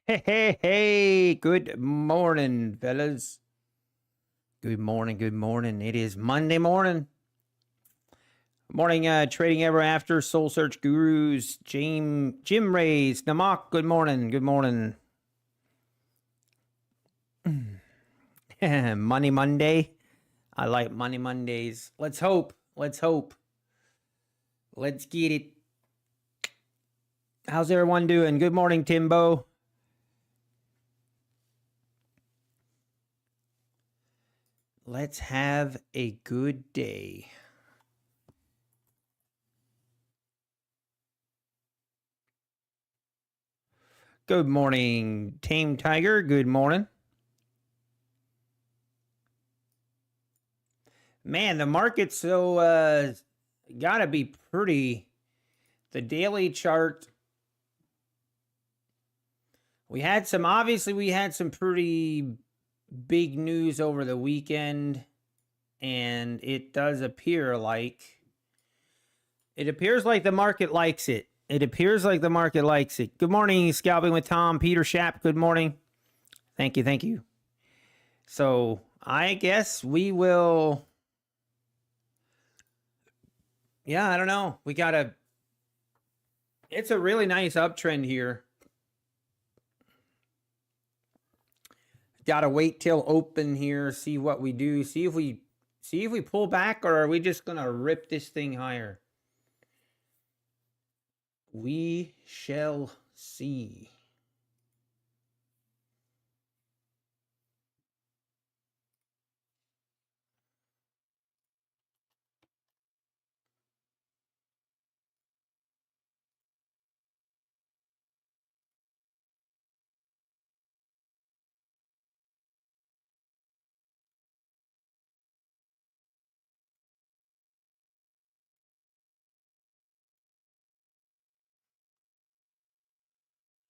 Hey, hey, hey, good morning, fellas. Good morning, good morning. It is Monday morning. Morning, Trading Ever After, Soul Search Gurus, Jim Rays, Namak, good morning, good morning. Money Monday. I like Money Mondays. Let's hope. Let's get it. How's everyone doing? Good morning, Timbo. Let's have a good day. Good morning, Tame Tiger. Good morning. Man, the market's so gotta be pretty. The daily chart. We had some pretty big news over the weekend, and it does appear like the market likes it. Good morning, Scalping with Tom, Peter Schapp. Good morning. Thank you. So I guess we will. Yeah, I don't know. It's a really nice uptrend here. Gotta wait till open here, see what we do. See if we pull back, or are we just gonna rip this thing higher? We shall see.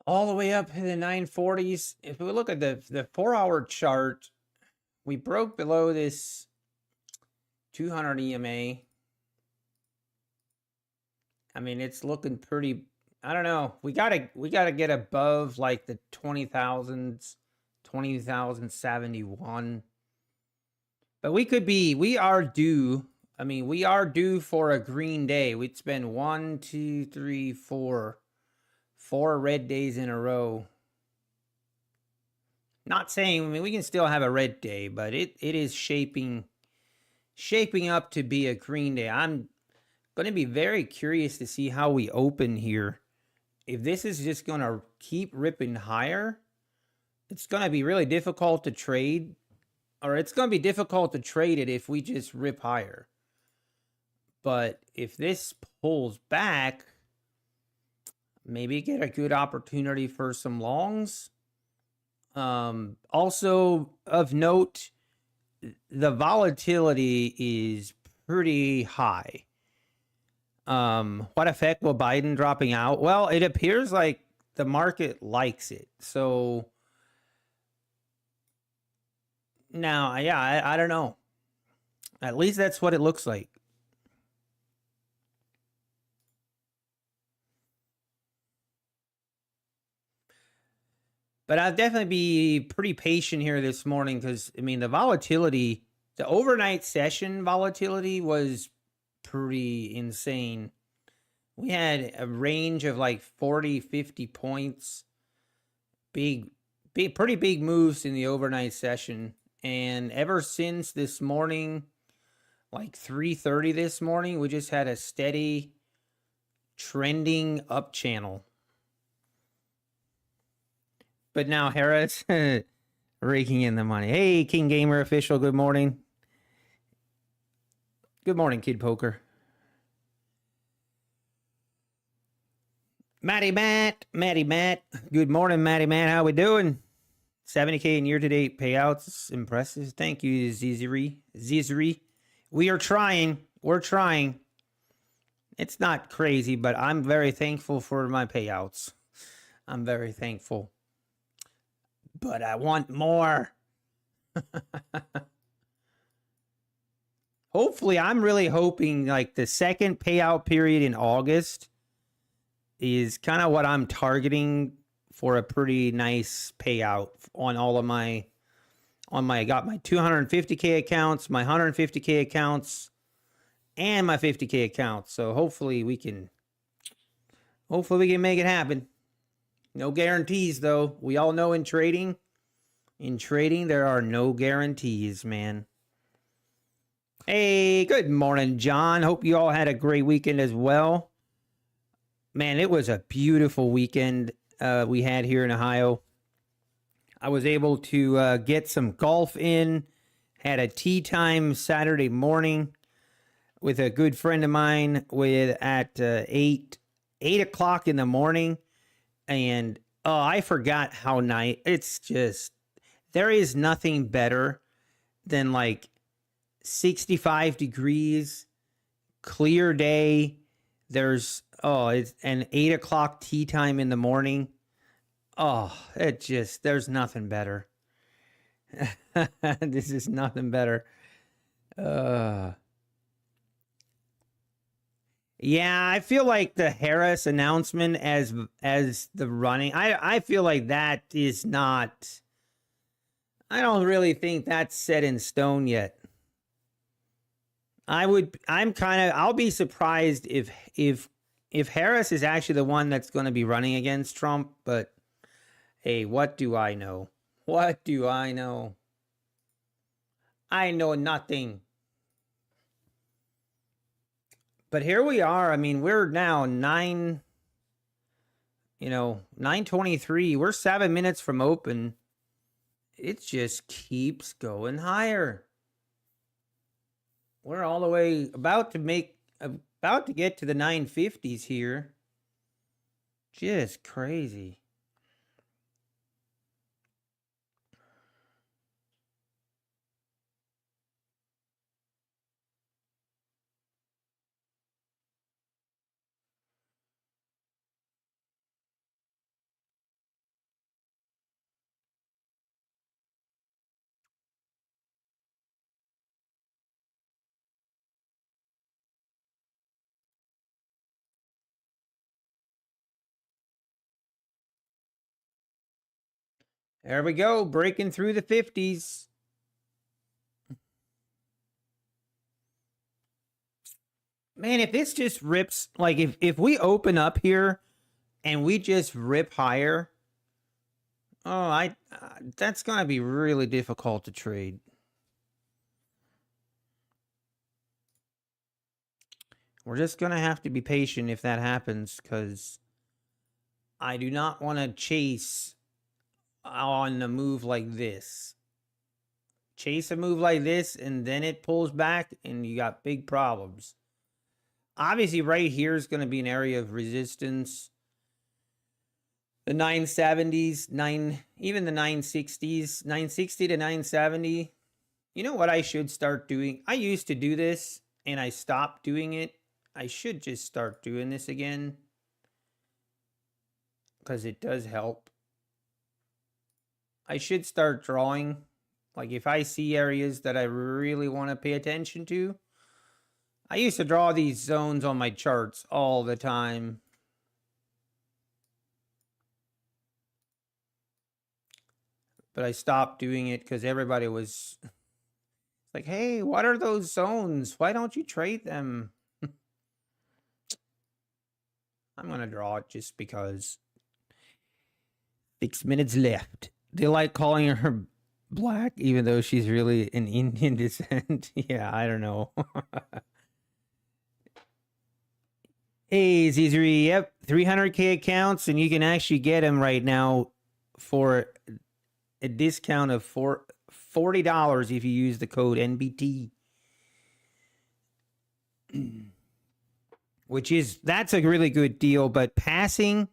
All the way up in the 940s. If we look at the 4-hour chart, we broke below this 200 EMA. I mean, it's looking pretty. I don't know. We gotta get above like the 20,000s, 20,071. But we are due. I mean, we are due for a green day. We'd spend 1, 2, 3, 4 red days in a row. Not saying, I mean, we can still have a red day, but it is shaping up to be a green day. I'm going to be very curious to see how we open here. If this is just going to keep ripping higher, it's going to be really difficult to trade, or it's going to be difficult to trade it if we just rip higher. But if this pulls back, maybe get a good opportunity for some longs. Also of note, the volatility is pretty high. What effect will Biden dropping out? Well, it appears like the market likes it. So now, yeah, I don't know. At least that's what it looks like. But I'll definitely be pretty patient here this morning because, I mean, the volatility, the overnight session volatility was pretty insane. We had a range of like 40, 50 points. Pretty big moves in the overnight session. And ever since this morning, like 3:30 this morning, we just had a steady trending up channel. But now Harris raking in the money. Hey, King Gamer Official, good morning. Good morning, Kid Poker. Matty Matt. Good morning, Matty Matt. How we doing? 70K in year-to-date payouts. Impressive. Thank you, Zizri. We are trying. We're trying. It's not crazy, but I'm very thankful for my payouts. I'm very thankful. But I want more. Hopefully, I'm really hoping like the second payout period in August is kind of what I'm targeting for a pretty nice payout on all of my I got my 250K accounts, my 150K accounts, and my 50K accounts. So hopefully we can make it happen. No guarantees though. We all know in trading there are no guarantees, man. Hey, good morning, John. Hope you all had a great weekend as well. Man, it was a beautiful weekend we had here in Ohio. I was able to get some golf in, had a tea time Saturday morning with a good friend of mine at 8 o'clock in the morning. And I forgot how nice. It's just, there is nothing better than like 65 degrees, clear day. It's an 8 o'clock tea time in the morning. Oh, there's nothing better. This is nothing better. Yeah, I feel like the Harris announcement as the running, I feel like that is not, I don't really think that's set in stone yet. I'll be surprised if Harris is actually the one that's going to be running against Trump, but hey, what do I know? What do I know? I know nothing. But here we are. I mean, we're now 9:23. We're 7 minutes from open. It just keeps going higher. We're all the way about to get to the 950s here. Just crazy. There we go, breaking through the 50s. Man, if this just rips, like if we open up here and we just rip higher, that's going to be really difficult to trade. We're just going to have to be patient if that happens, because I do not want to chase on a move like this. Chase a move like this and then it pulls back and you got big problems. Obviously, right here is going to be an area of resistance. The 970s, even the 960s, 960 to 970. You know what I should start doing? I used to do this and I stopped doing it. I should just start doing this again, because it does help. I should start drawing. Like if I see areas that I really want to pay attention to, I used to draw these zones on my charts all the time. But I stopped doing it because everybody was like, hey, what are those zones? Why don't you trade them? I'm going to draw it just because. 6 minutes left. They like calling her black, even though she's really an Indian descent. Yeah, I don't know. Hey, Zizri, yep, 300K accounts, and you can actually get them right now for a discount of $40 if you use the code NBT. That's a really good deal, but passing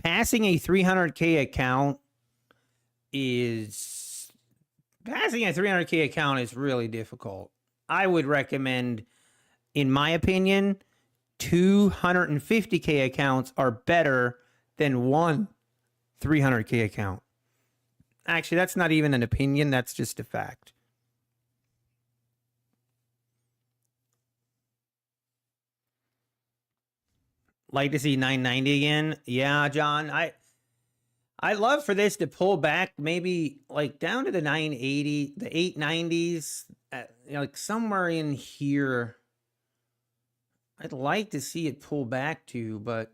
a 300K account is really difficult. I would recommend, in my opinion, 250K accounts are better than one 300K account. Actually, that's not even an opinion, that's just a fact. Like to see 990 again? Yeah, John, I'd love for this to pull back maybe like down to the 980, the 890s, like somewhere in here. I'd like to see it pull back to, but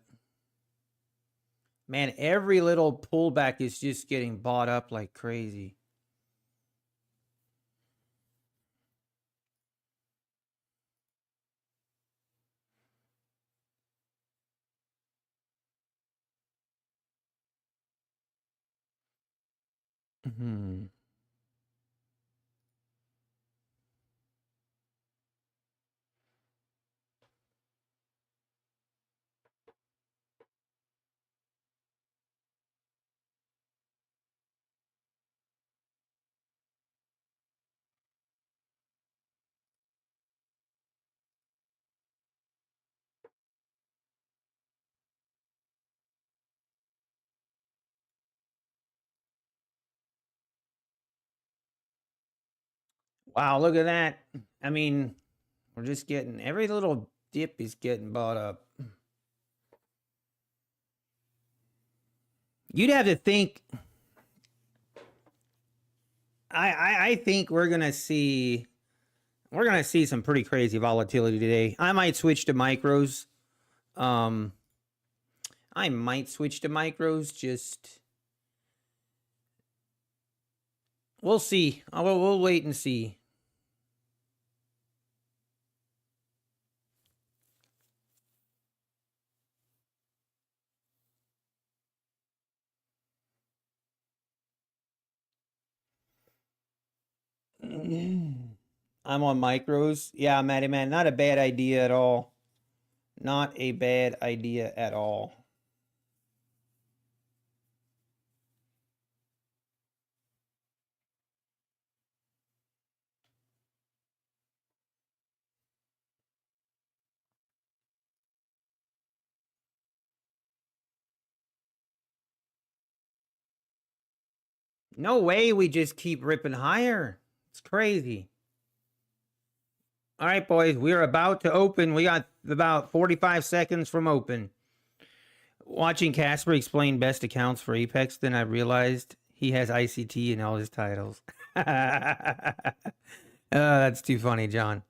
man, every little pullback is just getting bought up like crazy. Hmm. Wow, look at that. I mean, we're just getting every little dip is getting bought up. You'd have to think. I think we're gonna see some pretty crazy volatility today. I might switch to micros. Um, I might switch to micros. Just we'll see. We'll wait and see. I'm on micros. Yeah, Matty man, not a bad idea at all. Not a bad idea at all. No way we just keep ripping higher. It's crazy. All right, boys, we're about to open. We got about 45 seconds from open. Watching Casper explain best accounts for Apex, then I realized he has ICT in all his titles. That's too funny, John.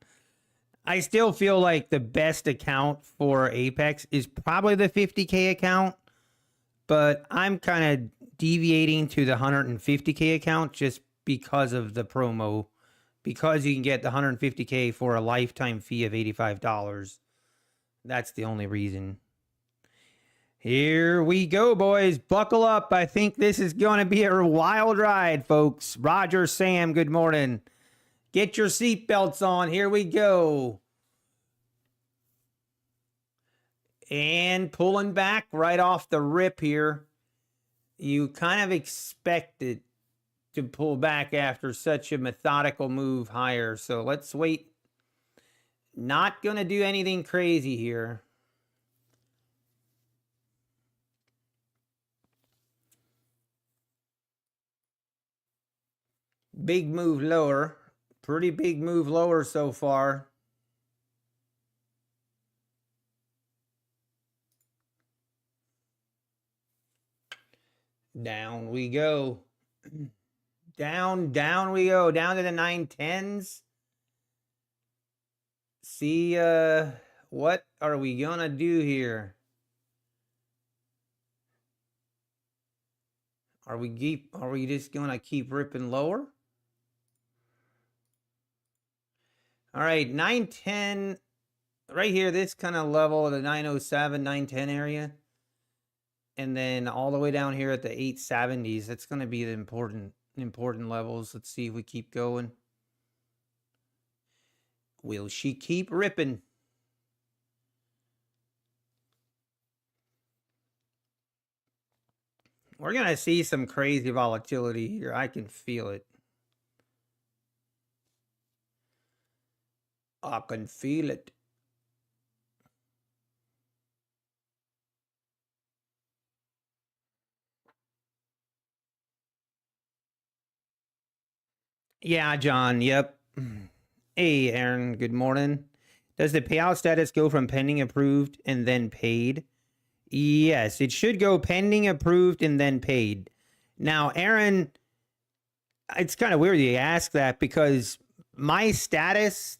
I still feel like the best account for Apex is probably the 50K account, but I'm kind of deviating to the 150K account just because of the promo, because you can get the 150K for a lifetime fee of $85. That's the only reason. Here we go, boys. Buckle up. I think this is going to be a wild ride, folks. Roger, Sam, good morning. Get your seatbelts on. Here we go. And pulling back right off the rip here. You kind of expect it to pull back after such a methodical move higher. So let's wait. Not going to do anything crazy here. Big move lower. Pretty big move lower so far. Down we go. Down we go. Down to the 910s. See, what are we gonna do here? Are we just gonna keep ripping lower? All right, 910 right here, this kind of level, the 907, 910 area. And then all the way down here at the 870s, that's going to be the important levels. Let's see if we keep going. Will she keep ripping? We're going to see some crazy volatility here. I can feel it. I can feel it. Yeah, John. Yep. Hey, Aaron. Good morning. Does the payout status go from pending approved and then paid? Yes, it should go pending, approved, and then paid. Now, Aaron, it's kind of weird you ask that because my status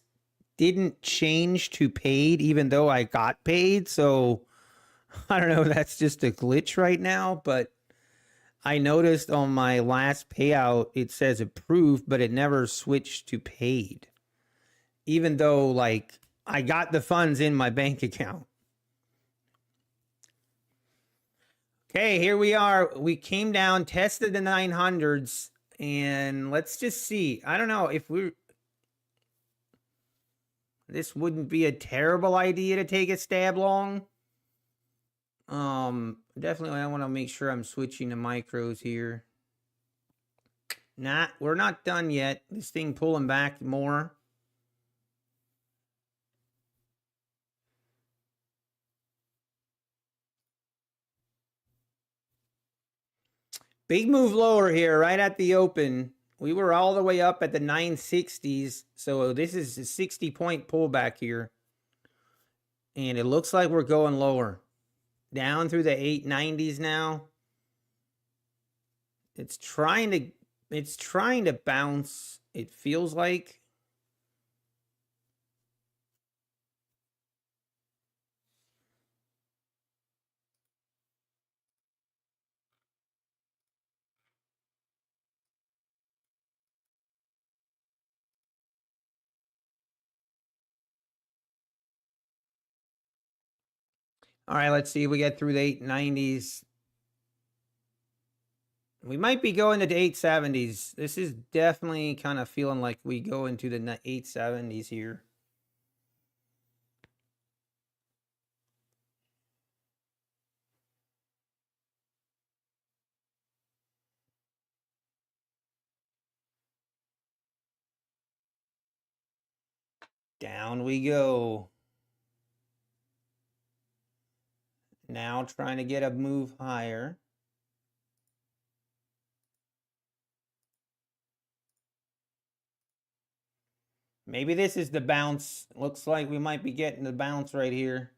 didn't change to paid even though I got paid. So I don't know if that's just a glitch right now, but I noticed on my last payout it says approved, but it never switched to paid. Even though like I got the funds in my bank account. Okay, here we are. We came down, tested the 900s, and let's just see. I don't know if we're... This wouldn't be a terrible idea to take a stab long. Definitely I want to make sure I'm switching to micros here. Nah, we're not done yet. This thing pulling back more. Big move lower here, right at the open. We were all the way up at the 960s, so this is a 60-point pullback here. And it looks like we're going lower. Down through the 890s now. It's trying to bounce, it feels like. All right, let's see if we get through the 890s. We might be going to the 870s. This is definitely kind of feeling like we go into the 870s here. Down we go. Now trying to get a move higher. Maybe this is the bounce. Looks like we might be getting the bounce right here.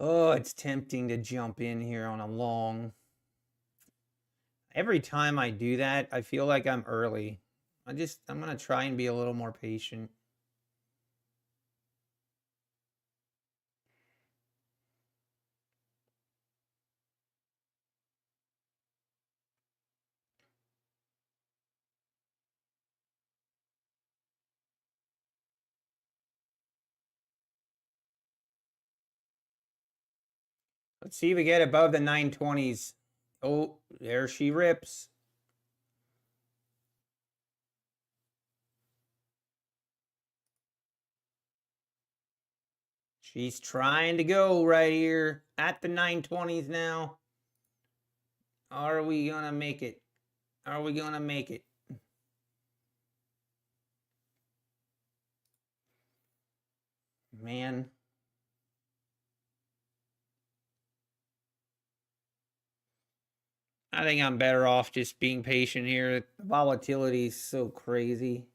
Oh, it's tempting to jump in here on a long. Every time I do that, I feel like I'm early. I'm going to try and be a little more patient. Let's see if we get above the 920s. Oh, there she rips. She's trying to go right here at the 920s now. Are we going to make it? Are we going to make it? Man. I think I'm better off just being patient here. The volatility is so crazy.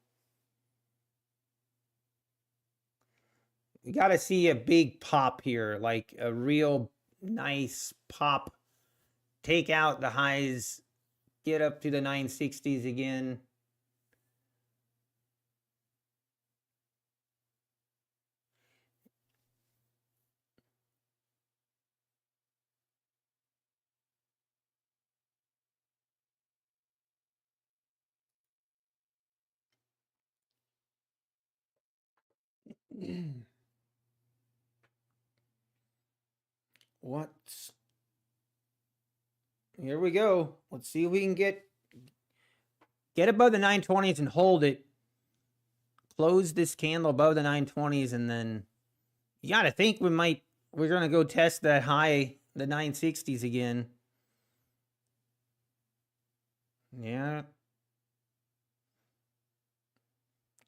We got to see a big pop here, like a real nice pop. Take out the highs, get up to the 960s again. What's... Here we go. Let's see if we can get above the 920s and hold it. Close this candle above the 920s, and then you got to think we're going to go test that high, the 960s again. Yeah.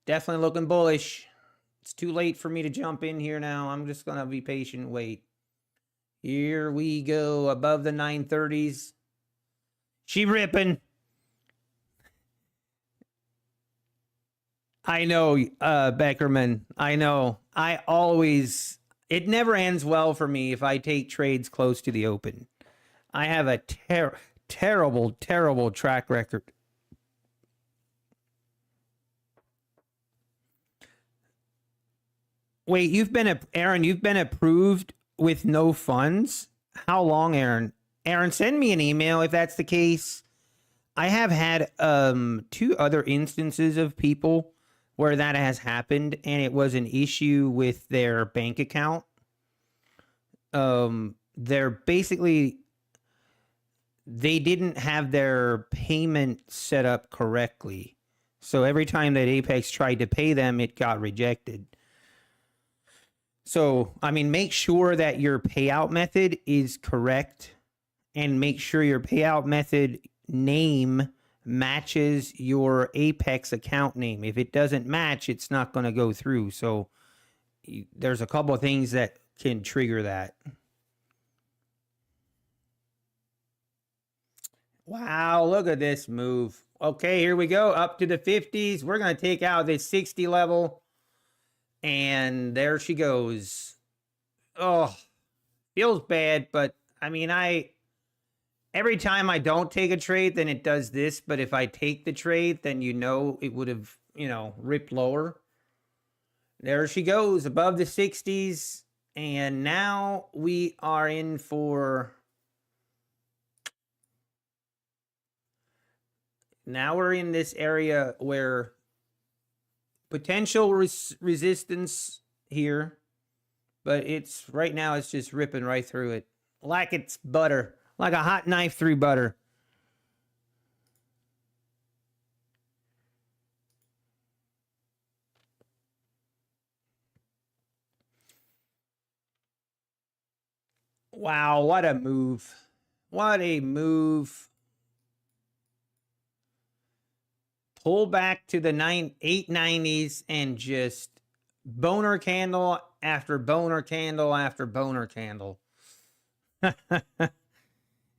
Definitely looking bullish. It's too late for me to jump in here now. I'm just going to be patient, wait. Here we go, above the 930s. She ripping. I know, Beckerman. I know. It never ends well for me if I take trades close to the open. I have a terrible, terrible track record. Wait, Aaron, you've been approved with no funds? How long, Aaron? Aaron, send me an email if that's the case. I have had two other instances of people where that has happened and it was an issue with their bank account. They're basically they didn't have their payment set up correctly. So every time that Apex tried to pay them, it got rejected. So, I mean, make sure that your payout method is correct and make sure your payout method name matches your Apex account name. If it doesn't match, it's not going to go through. So, there's a couple of things that can trigger that. Wow, look at this move. Okay, here we go up to the 50s. We're going to take out this 60 level. And there she goes. Oh, feels bad, but I mean, every time I don't take a trade, then it does this. But if I take the trade, then it would have, ripped lower. There she goes above the 60s. And now we are in for. Now we're in this area where potential resistance here, but it's right now it's just ripping right through it like it's butter, like a hot knife through butter. Wow, what a move. What a move. Pull back to the 890s and just boner candle after boner candle after boner candle.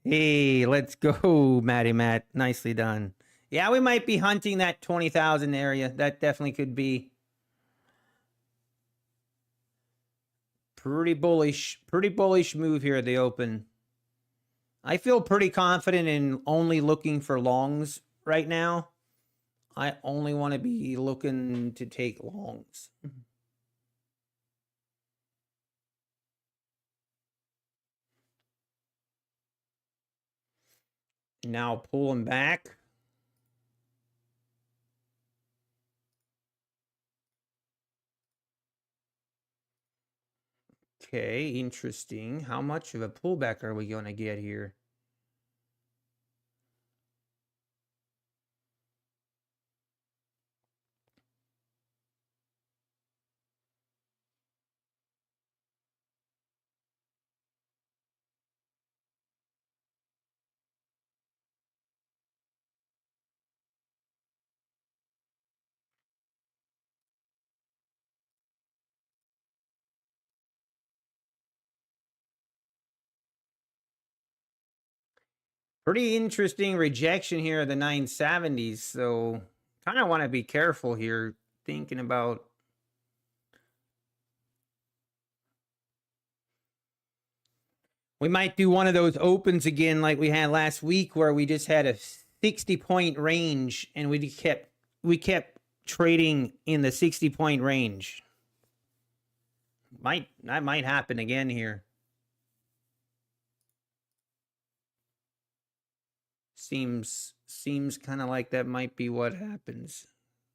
Hey, let's go, Matty Matt. Nicely done. Yeah, we might be hunting that 20,000 area. That definitely could be pretty bullish move here at the open. I feel pretty confident in only looking for longs right now. I only want to be looking to take longs. Now pulling back. Okay, interesting. How much of a pullback are we going to get here? Pretty interesting rejection here of the 970s. So kind of want to be careful here, thinking about. We might do one of those opens again like we had last week where we just had a 60-point range and we kept trading in the 60-point range. That might happen again here. Seems kind of like that might be what happens.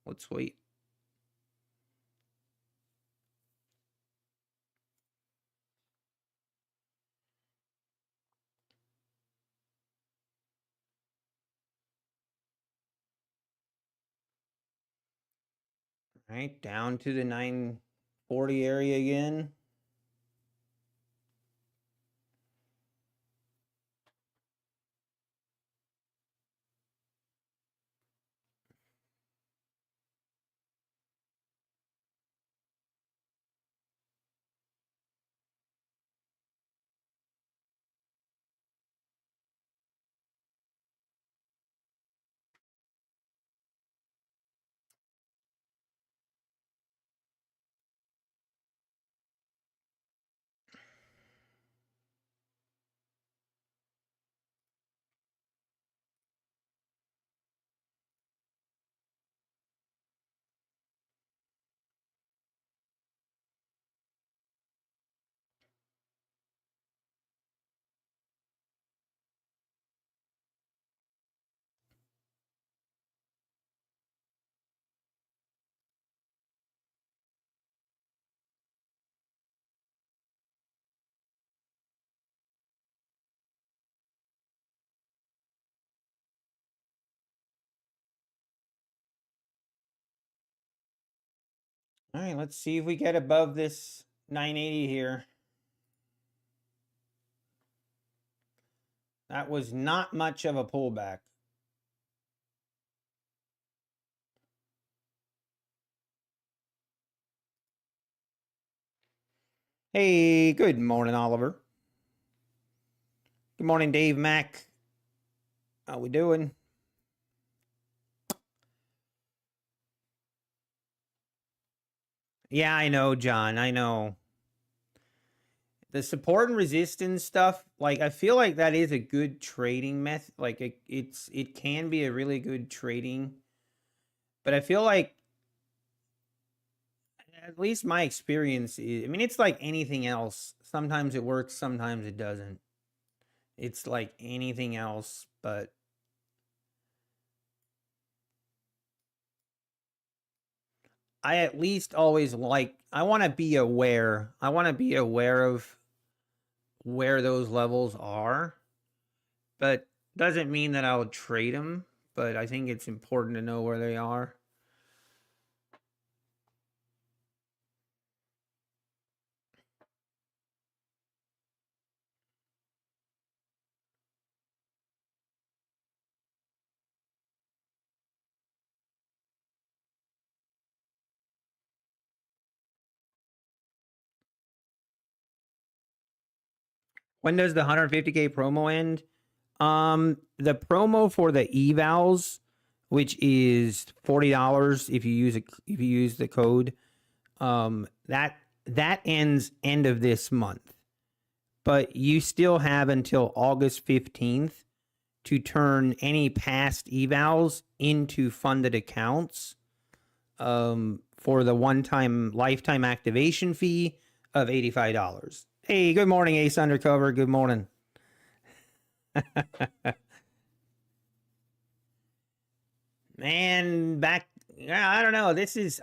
Let's wait. All right, down to the 940 area again. All right, let's see if we get above this 980 here. That was not much of a pullback. Hey, good morning, Oliver. Good morning, Dave Mack. How we doing? Yeah, I know, John. I know. The support and resistance stuff, like I feel like that is a good trading method. Like it can be a really good trading, but I feel like at least my experience is, I mean, it's like anything else. Sometimes it works, sometimes it doesn't. It's like anything else, but I at least always like, I want to be aware. I want to be aware of where those levels are, but doesn't mean that I'll trade them, but I think it's important to know where they are. When does the 150K promo end? The promo for the evals, which is $40 if you use the code, that ends end of this month. But you still have until August 15th to turn any past evals into funded accounts for the one-time lifetime activation fee of $85. Hey, good morning, Ace Undercover. Good morning. Man, I don't know.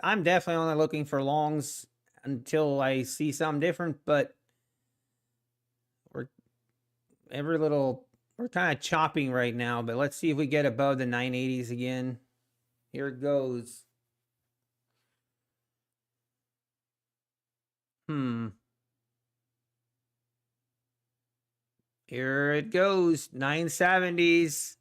I'm definitely only looking for longs until I see something different, but we're we're kind of chopping right now, but let's see if we get above the 980s again. Here it goes. Here it goes. 970s.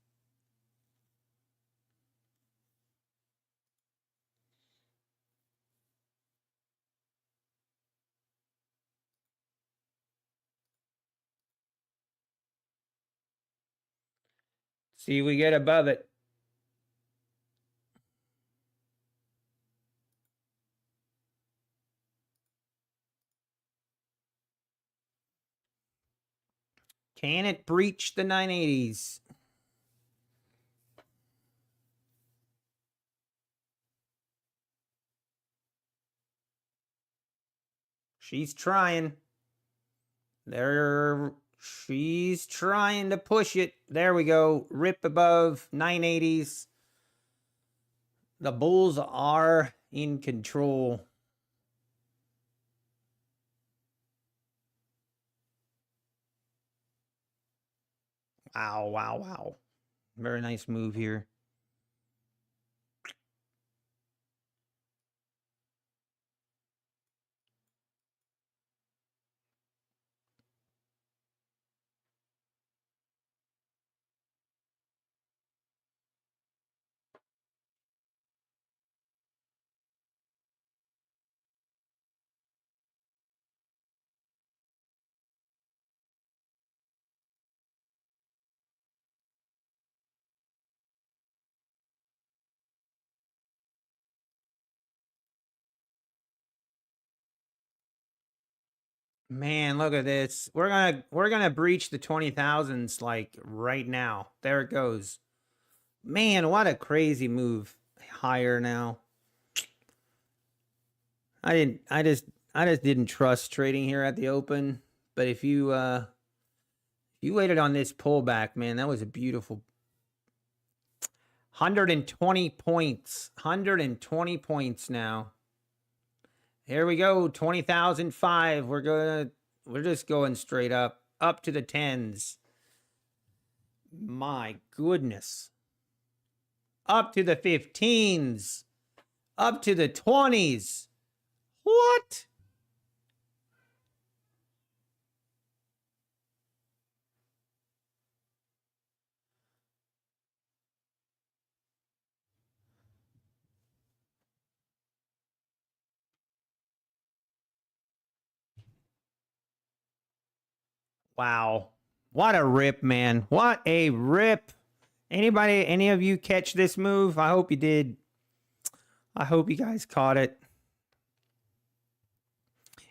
See if we get above it. Can it breach the 980s? She's trying. She's trying to push it. There we go. Rip above 980s. The Bulls are in control. Wow, wow, wow. Very nice move here. Man, look at this. We're gonna breach the 20,000s like right now. There it goes. Man, what a crazy move. Higher now. I just didn't trust trading here at the open. But if you waited on this pullback, man, that was a beautiful 120 points. 120 points now. Here we go. 20,005. We're just going straight up to the 10s. My goodness. Up to the 15s. Up to the 20s. What? Wow. What a rip, man. What a rip. Anybody, any of you catch this move? I hope you did. I hope you guys caught it.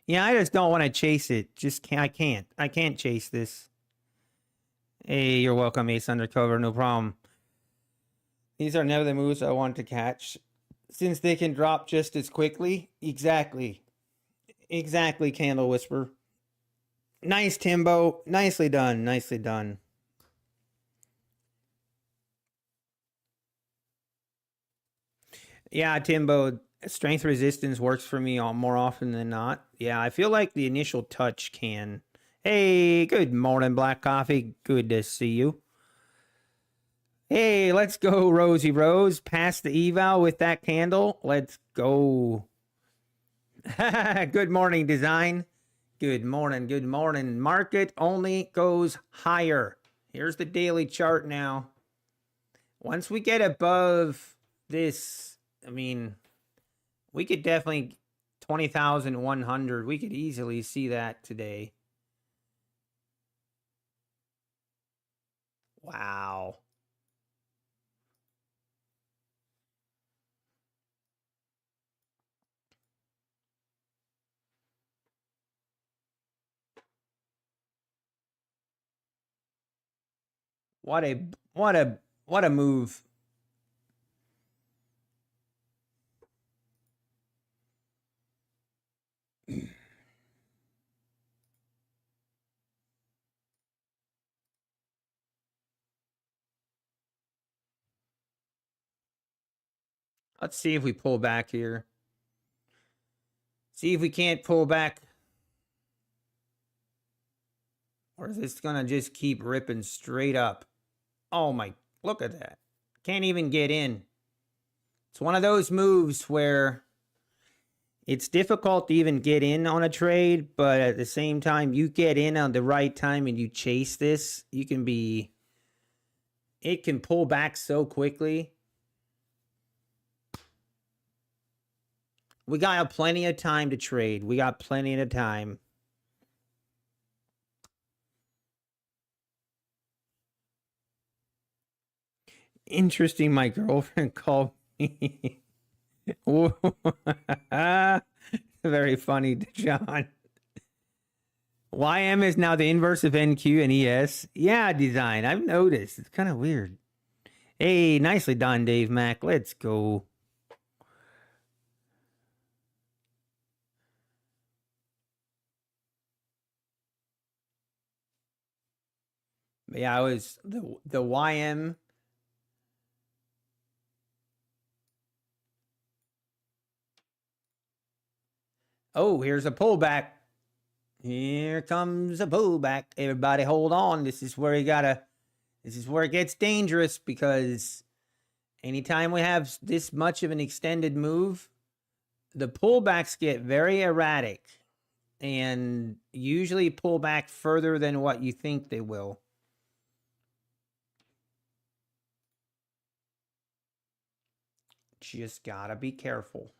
Yeah, I just don't want to chase it. Just can't. I can't chase this. Hey, you're welcome, Ace Undercover. No problem. These are never the moves I want to catch, since they can drop just as quickly. Exactly. Exactly, Candle Whisper. Nice, Timbo. Nicely done. Nicely done. Yeah, Timbo. Strength resistance works for me more often than not. Yeah, I feel like the initial touch can. Hey, good morning, Black Coffee. Good to see you. Hey, let's go, Rosie Rose. Pass the eval with that candle. Let's go. Good morning, Design. Good morning. Good morning. Market only goes higher. Here's the daily chart now. Once we get above this, I mean, we could definitely 20,100. We could easily see that today. Wow. What a move. Let's see if we pull back here. See if we can't pull back. Or is this gonna just keep ripping straight up? Oh my, look at that. Can't even get in. It's one of those moves where it's difficult to even get in on a trade, but at the same time, you get in on the right time and you chase this, you can be, it can pull back so quickly. We got plenty of time to trade. We got plenty of time. Interesting, my girlfriend called me. Very funny, John. YM is now the inverse of NQ and ES. Yeah, Design. I've noticed. It's kind of weird. Hey, nicely done, Dave Mack. Let's go. Yeah, I was the YM. Oh, here's a pullback. Here comes a pullback. Everybody hold on. This is where this is where it gets dangerous, because anytime we have this much of an extended move, the pullbacks get very erratic and usually pull back further than what you think they will. Just gotta be careful.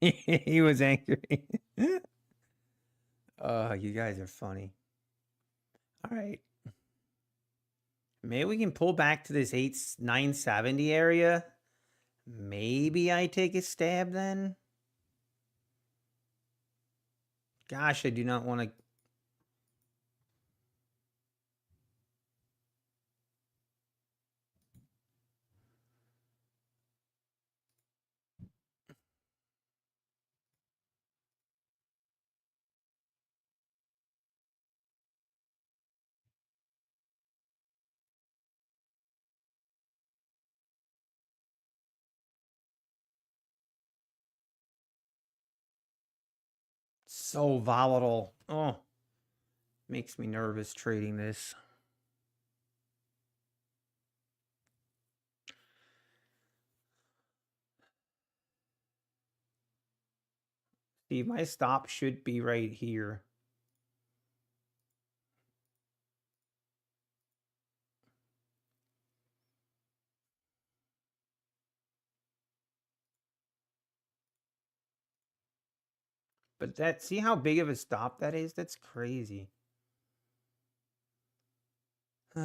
He was angry. Oh, you guys are funny. All right. Maybe we can pull back to this 970 area. Maybe I take a stab then. Gosh, I do not want to. So volatile. Oh, makes me nervous trading this. See, my stop should be right here. But that, see how big of a stop that is? That's crazy. Feel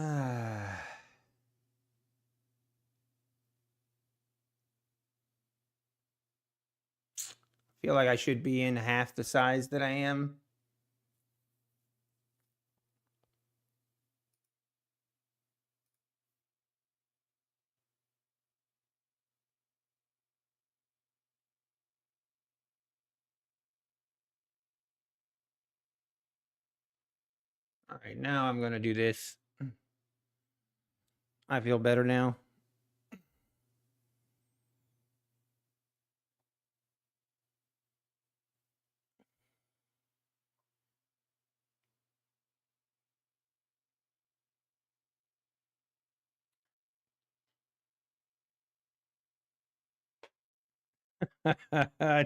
like I should be in half the size that I am. All right, now I'm going to do this. I feel better now.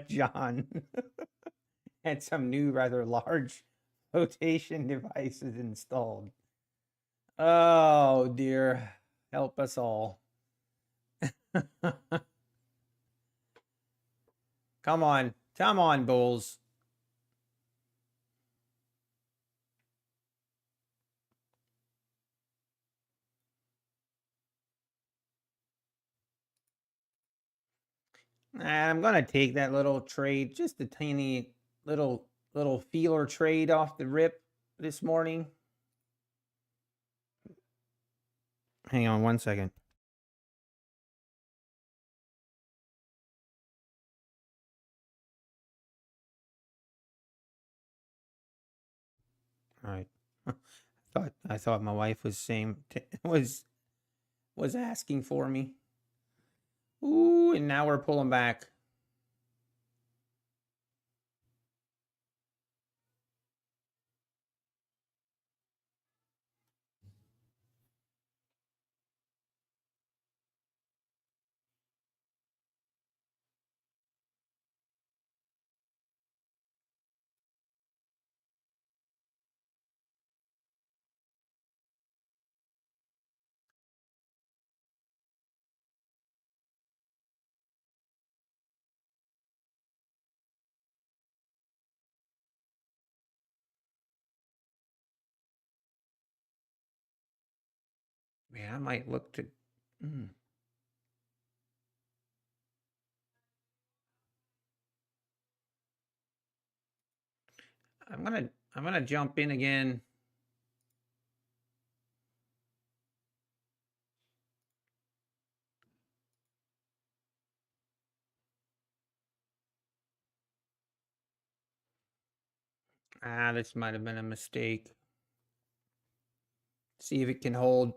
John had some new rather large flotation devices installed. Oh dear, help us all. Come on, bulls. I'm gonna take that little trade, just a tiny little feeler trade off the rip this morning. Hang on one second. All right. I thought my wife was was asking for me. Ooh, and now we're pulling back. Man, I might look to. I'm gonna jump in again. This might have been a mistake. See if it can hold.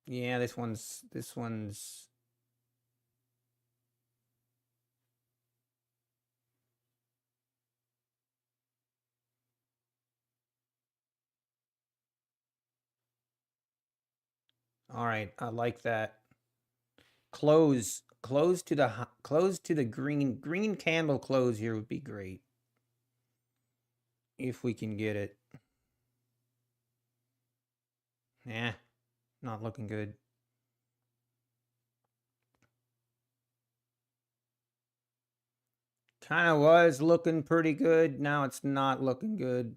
Yeah, this one's all right. I like that. Close to the green candle close here would be great if we can get it. Yeah, not looking good. Kind of was looking pretty good. Now it's not looking good.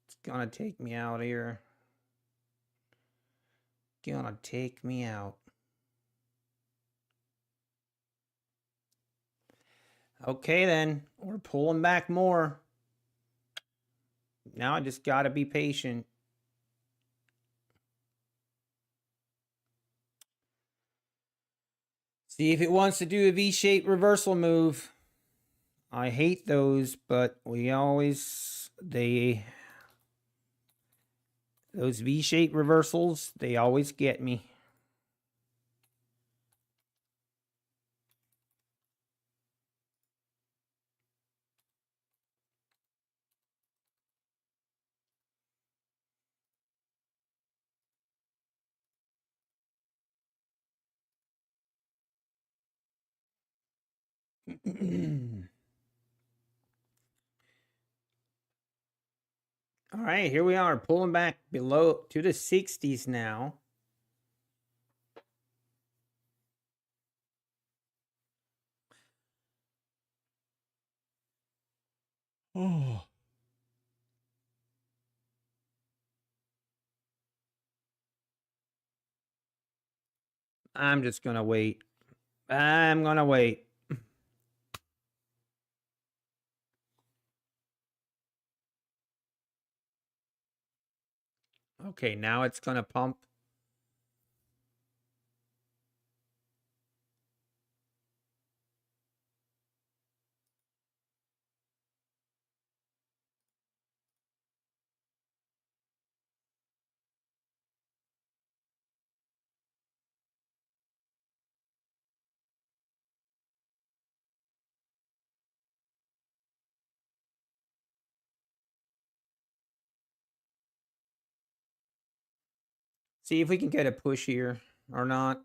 It's gonna take me out here. Gonna take me out. Okay, then. We're pulling back more. Now I just gotta be patient. See if it wants to do a V-shaped reversal move. I hate those, but those V-shaped reversals, they always get me. All right, here we are pulling back below to the 60s now. Oh. I'm just going to wait. I'm going to wait. Okay, now it's going to pump. See if we can get a push here or not.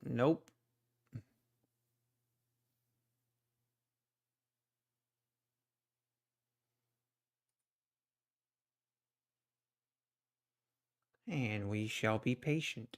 Nope. And we shall be patient.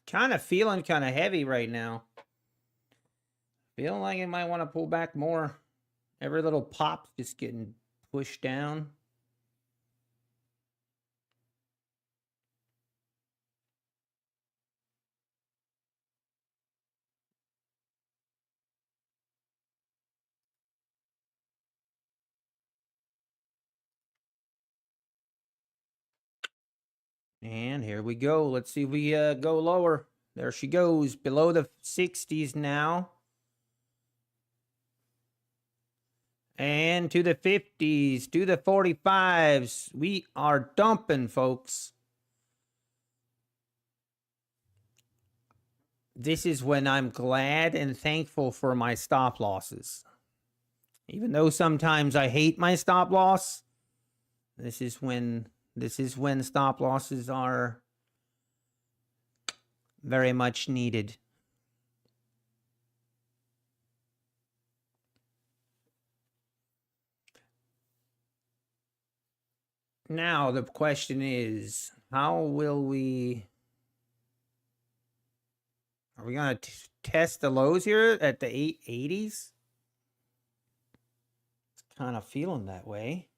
Kind of feeling kind of heavy right now. Feeling like it might want to pull back more. Every little pop's just getting pushed down. And here we go. Let's see if we go lower. There she goes, below the 60s now. And to the 50s, to the 45s. We are dumping, folks. This is when I'm glad and thankful for my stop losses. Even though sometimes I hate my stop loss, this is when stop losses are very much needed. Now the question is, how will we... Are we going to test the lows here at the 880s? It's kind of feeling that way.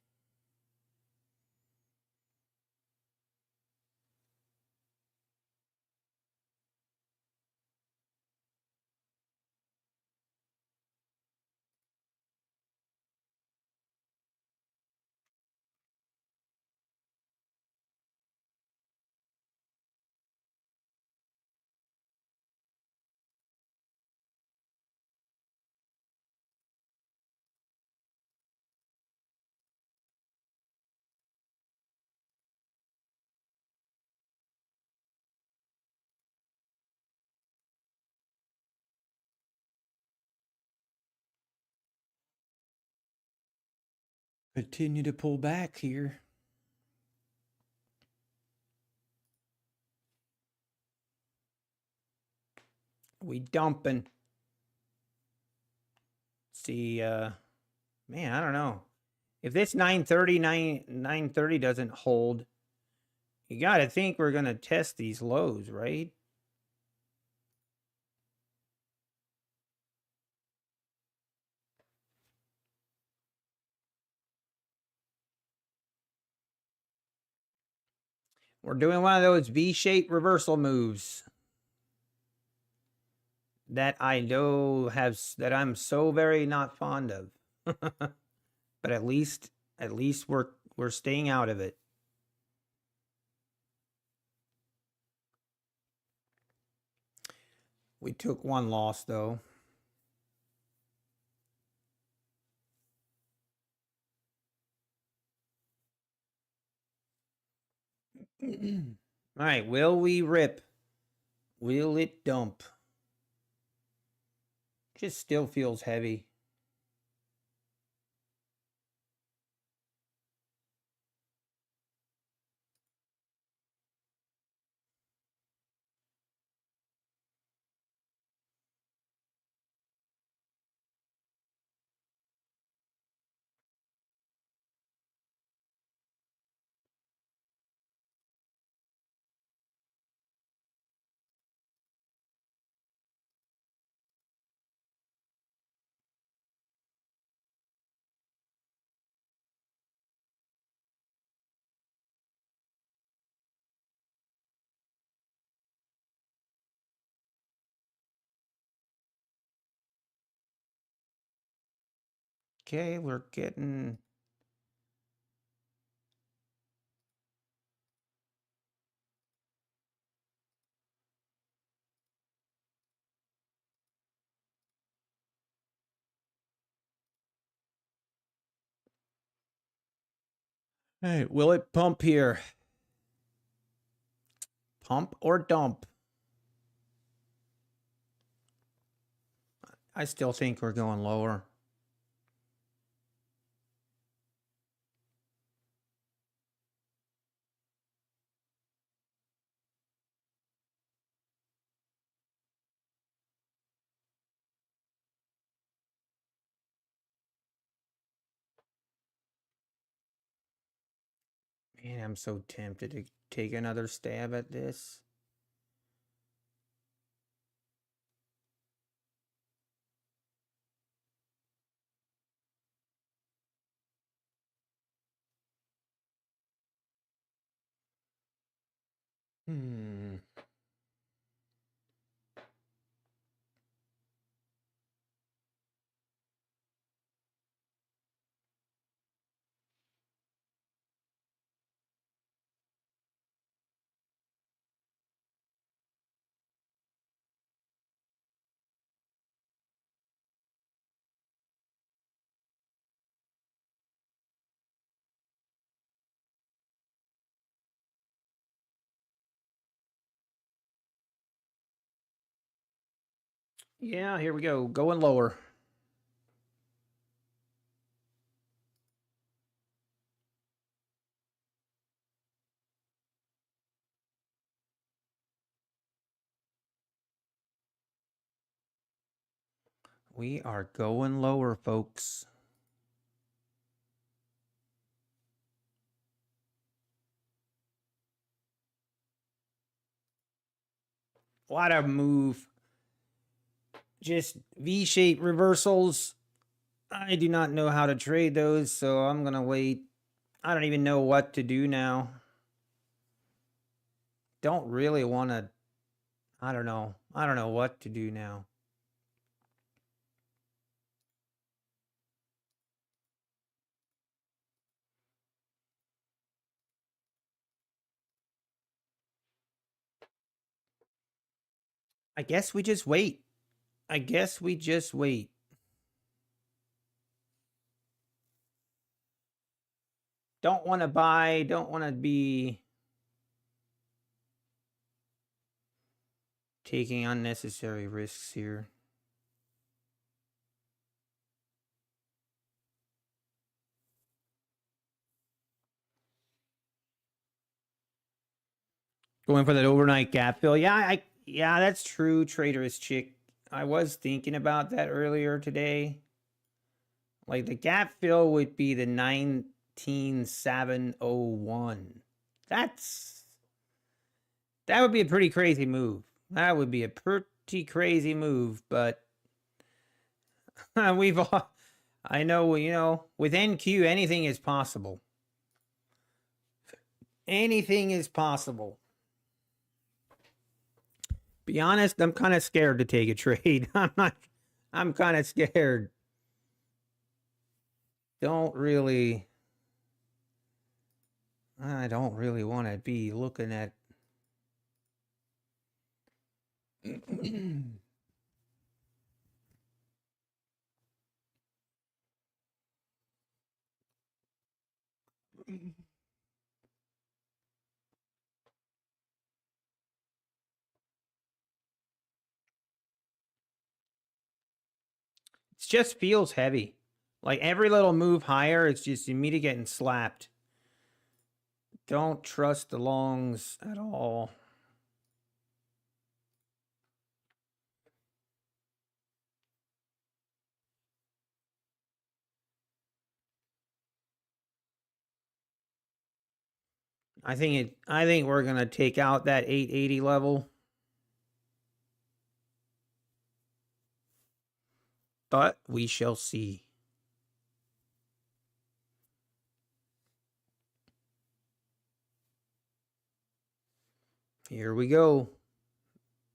Continue to pull back here. We dumping. See, man, I don't know. If this 930 doesn't hold, you got to think we're going to test these lows, right? We're doing one of those V-shaped reversal moves that I know that I'm so very not fond of. But at least we're We're staying out of it. We took one loss, though. All right, will we rip? Will it dump? Just still feels heavy. Okay, we're getting... All right, will it pump here? Pump or dump? I still think we're going lower. Man, I'm so tempted to take another stab at this. Yeah, here we go. Going lower. We are going lower, folks. What a move. Just V-shaped reversals. I do not know how to trade those, so I'm going to wait. I don't even know what to do now. Don't really want to... I don't know. I don't know what to do now. I guess we just wait. I guess we just wait. Don't want to buy. Don't want to be taking unnecessary risks here. Going for that overnight gap fill. Yeah, yeah, that's true, Trader's Chick. I was thinking about that earlier today. Like the gap fill would be the 19701. That would be a pretty crazy move. That would be a pretty crazy move, but we've all, I know, you know, with NQ anything is possible. Anything is possible. Be honest, I'm kind of scared to take a trade. I'm kind of scared. Don't really I don't really want to be looking at. It just feels heavy. Like every little move higher, it's just immediately getting slapped. Don't trust the longs at all. I think we're gonna take out that 880 level. But we shall see. Here we go.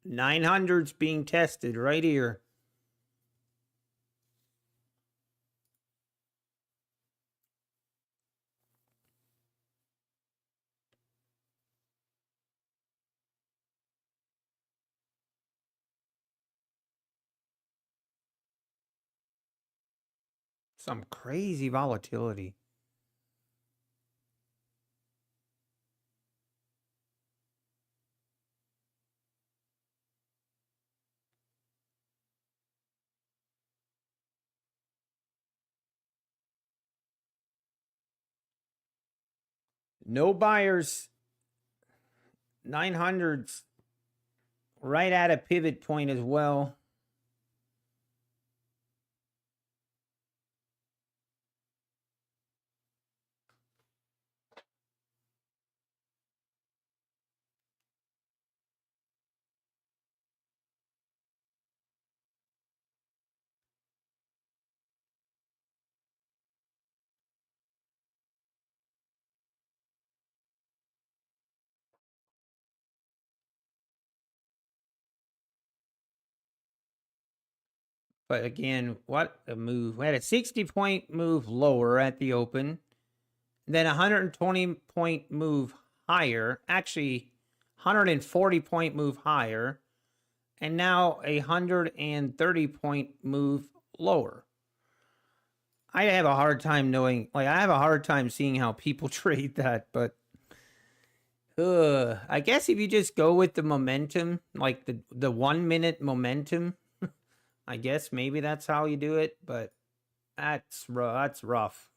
900's being tested right here. Some crazy volatility. No buyers. 900's right at a pivot point as well. But again, what a move. We had a 60-point move lower at the open, then a 120-point move higher, actually 140-point move higher, and now a 130-point move lower. I have a hard time knowing, like, I have a hard time seeing how people trade that, but I guess if you just go with the momentum, like the 1 minute momentum, I guess maybe that's how you do it, but that's rough.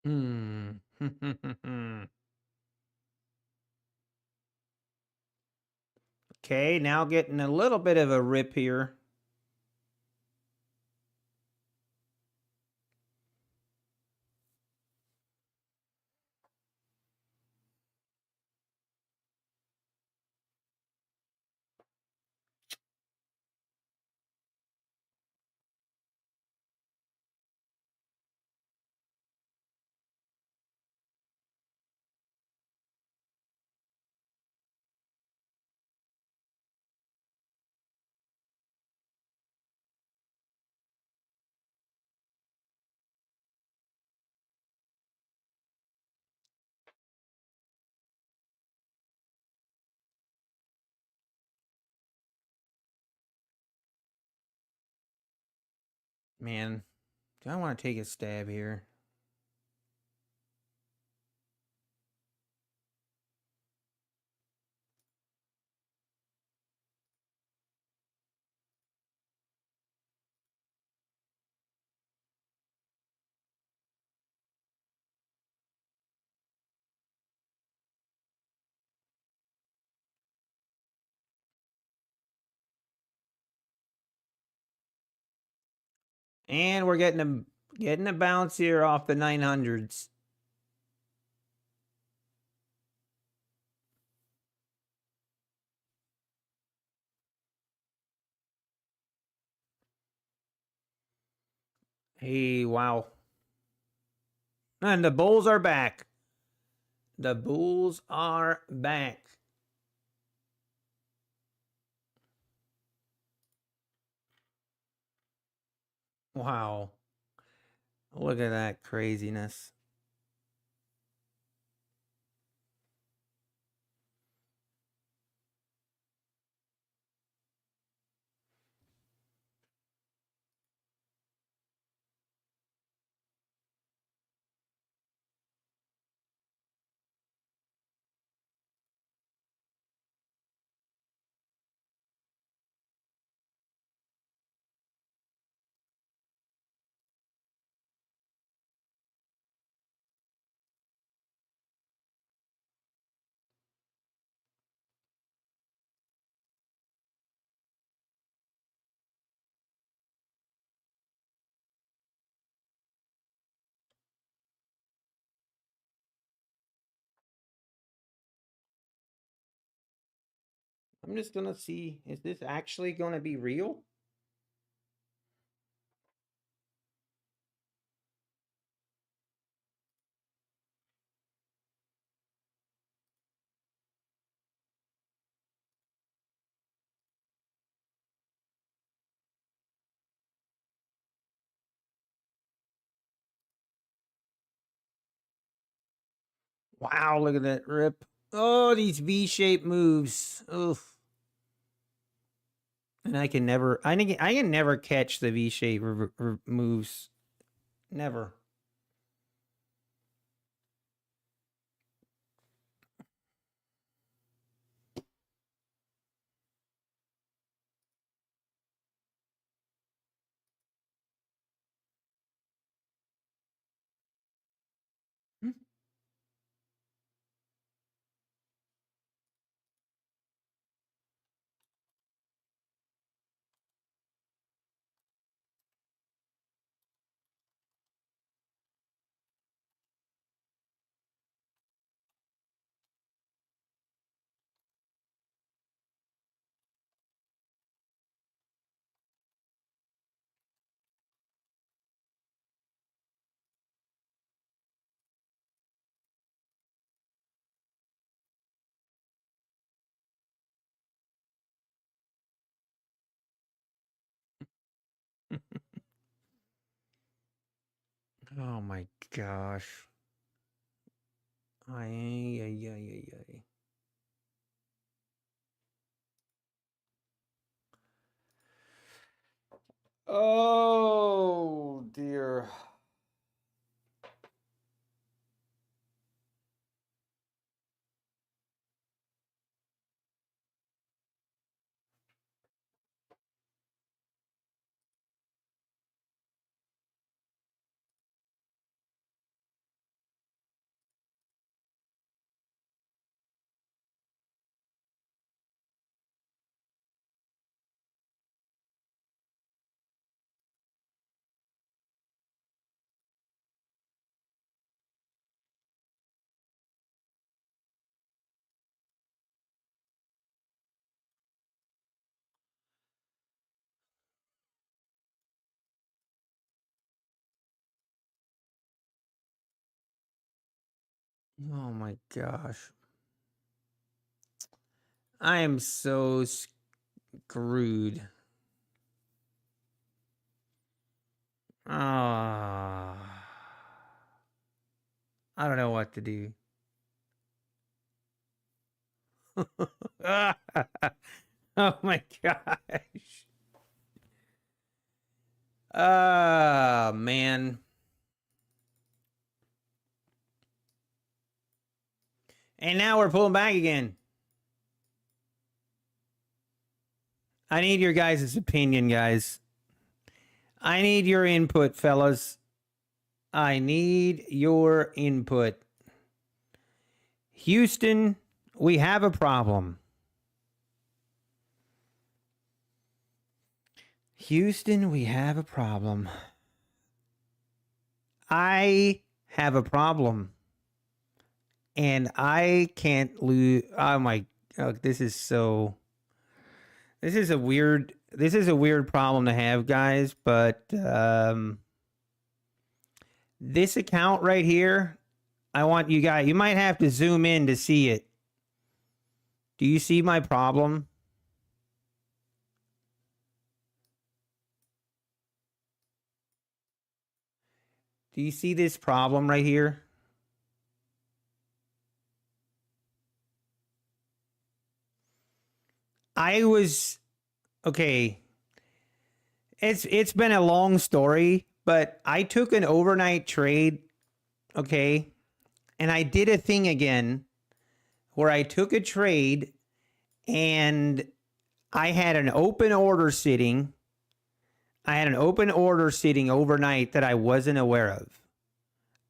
Hmm. Okay, now getting a little bit of a rip here. Man, do I want to take a stab here? And we're getting a bounce here off the 900s. Hey, wow. And the bulls are back. The bulls are back. Wow. Look at that craziness. I'm just going to see, is this actually going to be real? Wow, look at that rip. Oh, these V-shaped moves. Oof. And I can never catch the V-shape moves. Never. Oh my gosh. Ay, ay, ay, ay, ay. Oh dear. Oh my gosh. I am so screwed. Ah. I don't know what to do. Oh my gosh. Ah, man. And now we're pulling back again. I need your guys' opinion, guys. I need your input, fellas. I need your input. Houston, we have a problem. Houston, we have a problem. I have a problem. And I can't lose. Oh my, this is so. This is a weird problem to have, guys. But this account right here, I want you guys. You might have to zoom in to see it. Do you see my problem? Do you see this problem right here? I was okay. It's been a long story, but I took an overnight trade, okay? And I did a thing again where I took a trade and I had an open order sitting. I had an open order sitting overnight that I wasn't aware of.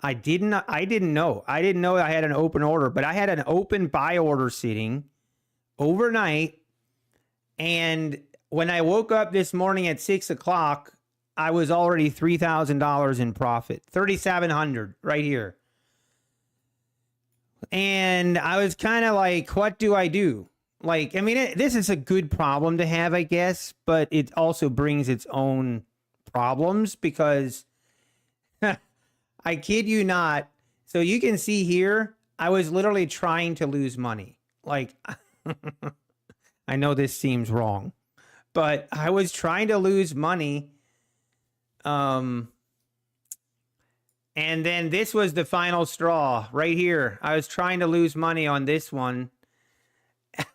I didn't know. I didn't know I had an open order, but I had an open buy order sitting overnight. And when I woke up this morning at 6 o'clock, I was already $3,000 in profit, 3,700 right here. And I was kind of like, what do I do? Like, I mean, this is a good problem to have, I guess, but it also brings its own problems because I kid you not. So you can see here, I was literally trying to lose money. Like, I know this seems wrong, but I was trying to lose money. And then this was the final straw right here. I was trying to lose money on this one.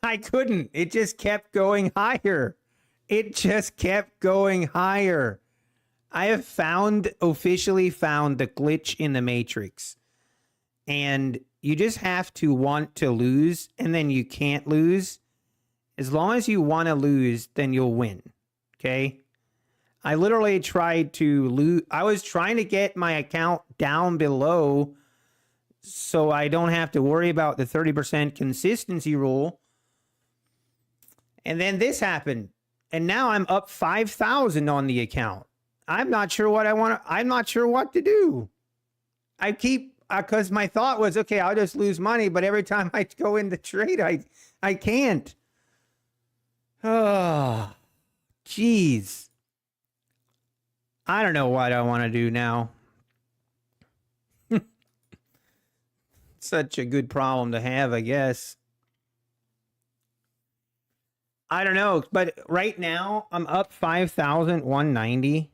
I couldn't. It just kept going higher. It just kept going higher. I have officially found the glitch in the matrix. And you just have to want to lose, and then you can't lose. As long as you want to lose, then you'll win. Okay? I literally tried to lose. I was trying to get my account down below so I don't have to worry about the 30% consistency rule. And then this happened. And now I'm up 5,000 on the account. I'm not sure what I'm not sure what to do. I keep, because my thought was, okay, I'll just lose money. But every time I go in the trade, I can't. Oh, geez. I don't know what I want to do now. Such a good problem to have, I guess. I don't know, but right now I'm up 5,190.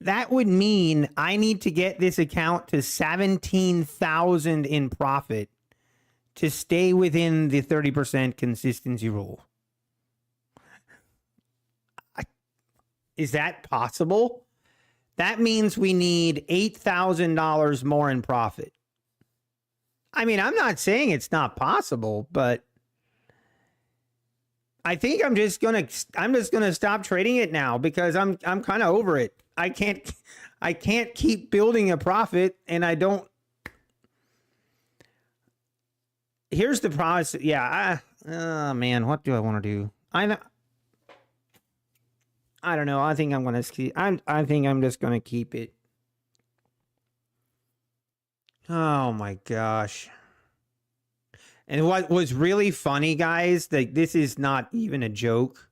That would mean I need to get this account to 17,000 in profit to stay within the 30% consistency rule. Is that possible? That means we need $8,000 more in profit. I mean, I'm not saying it's not possible, but I think I'm just gonna stop trading it now because I'm kind of over it. I can't keep building a profit, and I don't. Here's the process. Yeah, oh man, what do I want to do? I don't know. I think I'm gonna keep. I think I'm just gonna keep it. Oh my gosh. And what was really funny, guys, that this is not even a joke.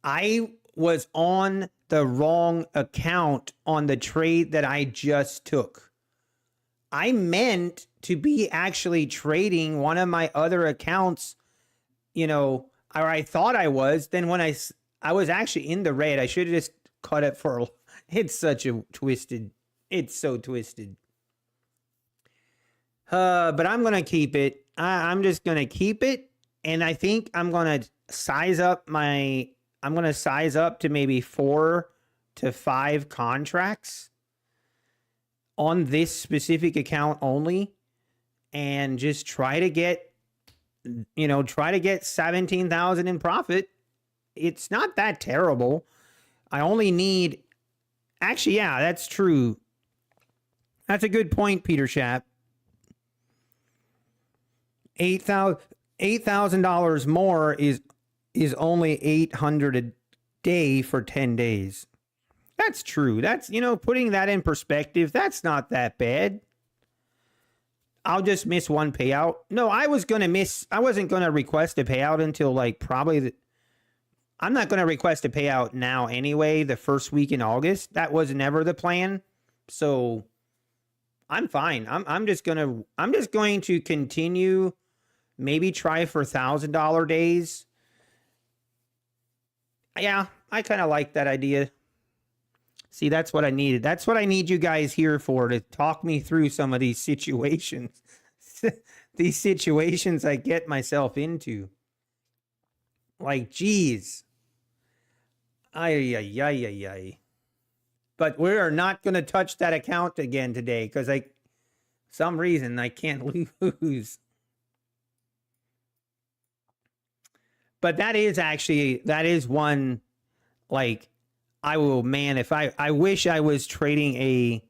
I was on the wrong account on the trade that I just took. I meant to be actually trading one of my other accounts, or I thought I was. Then when I was actually in the red, I should have just cut it for, it's such a twisted, it's so twisted. But I'm going to keep it. I'm just going to keep it. And I think I'm going to size up to maybe 4 to 5 contracts on this specific account only. And just try to get 17,000 in profit. It's not that terrible. I only need, actually, yeah, that's true. That's a good point, Peter Schaap. $8,000 more is only $800 day for 10 days. That's true. That's, you know, putting that in perspective, that's not that bad. I'll just miss one payout. No, I wasn't going to request a payout until like probably I'm not going to request a payout now anyway, the first week in August. That was never the plan. So I'm fine. I'm just going to continue, maybe try for $1,000 days. Yeah, I kind of like that idea. See, that's what I needed. That's what I need you guys here for, to talk me through some of these situations. These situations I get myself into. Like, geez. Ay, ay, ay, ay, ay. But we are not going to touch that account again today because some reason I can't lose. But that is one, like, I wish I was trading a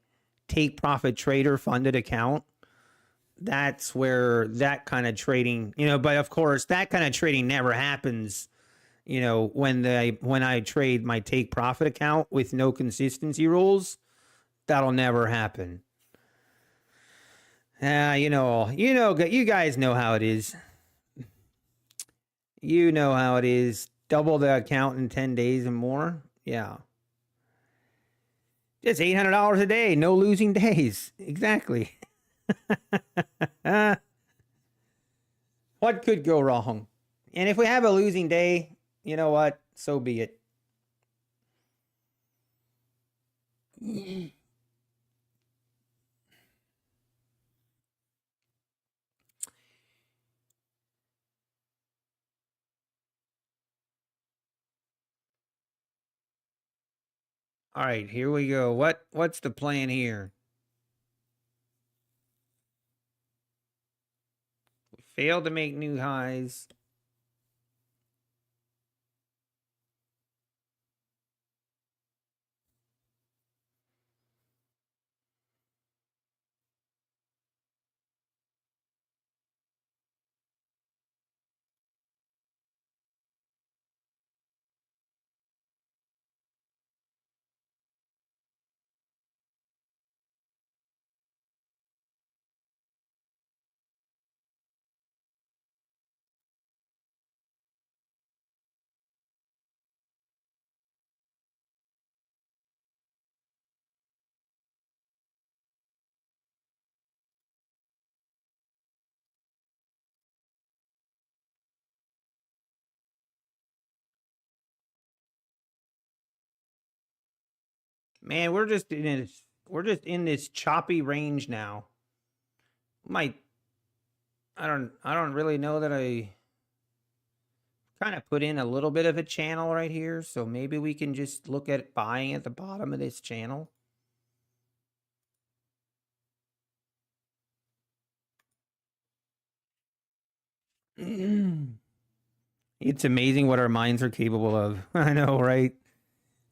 take profit trader funded account. That's where that kind of trading, you know, but of course that kind of trading never happens, you know, when I trade my take profit account with no consistency rules. That'll never happen. You guys know how it is. You know how it is. Double the account in 10 days and more. Yeah. Just $800 a day, no losing days. Exactly. What could go wrong? And if we have a losing day, you know what? So be it. All right, here we go. What's the plan here? We failed to make new highs. Man, we're just in this choppy range now. I don't really know that I kind of put in a little bit of a channel right here, so maybe we can just look at buying at the bottom of this channel. It's amazing what our minds are capable of. I know, right?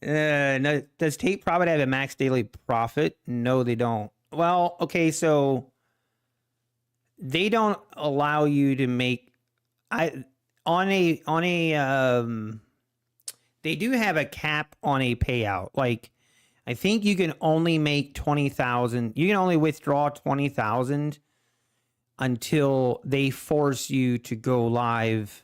No, does take profit have a max daily profit? No, they don't. Well, okay, so they don't allow you to make they do have a cap on a payout. Like, I think you can only make 20,000. You can only withdraw 20,000 until they force you to go live.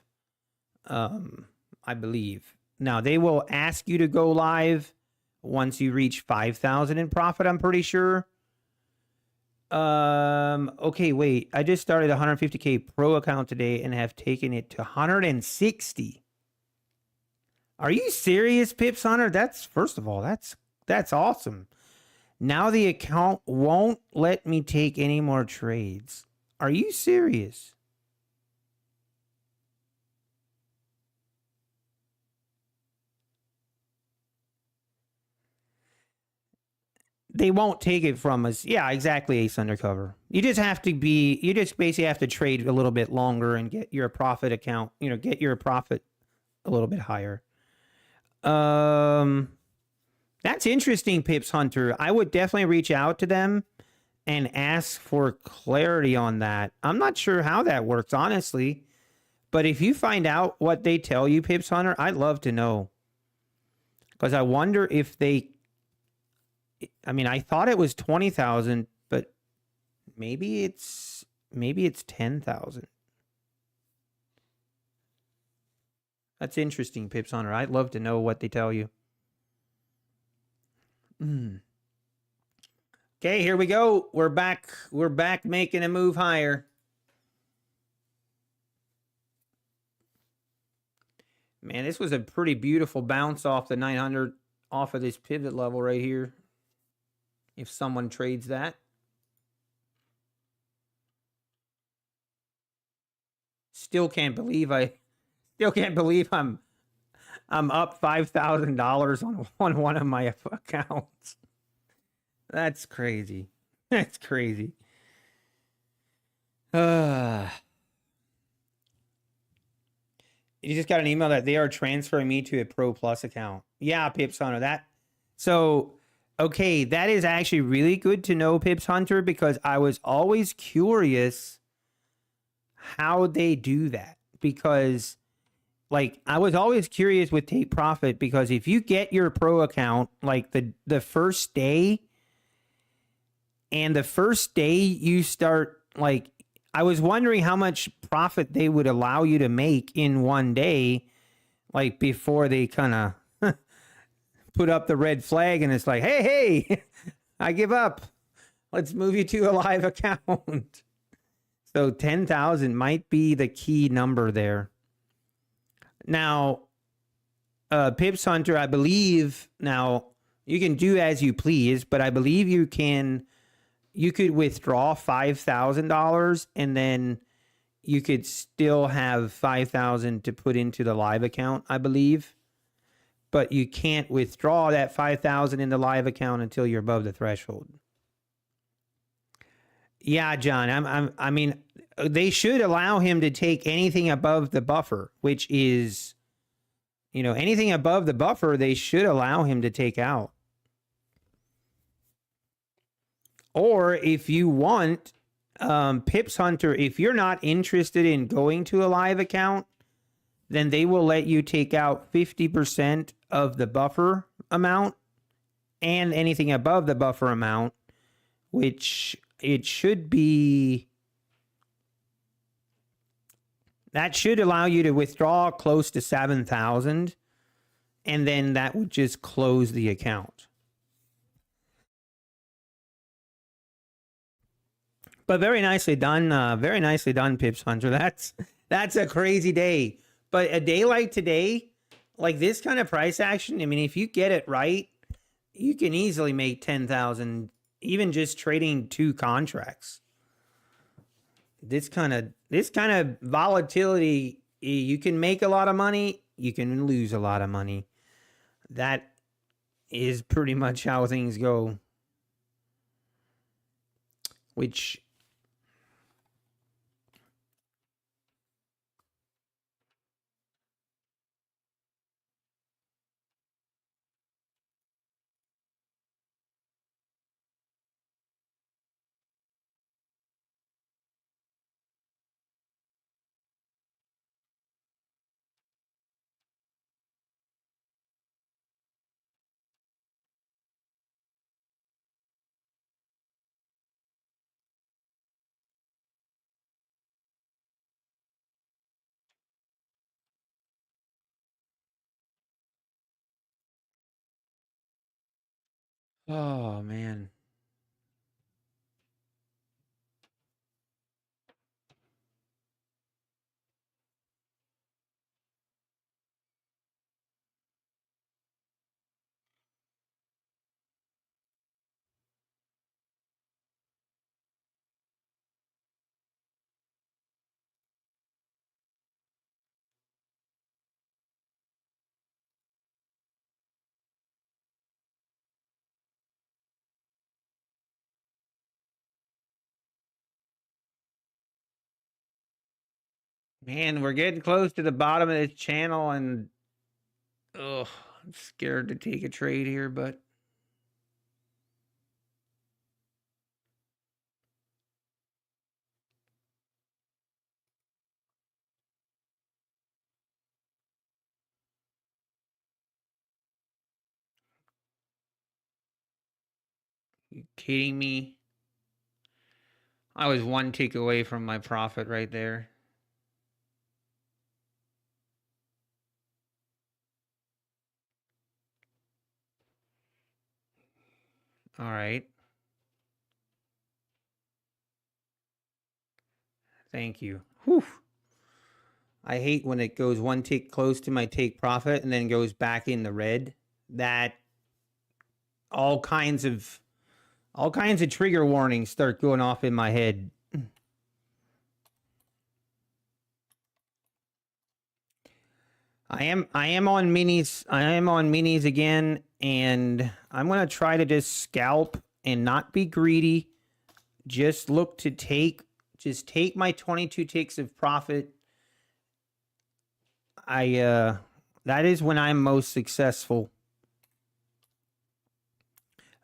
I believe. Now, they will ask you to go live once you reach 5,000 in profit, I'm pretty sure. Okay, wait. I just started a 150K Pro account today and have taken it to 160. Are you serious, Pips Hunter? First of all, that's awesome. Now the account won't let me take any more trades. Are you serious? They won't take it from us. Yeah, exactly, Ace Undercover. You just basically have to trade a little bit longer and get your profit account, get your profit a little bit higher. That's interesting, Pips Hunter. I would definitely reach out to them and ask for clarity on that. I'm not sure how that works, honestly. But if you find out what they tell you, Pips Hunter, I'd love to know. Because I wonder if they, I mean, I thought it was 20,000, but maybe it's 10,000. That's interesting, Pips Hunter. I'd love to know what they tell you. Okay, here we go. We're back. We're back making a move higher. Man, this was a pretty beautiful bounce off the 900, off of this pivot level right here. If someone trades that. Still can't believe I'm up $5,000 on one of my accounts. That's crazy. That's crazy. You just got an email that they are transferring me to a Pro Plus account. Yeah, Pips Hunter. Okay, that is actually really good to know, Pips Hunter, because I was always curious how they do that. Because, like, I was always curious with Take Profit, because if you get your Pro account, like, the first day, and the first day you start, like, I was wondering how much profit they would allow you to make in one day, like, before they kind of put up the red flag and it's like, hey, I give up. Let's move you to a live account. So 10,000 might be the key number there. Now, Pips Hunter, I believe, now you can do as you please, but I believe you could withdraw $5,000 and then you could still have 5,000 to put into the live account, I believe. But you can't withdraw that 5,000 in the live account until you're above the threshold. Yeah, John, I mean, they should allow him to take anything above the buffer, which is, anything above the buffer, they should allow him to take out. Or if you want, Pips Hunter, if you're not interested in going to a live account, then they will let you take out 50% of the buffer amount and anything above the buffer amount, which it should be. That should allow you to withdraw close to 7,000, and then that would just close the account. But very nicely done. Very nicely done, Pips Hunter. That's a crazy day. But a day like today, like this kind of price action, I mean, if you get it right, you can easily make 10,000 even just trading 2 contracts. This kind of volatility, you can make a lot of money, you can lose a lot of money. That is pretty much how things go. Which, oh man. Man, we're getting close to the bottom of this channel, and I'm scared to take a trade here, but You kidding me? I was one tick away from my profit right there. All right. Thank you. Whew. I hate when it goes one tick close to my take profit and then goes back in the red. That all kinds of trigger warnings start going off in my head. I am on minis. I am on minis again, and I'm gonna try to just scalp and not be greedy. Just look to take my 22 ticks of profit. That is when I'm most successful.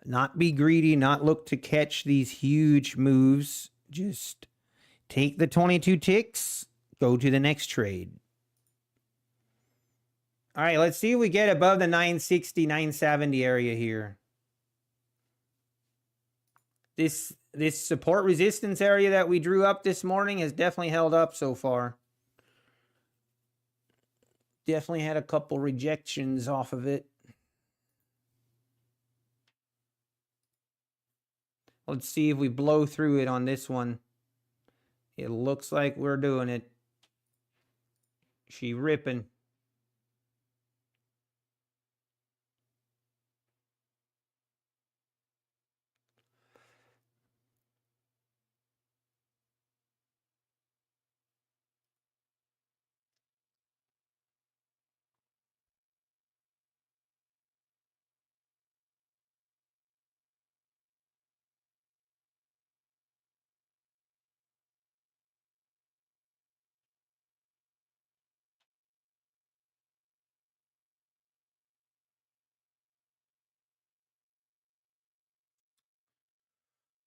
Not be greedy, not look to catch these huge moves. Just take the 22 ticks, go to the next trade. All right, let's see if we get above the 960, 970 area here. This support resistance area that we drew up this morning has definitely held up so far. Definitely had a couple rejections off of it. Let's see if we blow through it on this one. It looks like we're doing it. She ripping.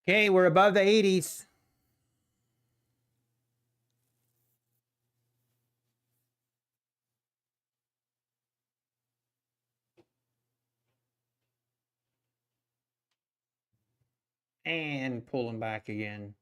Okay, we're above the 80s. And pulling back again.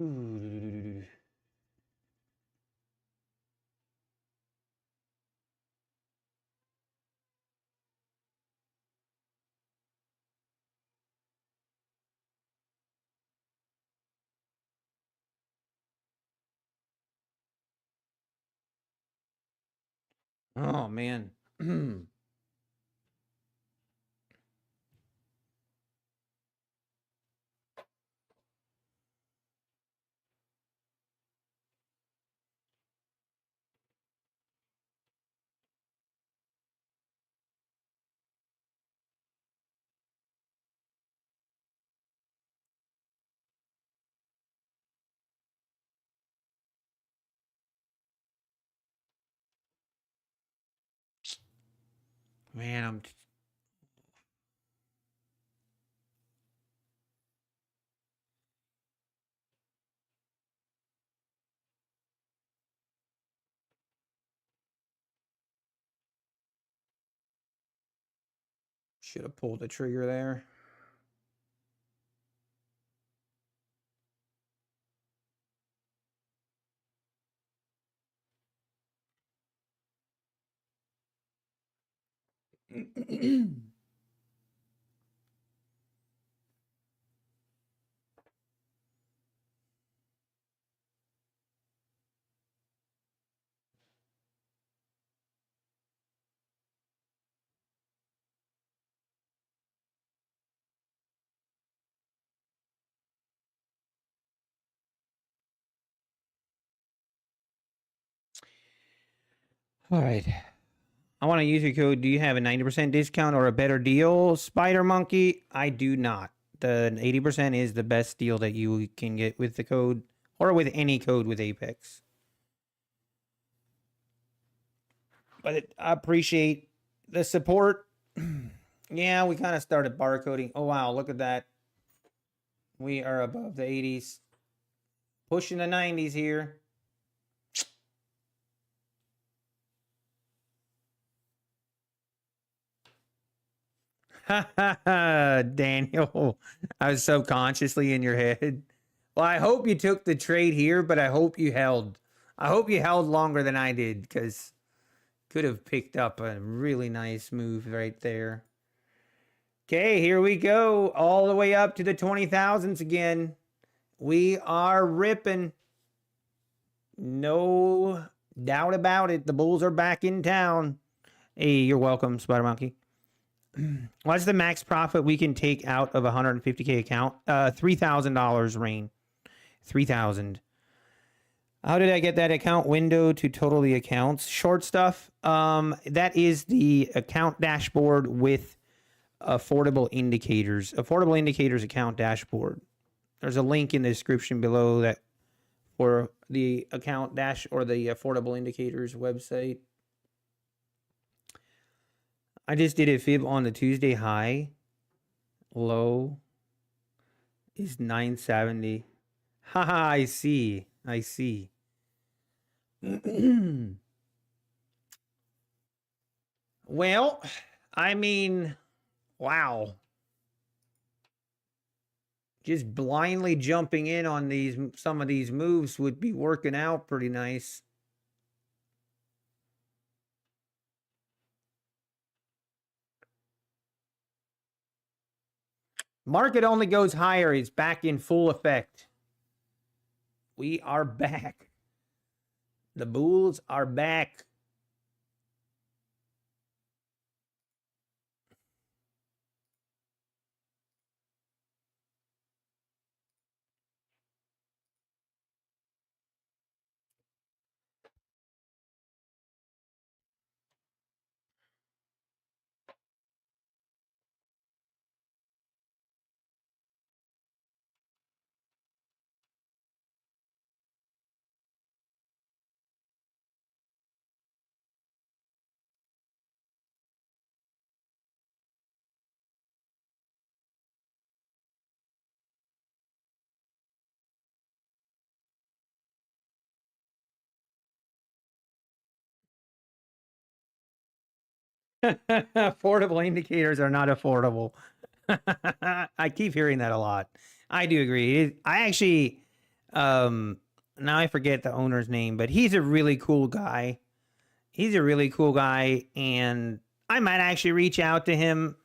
Ooh. Oh, man. Man, I'm should have pulled the trigger there. All right. I want to use your code. Do you have a 90% discount or a better deal, Spider Monkey? I do not. The 80% is the best deal that you can get with the code or with any code with Apex. But I appreciate the support. Yeah, we kind of started barcoding. Oh, wow. Look at that. We are above the 80s. Pushing the 90s here. Daniel, I was subconsciously in your head. Well, I hope you took the trade here, but I hope you held. I hope you held longer than I did, because could have picked up a really nice move right there. Okay, here we go. All the way up to the 20,000s again. We are ripping. No doubt about it. The Bulls are back in town. Hey, you're welcome, Spider Monkey. What's the max profit we can take out of a 150K account? $3,000, Rain. 3,000. How did I get that account window to total the accounts? Short stuff. That is the account dashboard with affordable indicators. Affordable indicators account dashboard. There's a link in the description below that for the account dash or the affordable indicators website. I just did a fib on the Tuesday high. Low is 970. Haha, I see. I see. Well, I mean, wow. Just blindly jumping in on some of these moves would be working out pretty nice. Market only goes higher. It's back in full effect. We are back. The Bulls are back. Affordable indicators are not affordable. I keep hearing that a lot. I do agree. I actually, now I forget the owner's name, but he's a really cool guy. He's a really cool guy, and I might actually reach out to him.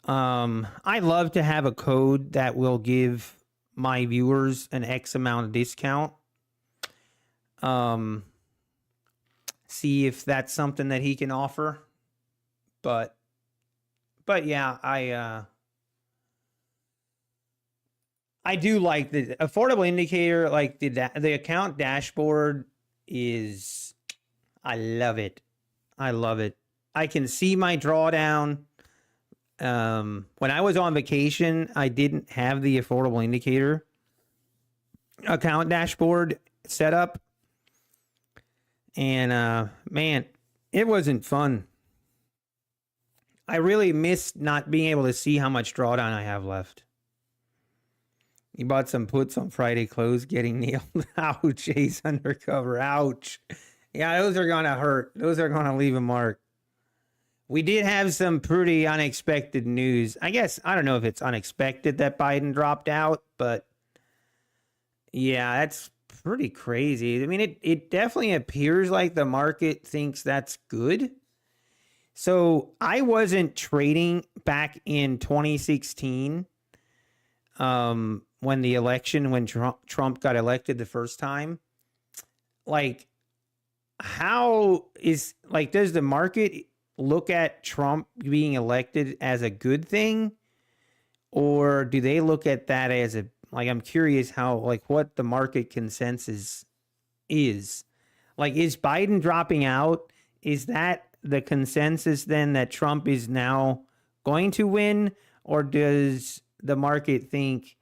I love to have a code that will give my viewers an X amount of discount. See if that's something that he can offer. But yeah, I do like the affordable indicator, like the account dashboard is, I love it. I love it. I can see my drawdown. When I was on vacation, I didn't have the affordable indicator account dashboard set up. And man, it wasn't fun. I really missed not being able to see how much drawdown I have left. You bought some puts on Friday close, getting nailed. Ouch, Ace undercover. Ouch. Yeah, those are going to hurt. Those are going to leave a mark. We did have some pretty unexpected news. I guess, I don't know if it's unexpected that Biden dropped out, but yeah, that's pretty crazy. I mean, it definitely appears like the market thinks that's good. So I wasn't trading back in 2016 when the election, when Trump got elected the first time. Like, how is, like, does the market look at Trump being elected as a good thing? Or do they look at that as a, like, I'm curious how, like, what the market consensus is. Like, is Biden dropping out is that the consensus then that Trump is now going to win, or does the market think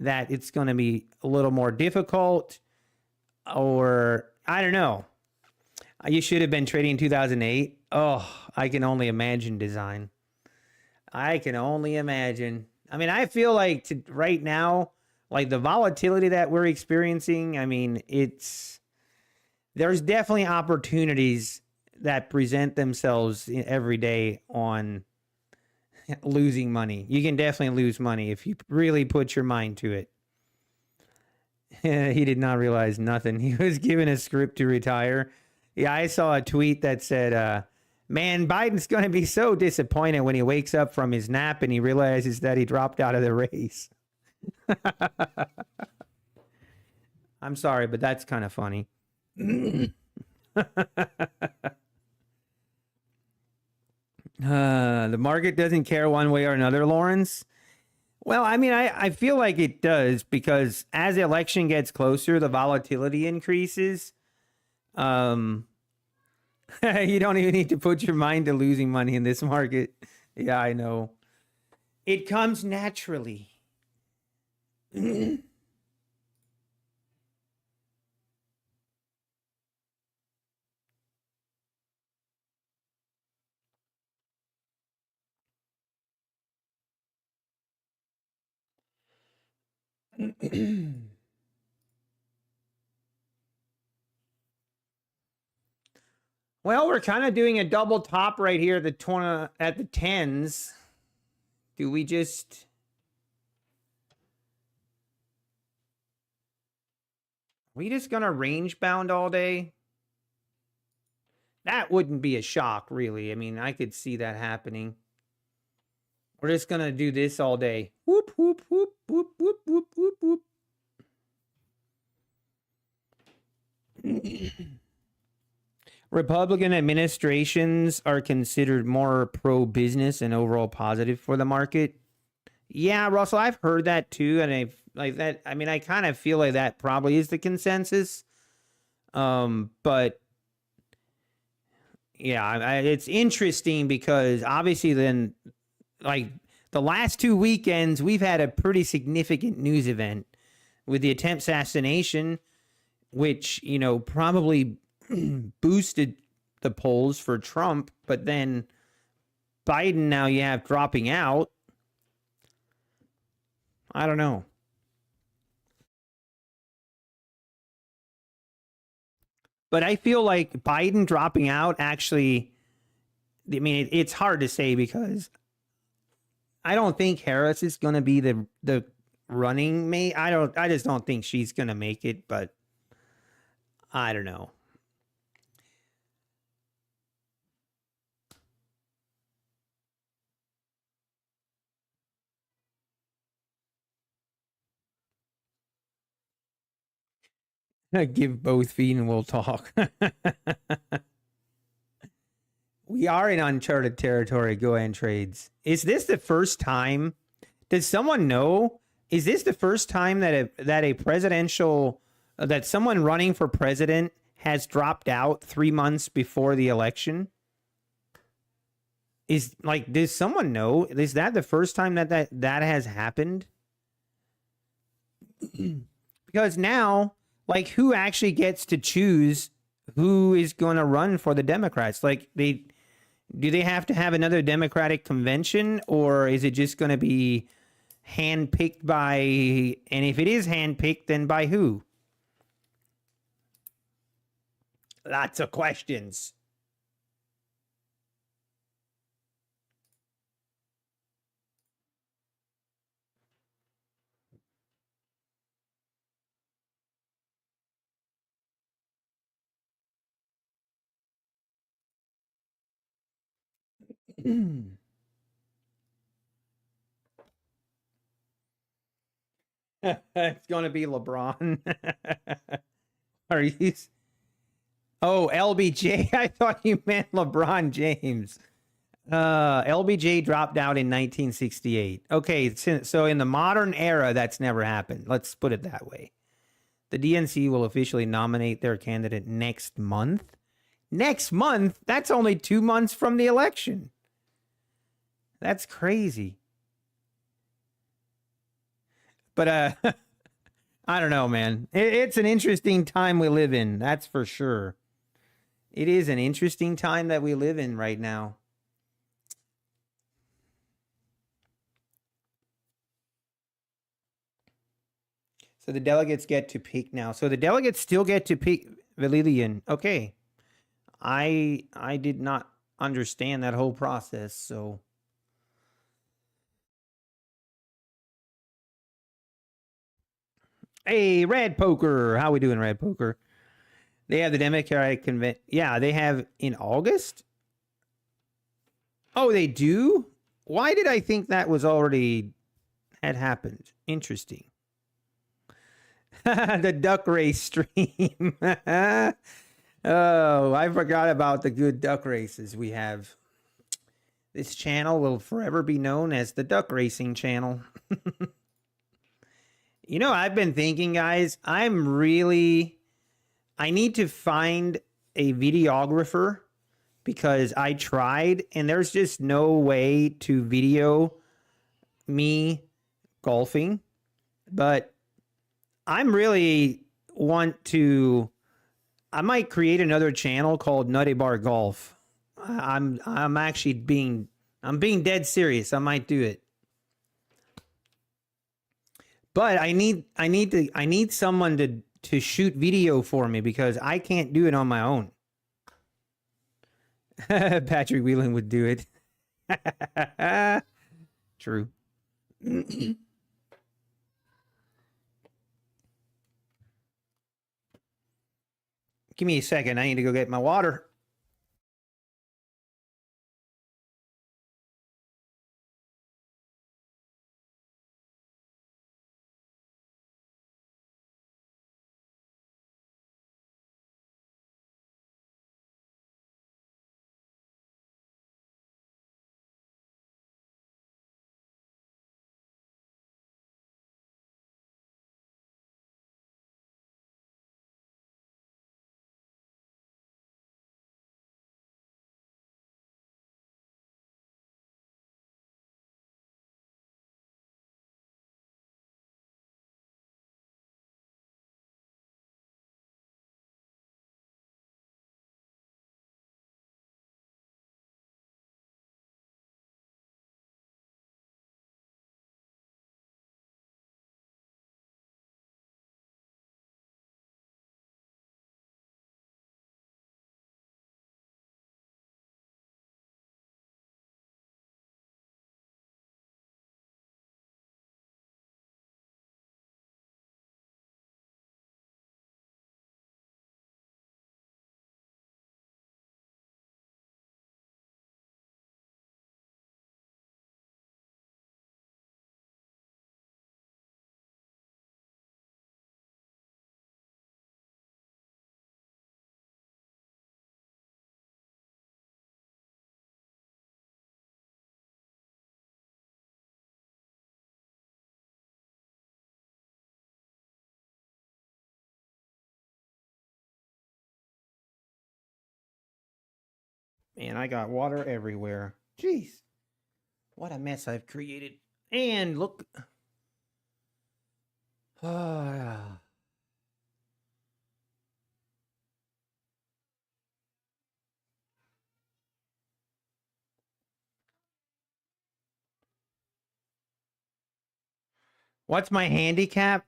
that it's going to be a little more difficult? Or I don't know. You should have been trading in 2008. Oh, I can only imagine design. I can only imagine. I mean, I feel like right now, like the volatility that we're experiencing, I mean, there's definitely opportunities that present themselves every day on losing money. You can definitely lose money if you really put your mind to it. He did not realize nothing. He was given a script to retire. Yeah, I saw a tweet that said, man, Biden's going to be so disappointed when he wakes up from his nap and he realizes that he dropped out of the race. I'm sorry, but that's kind of funny. The market doesn't care one way or another, Lawrence. Well, I mean, I feel like it does, because as the election gets closer, the volatility increases. You don't even need to put your mind to losing money in this market. Yeah, I know. It comes naturally. Well, we're kind of doing a double top right here at the 10s. Do we just... we just gonna range bound all day? That wouldn't be a shock, really. I mean, I could see that happening. We're just gonna do this all day. Whoop, whoop, whoop, whoop, whoop, whoop, whoop, whoop. Republican administrations are considered more pro-business and overall positive for the market. Yeah, Russell, I've heard that too, and I've like that. I mean, I kind of feel like that probably is the consensus. But yeah, it's interesting because obviously then, like the last 2 weekends, we've had a pretty significant news event with the attempt assassination, which, you know, probably boosted the polls for Trump, but then Biden now you have dropping out. I don't know. But I feel like Biden dropping out actually, I mean, it's hard to say because I don't think Harris is going to be the running mate. I just don't think she's going to make it, but I don't know. Give both feet and we'll talk. We are in uncharted territory. Go ahead and trades. Is this the first time? Does someone know? Is this the first time that a presidential that someone running for president has dropped out 3 months before the election? Is like, does someone know? Is that the first time that has happened? Because now, like, who actually gets to choose who is going to run for the Democrats? Like, do they have to have another Democratic convention, or is it just going to be handpicked by? And if it is handpicked, then by who? Lots of questions. It's going to be LeBron. Are you? Oh, LBJ. I thought you meant LeBron James. LBJ dropped out in 1968. Okay, so in the modern era, that's never happened. Let's put it that way. The DNC will officially nominate their candidate next month. Next month? That's only 2 months from the election. That's crazy. But I don't know, man. It's an interesting time we live in. That's for sure. It is an interesting time that we live in right now. So the delegates get to pick now. So the delegates still get to pick Valilian. Okay. I did not understand that whole process, so. Hey, Red Poker. How we doing, Red Poker? They have the Democratic convention. Yeah, they have in August. Oh, they do? Why did I think that was already had happened? Interesting. The duck race stream. Oh, I forgot about the good duck races we have. This channel will forever be known as the duck racing channel. You know, I've been thinking, guys, I need to find a videographer because I tried and there's just no way to video me golfing. But I'm really I might create another channel called Nutty Bar Golf. I'm actually being dead serious. I might do it. But I need someone to shoot video for me because I can't do it on my own. Patrick Whelan would do it. True. Give me a second. I need to go get my water. Man, I got water everywhere. Jeez. What a mess I've created. And look. What's my handicap?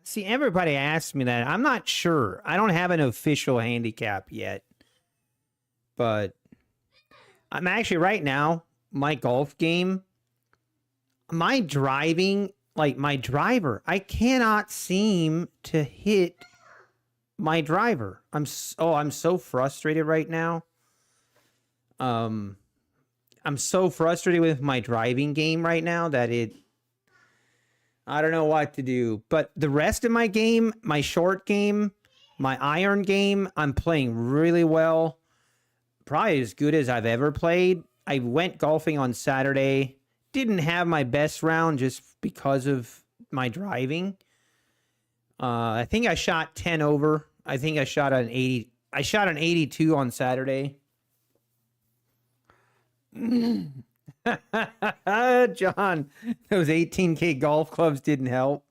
See, everybody asks me that. I'm not sure. I don't have an official handicap yet. But I'm actually right now, my golf game, my driving, like my driver, I cannot seem to hit my driver. I'm so frustrated right now. I'm so frustrated with my driving game right now that I don't know what to do. But the rest of my game, my short game, my iron game, I'm playing really well. Probably as good as I've ever played. I went golfing on Saturday. Didn't have my best round just because of my driving. I think I shot 10 over. I think I shot an I shot an 82 on Saturday. John, those 18K golf clubs didn't help.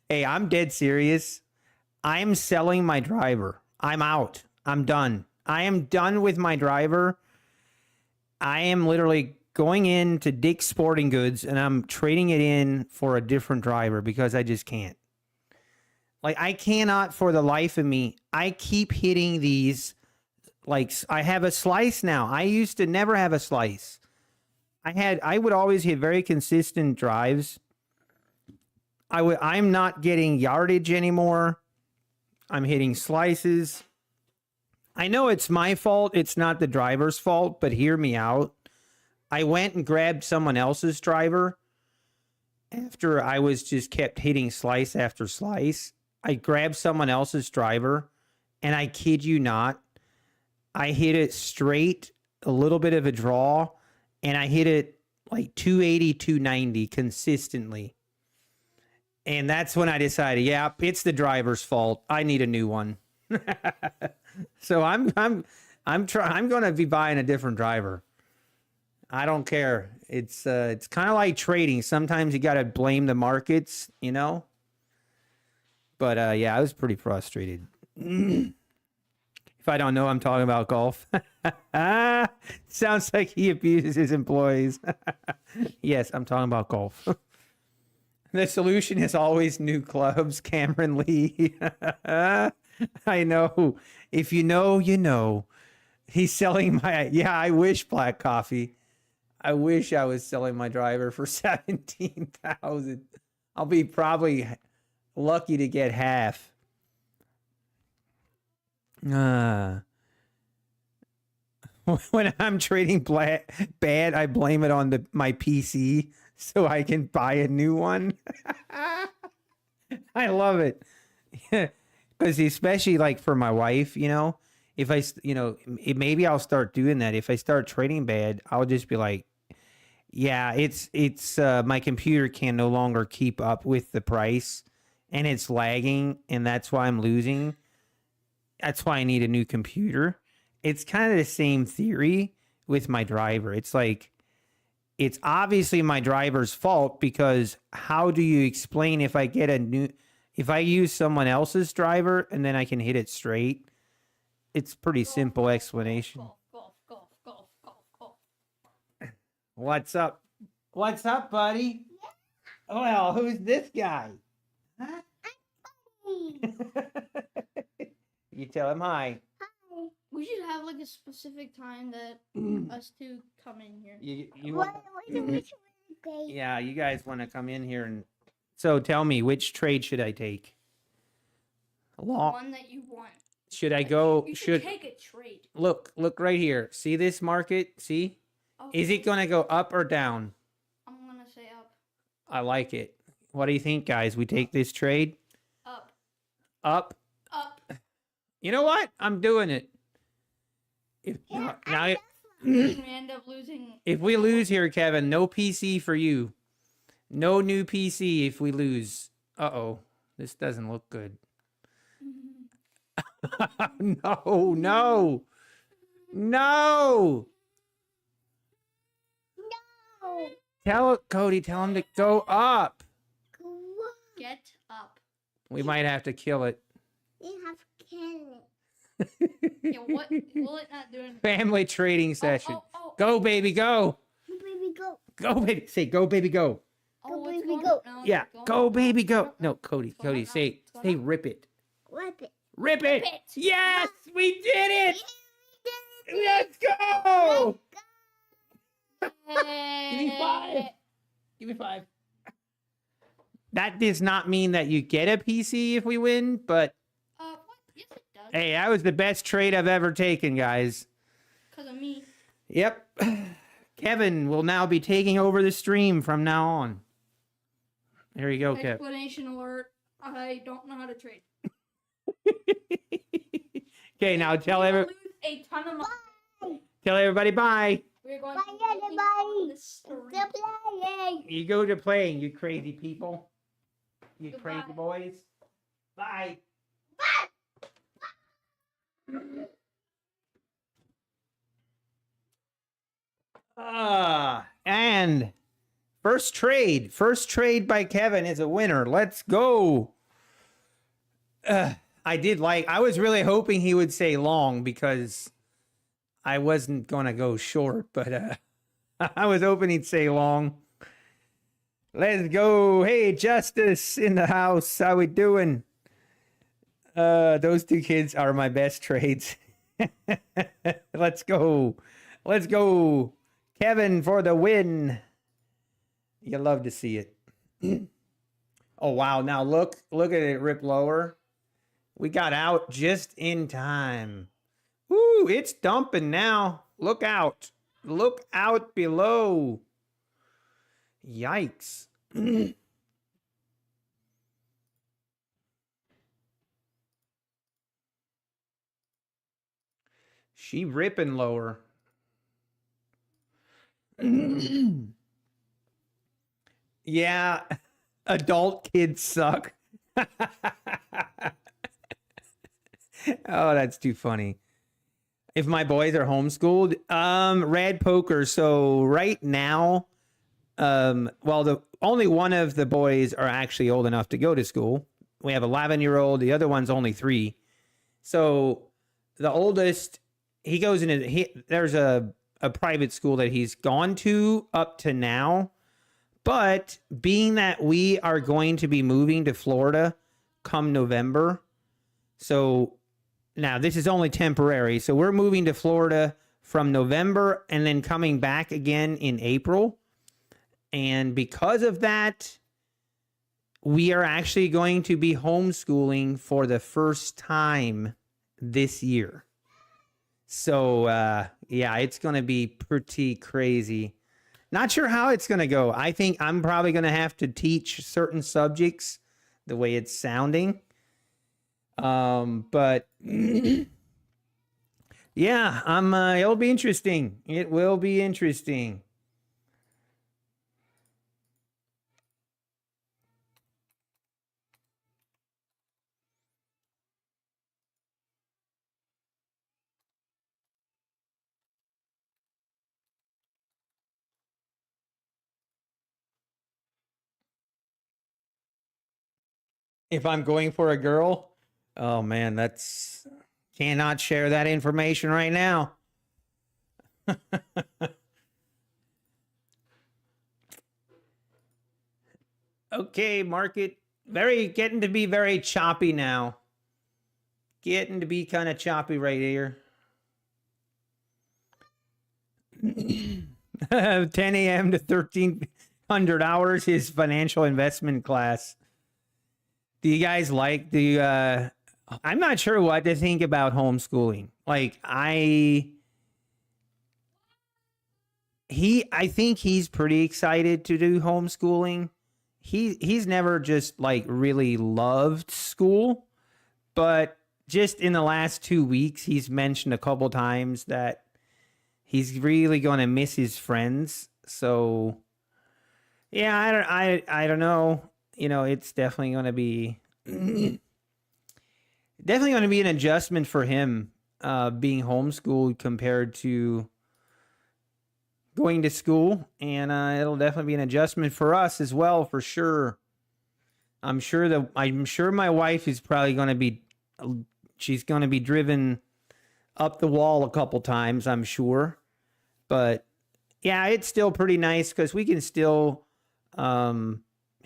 Hey, I'm dead serious. I'm selling my driver. I'm out. I'm done. I am done with my driver. I am literally going into Dick's Sporting Goods and I'm trading it in for a different driver because I just can't. Like, I cannot for the life of me. I keep hitting these. Like, I have a slice now. I used to never have a slice. I would always hit very consistent drives. I'm not getting yardage anymore. I'm hitting slices. I know it's my fault. It's not the driver's fault, but hear me out. I went and grabbed someone else's driver after I was just kept hitting slice after slice. I grabbed someone else's driver, and I kid you not, I hit it straight, a little bit of a draw, and I hit it like 280, 290 consistently. And that's when I decided, yeah, it's the driver's fault. I need a new one. So I'm going to be buying a different driver. I don't care. It's kind of like trading. Sometimes you got to blame the markets, you know. But yeah, I was pretty frustrated. If I don't know, I'm talking about golf. Sounds like he abuses his employees. Yes, I'm talking about golf. The solution is always new clubs, Cameron Lee. I know. If you know, you know. He's selling my... Yeah, I wish, Black Coffee. I wish I was selling my driver for $17,000. I'll be probably lucky to get half. When I'm trading bad, I blame it on my PC so I can buy a new one. I love it. Because especially like for my wife, you know, if I, you know, maybe I'll start doing that. If I start trading bad, I'll just be like, yeah, it's my computer can no longer keep up with the price and it's lagging and that's why I'm losing. That's why I need a new computer. It's kind of the same theory with my driver. It's like, it's obviously my driver's fault because how do you explain if I get if I use someone else's driver and then I can hit it straight? It's pretty simple explanation. Golf. What's up? What's up, buddy? Yeah. Well, who's this guy? Huh? You tell him hi. Hi. We should have like a specific time that us two come in here. Yeah, you guys want to come in here and... So tell me, which trade should I take? One that you want. Should I go... You should take a trade. Look right here. See this market? See? Okay. Is it going to go up or down? I'm going to say up. I like it. What do you think, guys? We take this trade? Up. Up? Up. You know what? I'm doing it. If we end up losing. If we lose here, Kevin, no PC for you. No new PC if we lose. Uh-oh. This doesn't look good. No. No. Cody, tell him to go up. Get up. We might have to kill it. We have to kill it. Yeah, what will it not do anything? Family trading session. Oh. Go, baby, go. Go, baby, go. Go, baby. Say, go, baby, go. Go, baby, go. No, yeah, go, baby, go. No, Cody, say, rip it. Rip it. Rip it. Yes, we did it. Let's go. Give me 5. Give me 5. That does not mean that you get a PC if we win, but what? Yes, it does. Hey, that was the best trade I've ever taken, guys. Because of me. Yep. Kevin will now be taking over the stream from now on. There you go, Kev. Explanation alert. I don't know how to trade. Okay, now tell everybody. A ton of money. Tell everybody bye. We're going to everybody. You go to playing, you crazy people. You Goodbye. crazy boys. Bye. Bye. And first trade by Kevin is a winner. Let's go. I was really hoping he would say long because I wasn't going to go short, but I was hoping he'd say long. Let's go. Hey, Justice in the house. How we doing? Those two kids are my best trades. Let's go. Let's go. Kevin for the win. You love to see it. Oh, wow. Now look at it rip lower. We got out just in time. Woo, it's dumping now. Look out. Look out below. Yikes. She ripping lower. Yeah, adult kids suck. Oh, that's too funny. If my boys are homeschooled, red poker. So right now, well, the only one of the boys are actually old enough to go to school. We have 11-year-old. The other one's only 3. So the oldest, he goes into there's a private school that he's gone to up to now. But being that we are going to be moving to Florida come November, so now this is only temporary. So we're moving to Florida from November and then coming back again in April. And because of that, we are actually going to be homeschooling for the first time this year. So, yeah, it's going to be pretty crazy. Not sure how it's going to go. I think I'm probably going to have to teach certain subjects the way it's sounding. But yeah, it'll be interesting. It will be interesting. If I'm going for a girl, oh man, that's cannot share that information right now. Okay, market getting to be very choppy now. Getting to be kind of choppy right here. 10 a.m. to 1300 hours is financial investment class. Do you guys like I'm not sure what to think about homeschooling. Like I think he's pretty excited to do homeschooling. He's never just like really loved school, but just in the last 2 weeks he's mentioned a couple times that he's really going to miss his friends. So yeah, I don't know. You know, it's definitely going to be an adjustment for him being homeschooled compared to going to school, and it'll definitely be an adjustment for us as well, for sure. I'm sure my wife is probably going to be she's going to be driven up the wall a couple times, I'm sure. But yeah, it's still pretty nice because we can still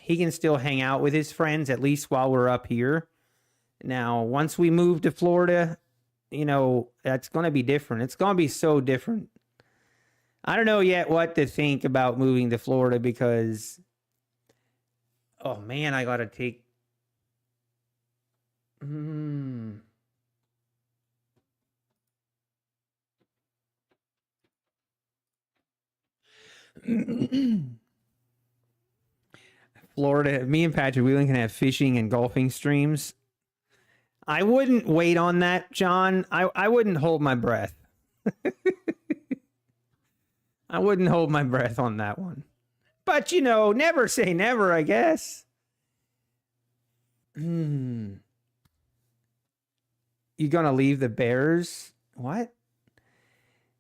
he can still hang out with his friends at least while we're up here. Now, once we move to Florida, you know, that's going to be different. It's going to be so different. I don't know yet what to think about moving to Florida because, oh man, I got to take. Florida, me and Patrick Wheeling can have fishing and golfing streams. I wouldn't wait on that, John. I wouldn't hold my breath. I wouldn't hold my breath on that one. But, you know, never say never, I guess. You gonna leave the Bears? What?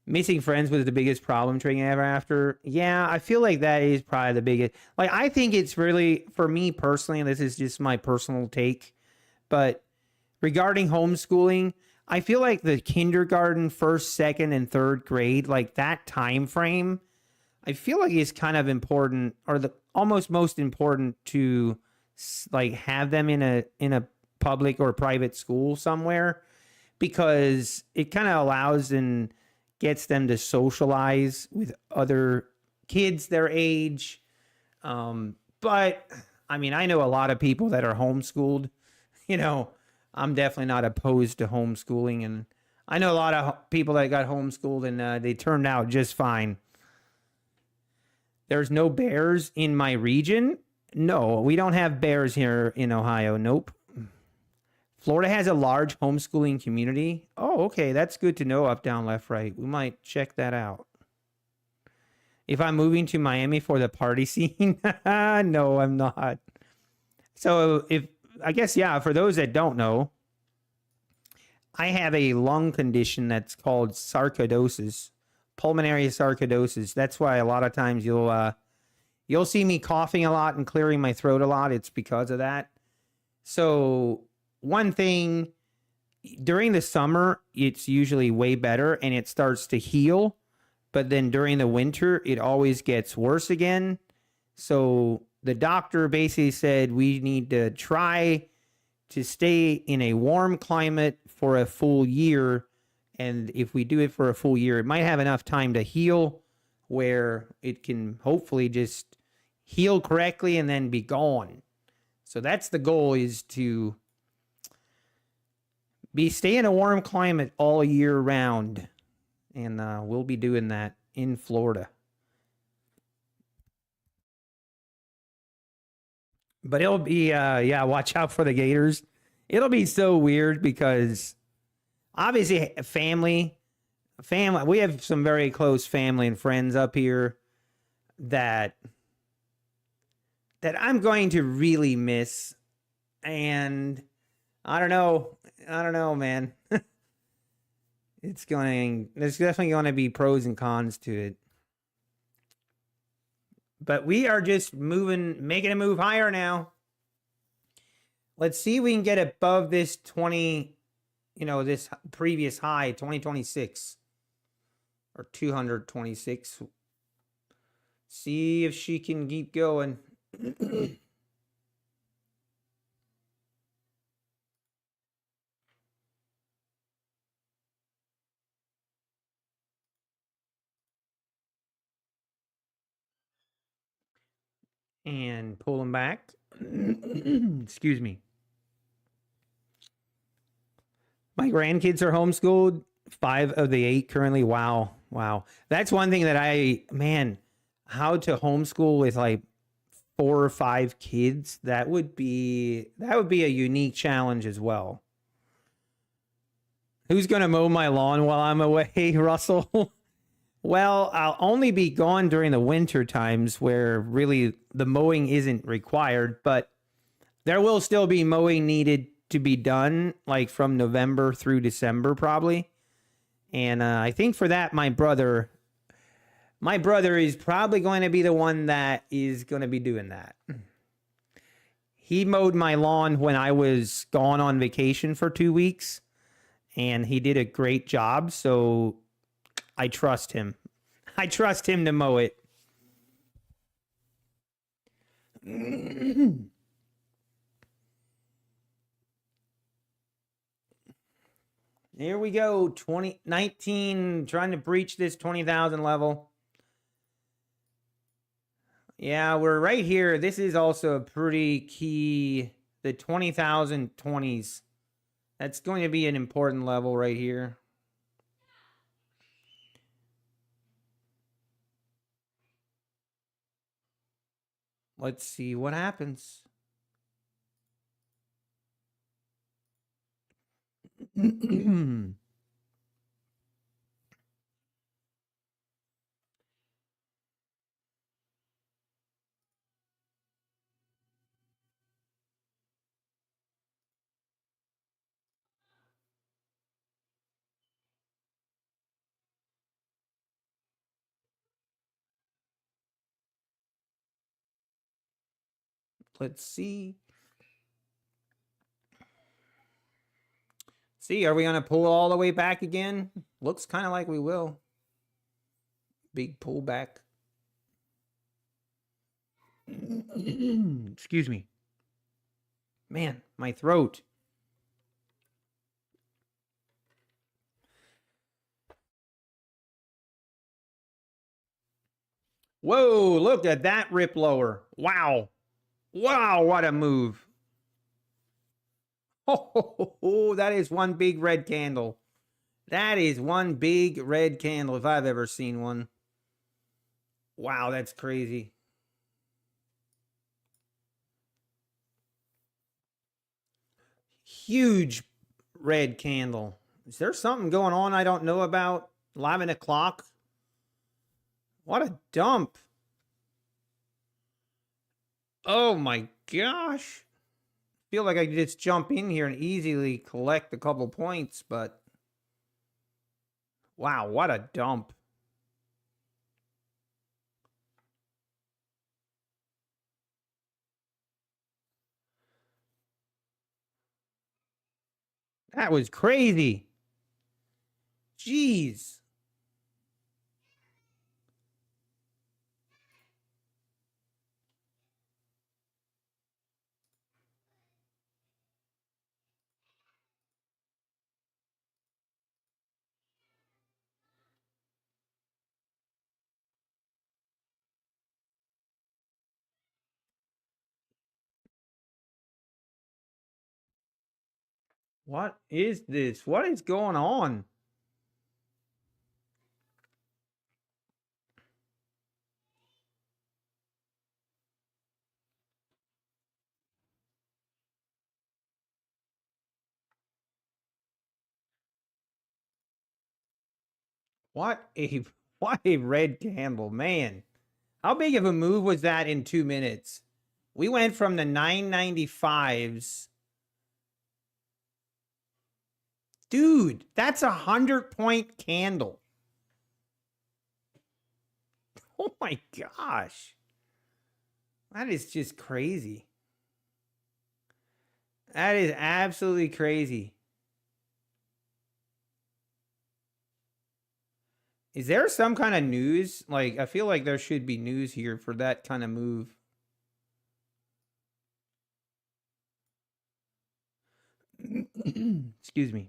Missing friends was the biggest problem trading ever after. Yeah, I feel like that is probably the biggest. Like, I think it's really, for me personally, and this is just my personal take, but regarding homeschooling, I feel like the kindergarten, first, second, and third grade, like that time frame, I feel like is kind of important, or the almost most important to like have them in a public or private school somewhere, because it kind of allows and gets them to socialize with other kids their age. But I mean, I know a lot of people that are homeschooled. You know, I'm definitely not opposed to homeschooling, and I know a lot of people that got homeschooled and they turned out just fine. There's no bears in my region. No, we don't have bears here in Ohio. Nope. Florida has a large homeschooling community. Oh, okay. That's good to know. Up, down, left, right. We might check that out. If I'm moving to Miami for the party scene, no, I'm not. So, if I guess, yeah, for those that don't know, I have a lung condition that's called sarcoidosis, pulmonary sarcoidosis. That's why a lot of times you'll see me coughing a lot and clearing my throat a lot. It's because of that. So, one thing, during the summer, it's usually way better and it starts to heal. But then during the winter, it always gets worse again. So the doctor basically said we need to try to stay in a warm climate for a full year. And if we do it for a full year, it might have enough time to heal where it can hopefully just heal correctly and then be gone. So that's the goal, is to stay in a warm climate all year round. And we'll be doing that in Florida. But it'll be, yeah, watch out for the gators. It'll be so weird because obviously family, we have some very close family and friends up here that I'm going to really miss. And I don't know, man. There's definitely going to be pros and cons to it. But we are just making a move higher now. Let's see if we can get above this 20, this previous high, 2026 or 226. See if she can keep going. And pull them back. Excuse me. My grandkids are homeschooled. 5 of the 8 currently. Wow. That's one thing that how to homeschool with like 4 or 5 kids. That would be a unique challenge as well. Who's going to mow my lawn while I'm away, Russell? Well, I'll only be gone during the winter times where really the mowing isn't required, but there will still be mowing needed to be done, like from November through December probably. And I think for that, my brother is probably going to be the one that is going to be doing that. He mowed my lawn when I was gone on vacation for 2 weeks, and he did a great job. So I trust him. I trust him to mow it. Here we go. 2019, trying to breach this 20,000 level. Yeah, we're right here. This is also a pretty key. The 20,000 20s. That's going to be an important level right here. Let's see what happens. Let's see. See, are we going to pull all the way back again? Looks kind of like we will. Big pullback. Excuse me. Man, my throat. Whoa, look at that rip lower. Wow. Wow, what a move. Oh, that is one big red candle. That is one big red candle if I've ever seen one. Wow, that's crazy. Huge red candle. Is there something going on I don't know about? 11 o'clock? What a dump. Oh my gosh. Feel like I could just jump in here and easily collect a couple points, but wow, what a dump. That was crazy. Jeez. What is this? What is going on? What a red candle, man. How big of a move was that in 2 minutes? We went from the 995s. Dude, that's 100-point candle. Oh my gosh. That is just crazy. That is absolutely crazy. Is there some kind of news? Like, I feel like there should be news here for that kind of move. Excuse me.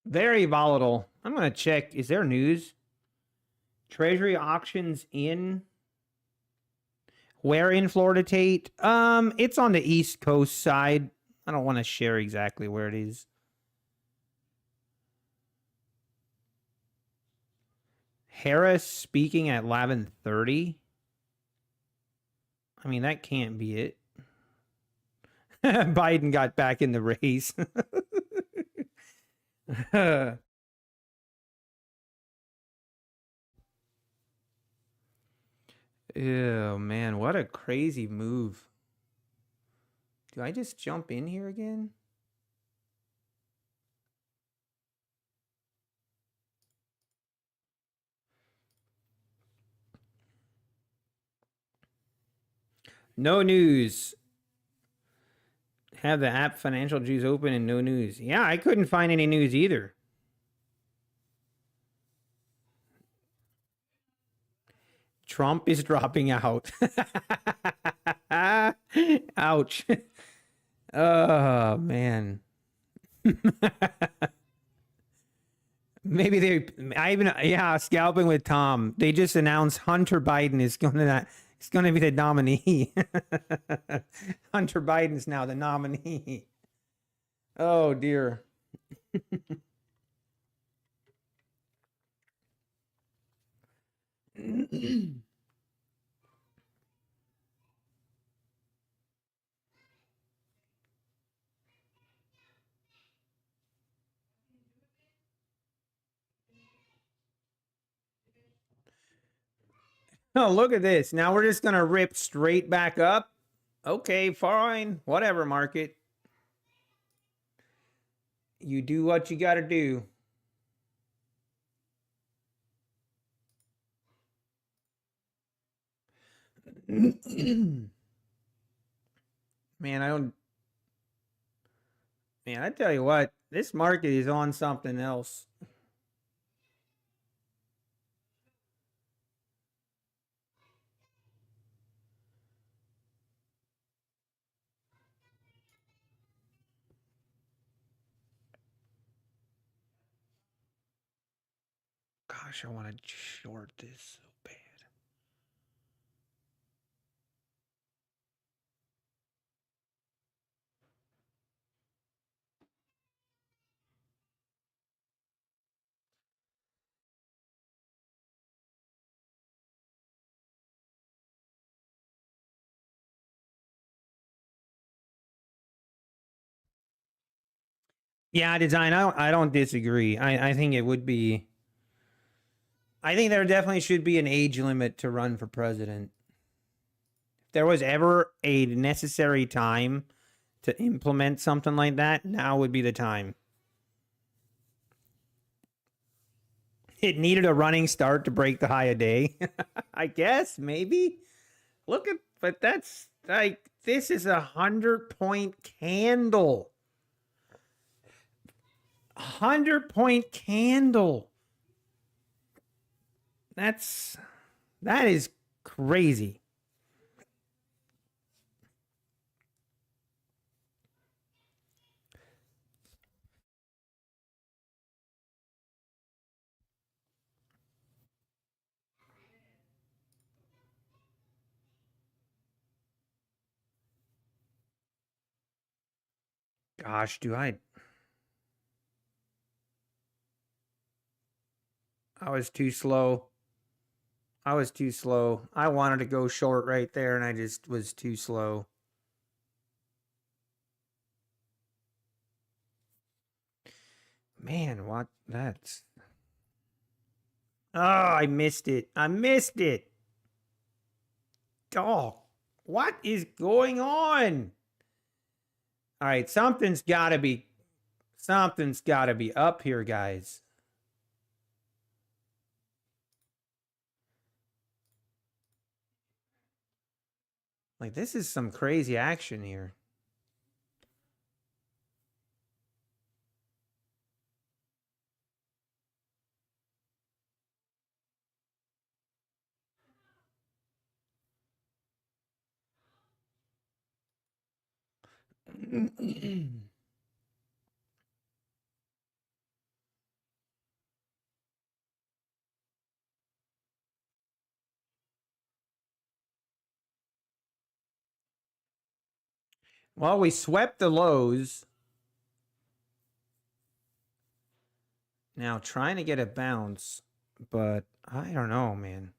Very volatile. I'm going to check. Is there news? Treasury auctions in. Where in Florida, Tate? It's on the East Coast side. I don't want to share exactly where it is. Harris speaking at 11:30. I mean, that can't be it. Biden got back in the race. Oh, man, what a crazy move. Do I just jump in here again? No news. Have the app Financial Juice open and no news. Yeah, I couldn't find any news either. Trump is dropping out. Ouch. Oh, man. Maybe scalping with Tom. They just announced Hunter Biden is going to be the nominee. Hunter Biden's now the nominee. Oh dear. Oh, look at this. Now we're just going to rip straight back up. Okay, fine. Whatever, market. You do what you got to do. Man, I don't. Man, I tell you what, this market is on something else. Gosh, I want to short this so bad. Yeah, design. I don't disagree. I think it would be. I think there definitely should be an age limit to run for president. If there was ever a necessary time to implement something like that, now would be the time. It needed a running start to break the high a day. I guess, maybe. Look at, but that's like, this is 100-point candle. 100-point candle. That is crazy. Gosh, I was too slow. I was too slow. I wanted to go short right there and I just was too slow. Man, what? That's. Oh, I missed it. I missed it. Oh, what is going on? All right, something's got to be up here, guys. Like, this is some crazy action here. Well, we swept the lows. Now trying to get a bounce, but I don't know, man.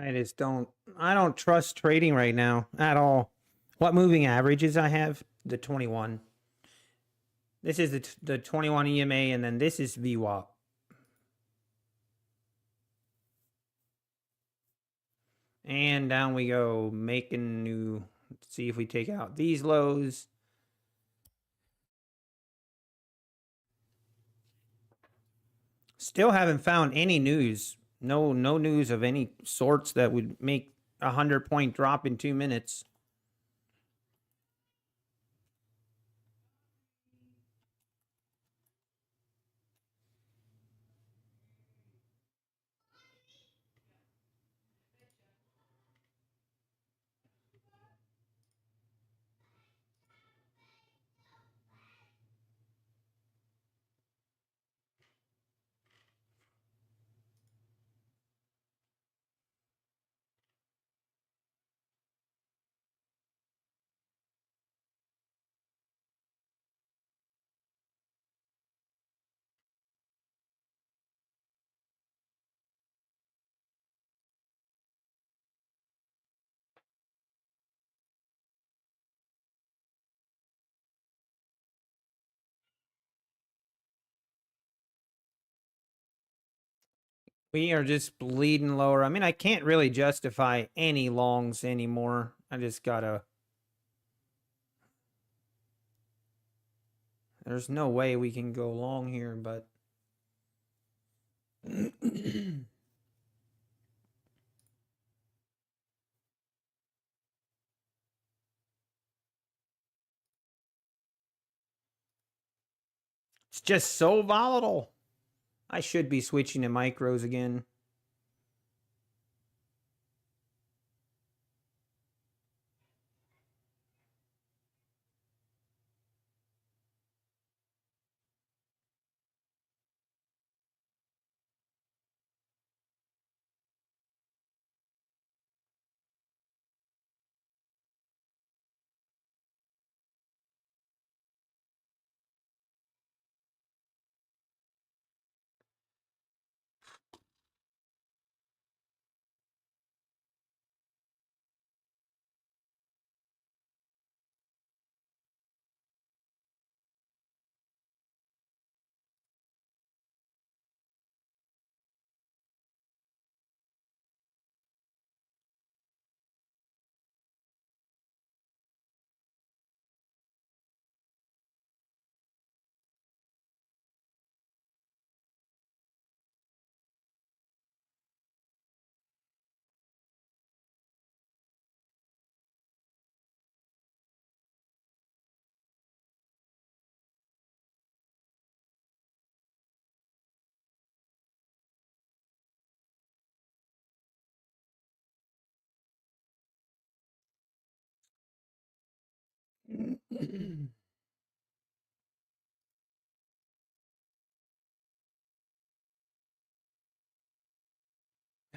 I don't trust trading right now at all. What moving averages I have? The 21. This is the 21 EMA, and then this is VWAP. And down we go, making new. Let's see if we take out these lows. Still haven't found any news. No news of any sorts that would make a 100-point drop in 2 minutes. We are just bleeding lower. I mean, I can't really justify any longs anymore. I just gotta. There's no way we can go long here, but. It's just so volatile. I should be switching to micros again.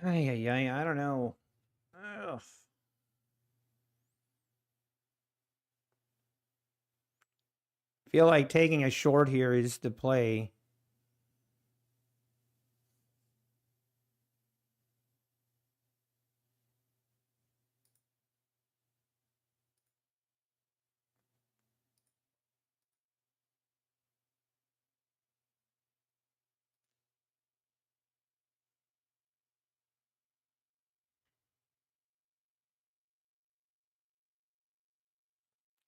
I don't know. Ugh. Feel like taking a short here is the play.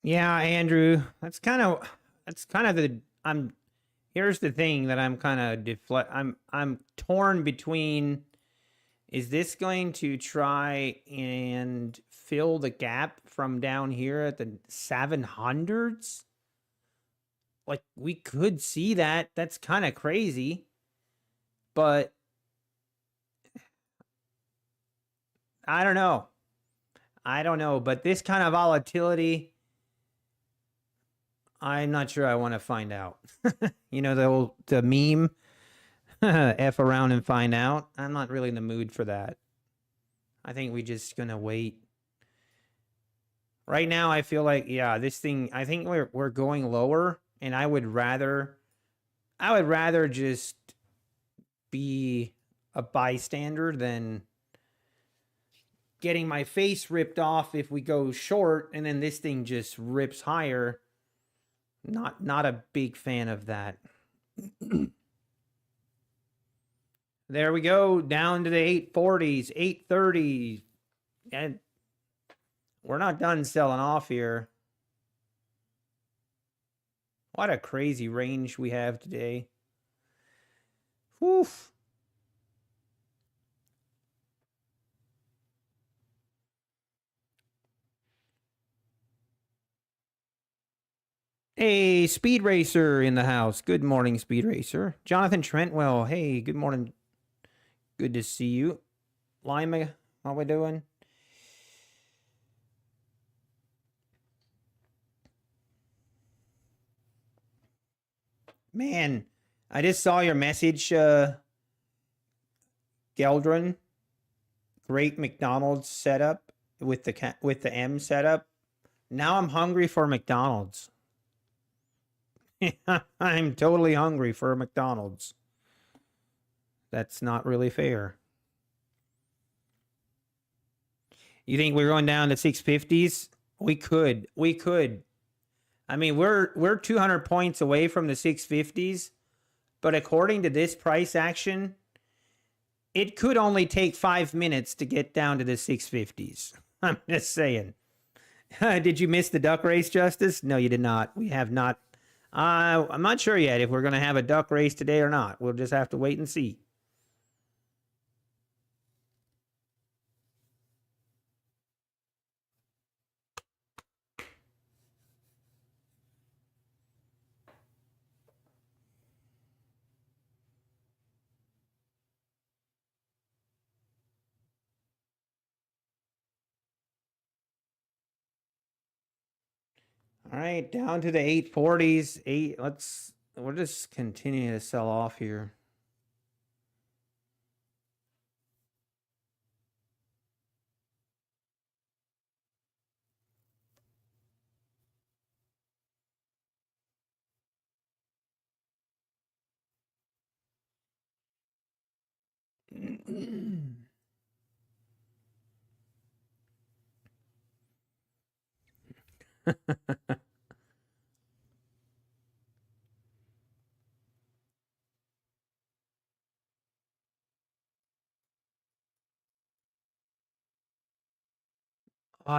Yeah, Andrew, that's kind of the I'm here's the thing that I'm kind of I'm torn between, is this going to try and fill the gap from down here at the 700s? Like, we could see that. That's kind of crazy. But I don't know. I don't know. But this kind of volatility, I'm not sure I want to find out. You know, the meme, F around and find out. I'm not really in the mood for that. I think we just gonna wait. Right now, I feel like, yeah, this thing, I think we're going lower, and I would rather just be a bystander than getting my face ripped off if we go short, and then this thing just rips higher. Not a big fan of that. There we go, down to the 840s, 830s. And we're not done selling off here. What a crazy range we have today. Whew. Hey, Speed Racer in the house. Good morning, Speed Racer. Jonathan Trentwell. Hey, good morning. Good to see you. Lima, how we doing? Man, I just saw your message, Geldron. Great McDonald's setup with the M setup. Now I'm hungry for McDonald's. I'm totally hungry for a McDonald's. That's not really fair. You think we're going down to 650s? We could. I mean, we're 200 points away from the 650s, but according to this price action, it could only take 5 minutes to get down to the 650s. I'm just saying. Did you miss the duck race, Justice? No, you did not. We have not. I'm not sure yet if we're going to have a duck race today or not. We'll just have to wait and see. All right, down to the 840s. We'll just continue to sell off here.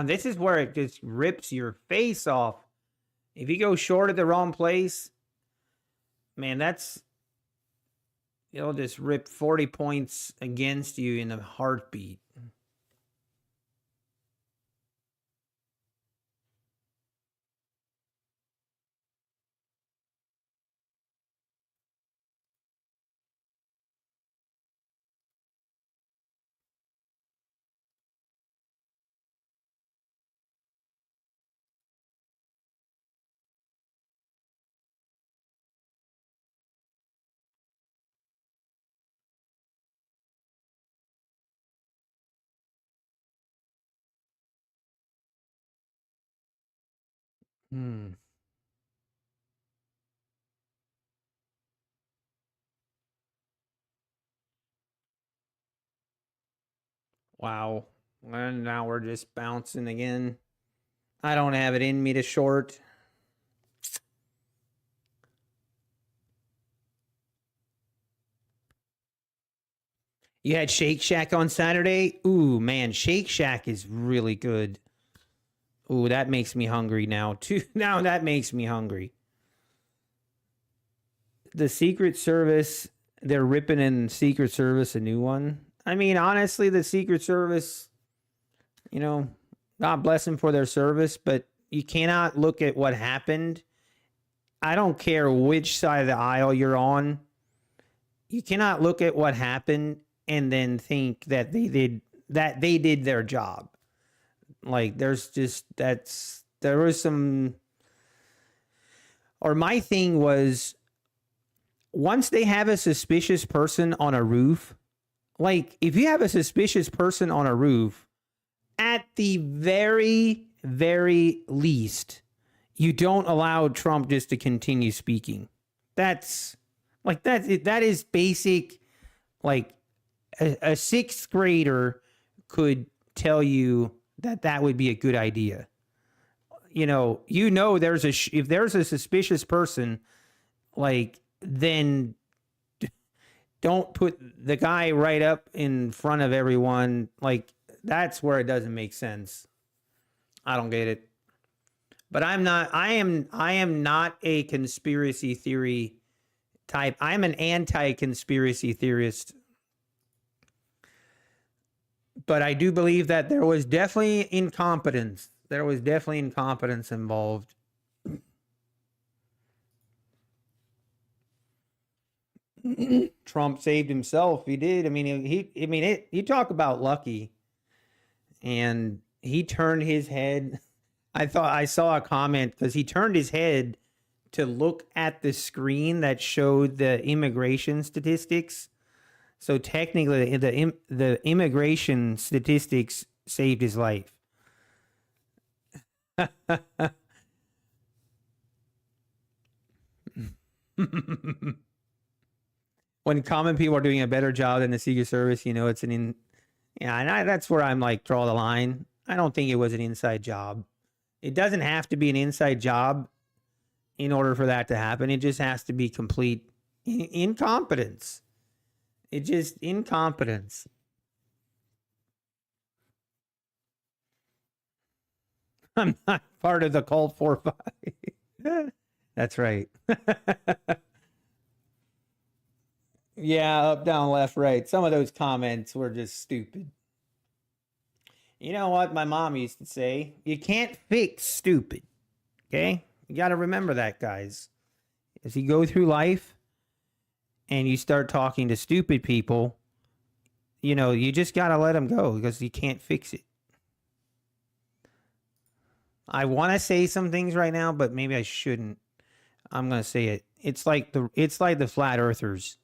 This is where it just rips your face off. If you go short at the wrong place, man, it'll just rip 40 points against you in a heartbeat. Hmm. Wow. And now we're just bouncing again. I don't have it in me to short. You had Shake Shack on Saturday? Ooh, man, Shake Shack is really good. Ooh, that makes me hungry now, too. Now that makes me hungry. The Secret Service, they're ripping in Secret Service a new one. I mean, honestly, the Secret Service, God bless them for their service, but you cannot look at what happened. I don't care which side of the aisle you're on. You cannot look at what happened and then think that they did their job. Like there was some, or my thing was, once they have a suspicious person on a roof, like if you have a suspicious person on a roof, at the very, very least, you don't allow Trump just to continue speaking. That is basic. Like a sixth grader could tell you that that would be a good idea. There's if there's a suspicious person, like, then don't put the guy right up in front of everyone. Like, that's where it doesn't make sense. I don't get it. But I am not a conspiracy theory type. I'm an anti-conspiracy theorist. But I do believe that there was definitely incompetence. There was definitely incompetence involved. Trump saved himself. He did. I mean, you talk about lucky, and he turned his head. I saw a comment because he turned his head to look at the screen that showed the immigration statistics. So technically, the immigration statistics saved his life. When common people are doing a better job than the Secret Service, it's and that's where I'm like, draw the line. I don't think it was an inside job. It doesn't have to be an inside job in order for that to happen. It just has to be complete incompetence. It's just incompetence. I'm not part of the cult 4-5. That's right. Yeah, up, down, left, right. Some of those comments were just stupid. You know what my mom used to say? You can't fix stupid. Okay? You got to remember that, guys. As you go through life and you start talking to stupid people, you just got to let them go because you can't fix it. I want to say some things right now, but maybe I shouldn't. I'm going to say it. It's like the flat earthers.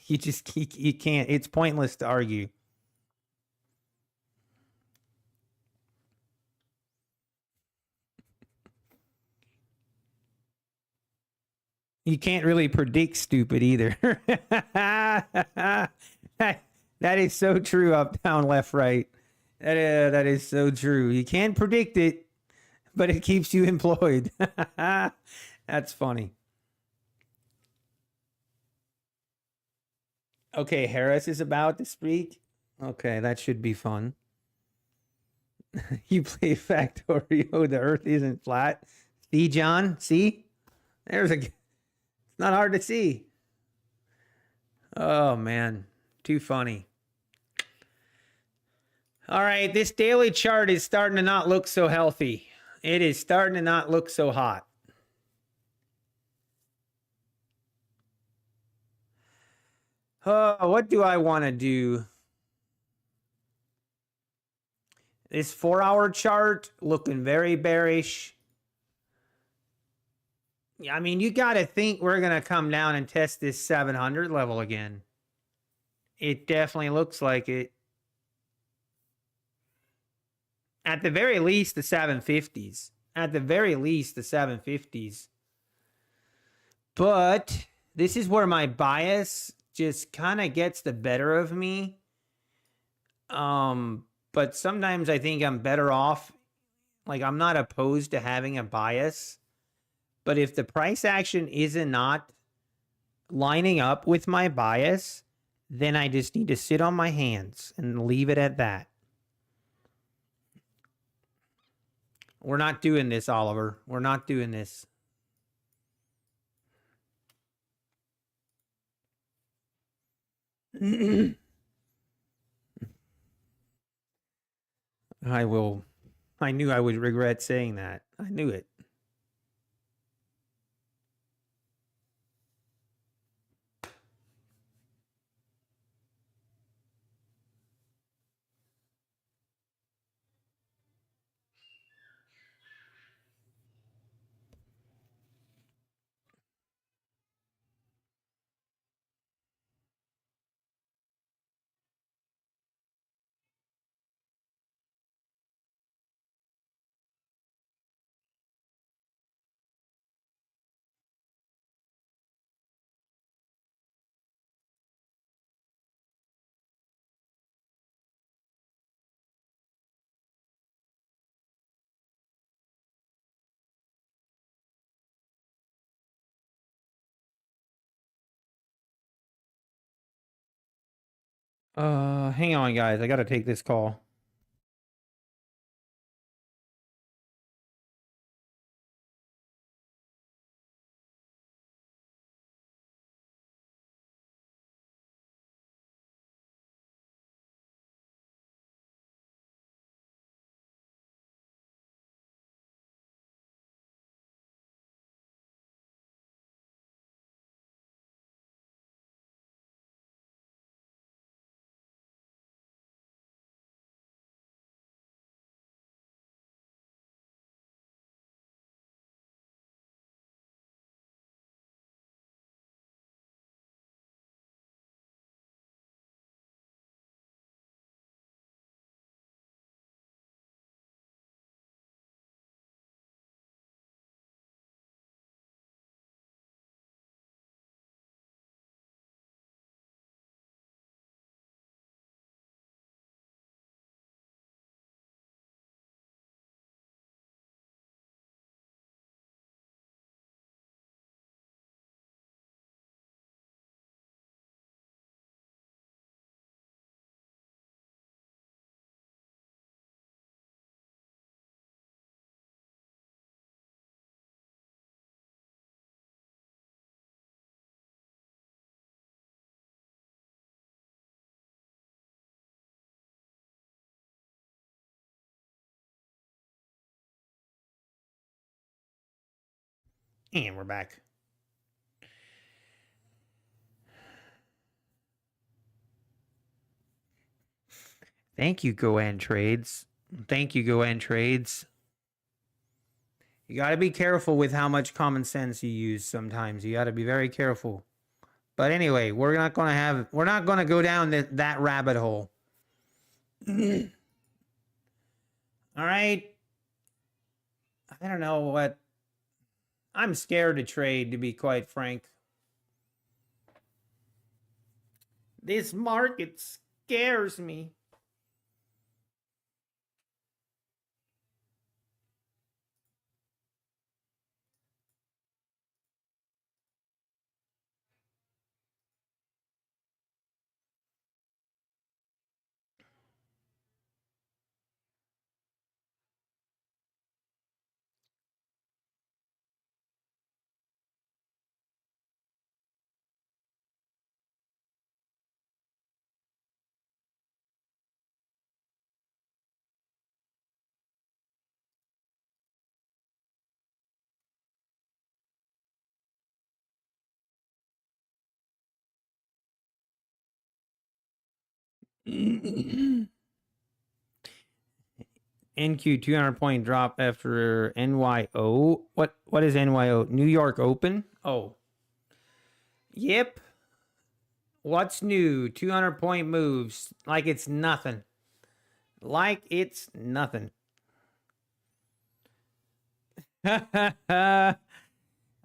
You can't. It's pointless to argue. You can't really predict stupid either. That is so true. Up, down, left, right. That is so true. You can't predict it, but it keeps you employed. That's funny. Okay, Harris is about to speak. Okay, that should be fun. You play Factorio. The Earth isn't flat. See, John? See? It's not hard to see. Oh, man. Too funny. All right, this daily chart is starting to not look so healthy. It is starting to not look so hot. Oh, what do I want to do? This 4-hour chart looking very bearish. Yeah, I mean, you got to think we're going to come down and test this 700 level again. It definitely looks like it. At the very least, the 750s. At the very least, the 750s. But this is where my bias just kind of gets the better of me. But sometimes I think I'm better off. Like, I'm not opposed to having a bias. But if the price action is not lining up with my bias, then I just need to sit on my hands and leave it at that. We're not doing this, Oliver. We're not doing this. I knew I would regret saying that. I knew it. Hang on, guys. I got to take this call. And we're back. Thank you, Go and Trades. Thank you, Go and Trades. You got to be careful with how much common sense you use sometimes. You got to be very careful. But anyway, we're not going to go down that rabbit hole. All right. I don't know what. I'm scared to trade, to be quite frank. This market scares me. NQ 200-point drop after NYO. What is NYO? New York Open? Oh. Yep. What's new? 200-point moves like it's nothing. Like it's nothing.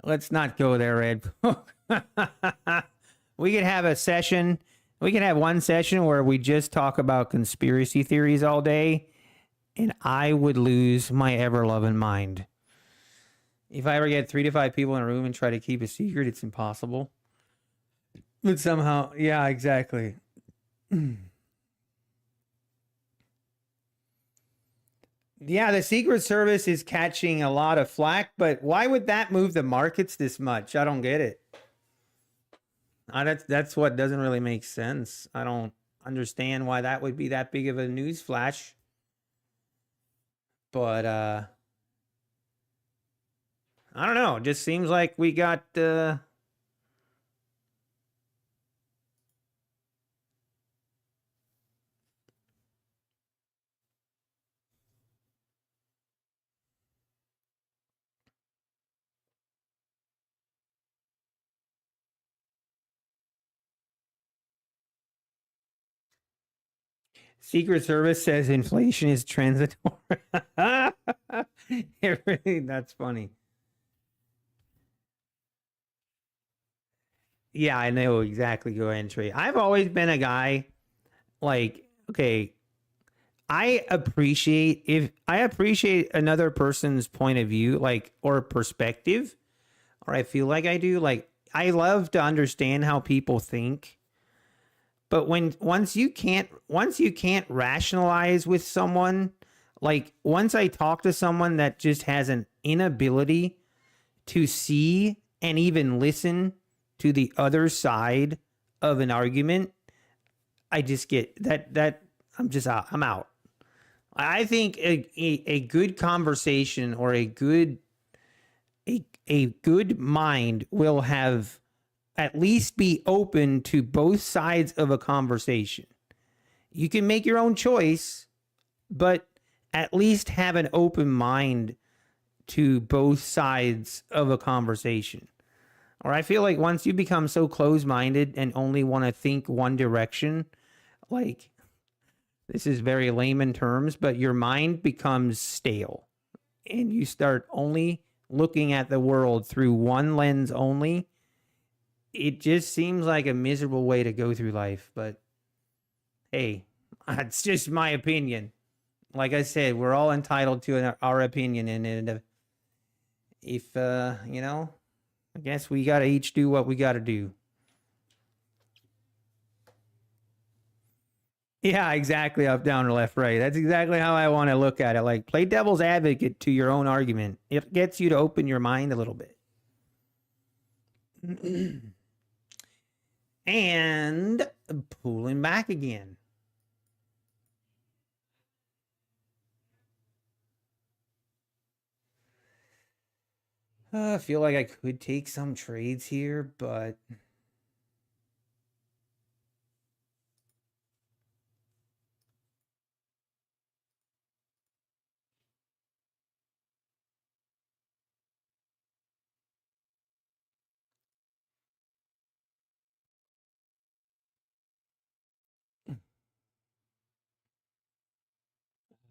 Let's not go there, Ed. We could have a session. We could have one session where we just talk about conspiracy theories all day, and I would lose my ever-loving mind. If I ever get 3 to 5 people in a room and try to keep a secret, it's impossible. But somehow, yeah, exactly. Yeah, the Secret Service is catching a lot of flack, but why would that move the markets this much? I don't get it. That's what doesn't really make sense. I don't understand why that would be that big of a news flash. But I don't know. It just seems like we got Secret Service says inflation is transitory. That's funny. Yeah, I know exactly. Go ahead and trade. I've always been a guy like, okay, I appreciate another person's point of view, like, or perspective, or I feel like I do. Like, I love to understand how people think. But once you can't rationalize with someone, like once I talk to someone that just has an inability to see and even listen to the other side of an argument, I just get that I'm just out. I'm out. I think a good conversation or a good mind will have at least be open to both sides of a conversation. You can make your own choice, but at least have an open mind to both sides of a conversation. Or I feel like once you become so close-minded and only want to think one direction, like this is very layman terms, but your mind becomes stale and you start only looking at the world through one lens only. It just seems like a miserable way to go through life, but hey, it's just my opinion. Like I said, we're all entitled to our opinion, and if you know, I guess we got to each do what we got to do. Yeah, exactly. Up, down, or left, right. That's exactly how I want to look at it. Like, play devil's advocate to your own argument. It gets you to open your mind a little bit. And pulling back again. I feel like I could take some trades here, but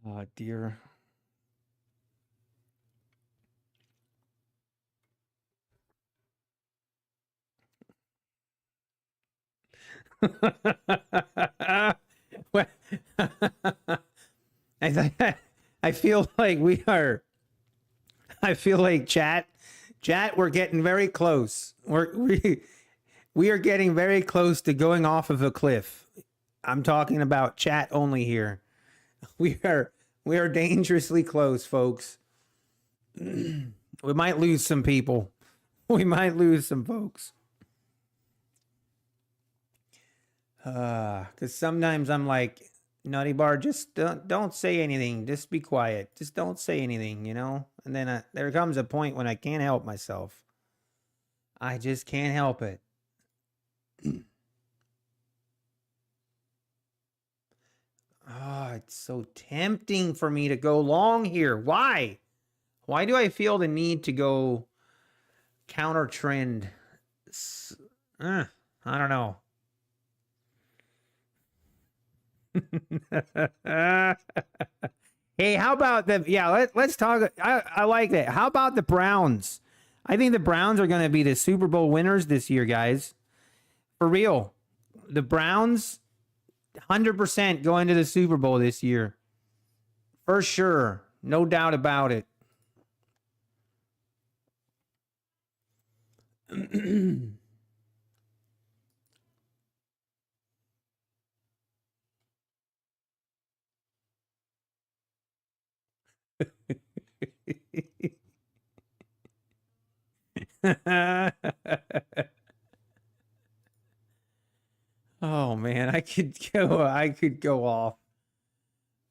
oh dear. Well, I feel like we are. I feel like chat, we're getting very close. We are getting very close to going off of a cliff. I'm talking about chat only here. We are dangerously close, folks. We might lose some people. We might lose some folks. Because sometimes I'm like, Nutty Bar, just don't say anything. Just be quiet. Just don't say anything, you know? And then there comes a point when I can't help myself. I just can't help it. Oh, it's so tempting for me to go long here. Why? Why do I feel the need to go counter trend? I don't know. Hey, how about the let's talk. I like that. How about the Browns? I think the Browns are going to be the Super Bowl winners this year, guys. For real. The Browns 100% going to the Super Bowl this year. For sure. No doubt about it. Oh man, I could go off.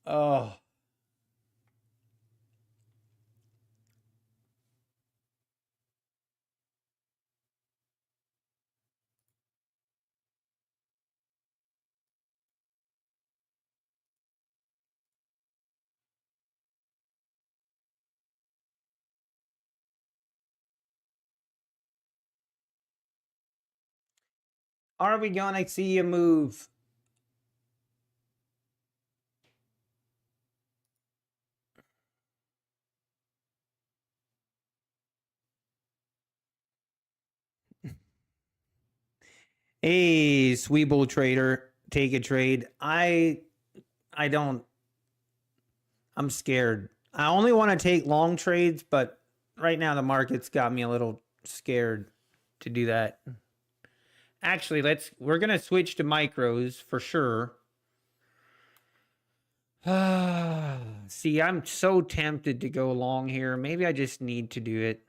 Oh. Are we gonna see a move? Hey, Sweeble trader, take a trade. I don't. I'm scared. I only want to take long trades, but right now the market's got me a little scared to do that. Actually, we're going to switch to micros for sure. See, I'm so tempted to go long here. Maybe I just need to do it.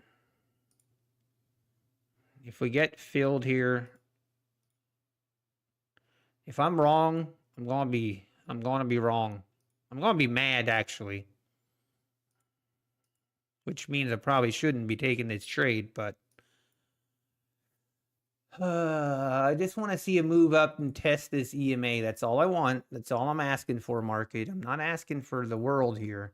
If we get filled here, if I'm wrong, I'm going to be wrong. I'm going to be mad actually. Which means I probably shouldn't be taking this trade, but I just want to see a move up and test this EMA. That's all I want. That's all I'm asking for, market. I'm not asking for the world here.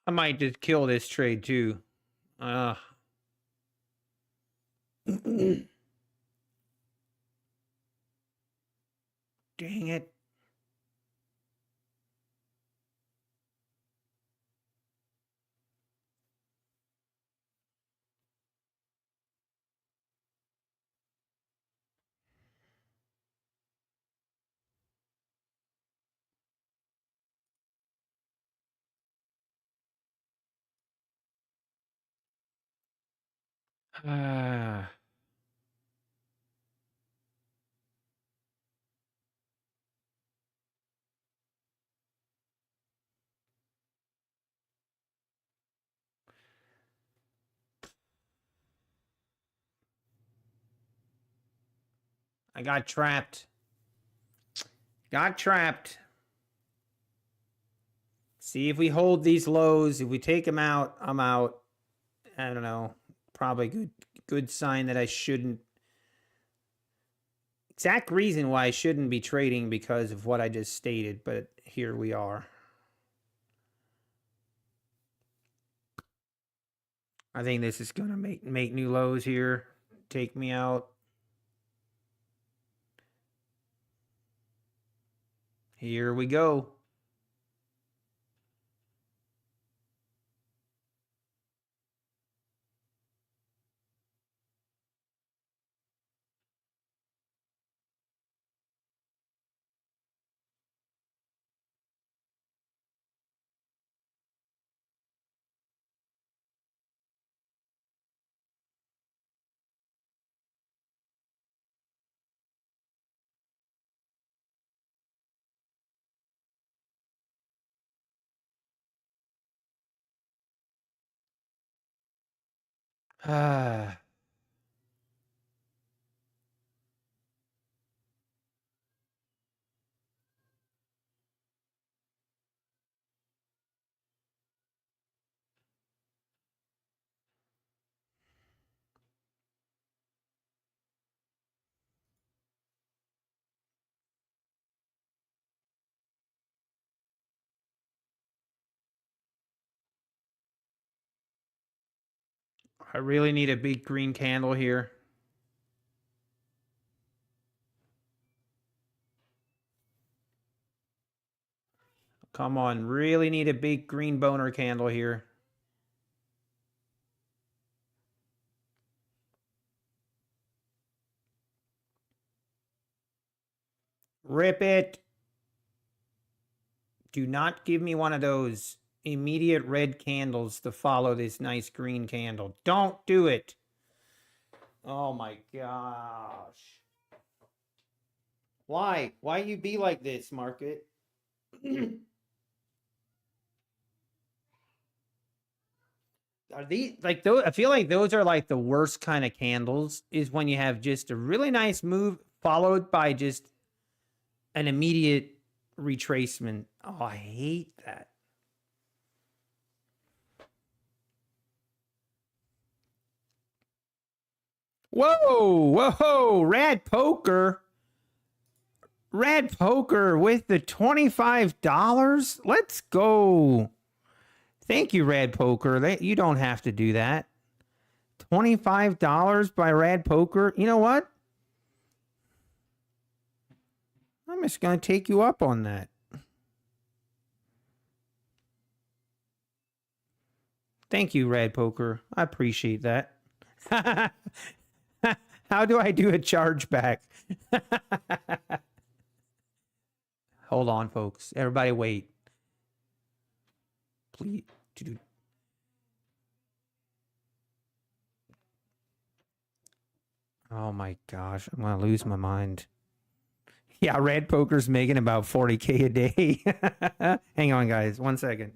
I might just kill this trade too. Dang it. I got trapped. Got trapped. See, if we hold these lows, if we take them out, I'm out. I don't know. Probably good sign that I shouldn't. Exact reason why I shouldn't be trading because of what I just stated, but here we are. I think this is gonna make new lows here. Take me out. Here we go. I really need a big green candle here. Come on, really need a big green boner candle here. Rip it. Do not give me one of those immediate red candles to follow this nice green candle. Don't do it. Oh my gosh. Why? Why you be like this, market? Are these like those? I feel like those are like the worst kind of candles. Is when you have just a really nice move followed by just an immediate retracement. Oh, I hate that. Whoa, whoa, Rad Poker. Rad Poker with the $25. Let's go. Thank you, Rad Poker. You don't have to do that. $25 by Rad Poker. You know what? I'm just going to take you up on that. Thank you, Red Poker. I appreciate that. How do I do a chargeback? Hold on, folks. Everybody wait. Please. Oh my gosh, I'm gonna lose my mind. Yeah, Red Poker's making about 40K a day. Hang on, guys. 1 second.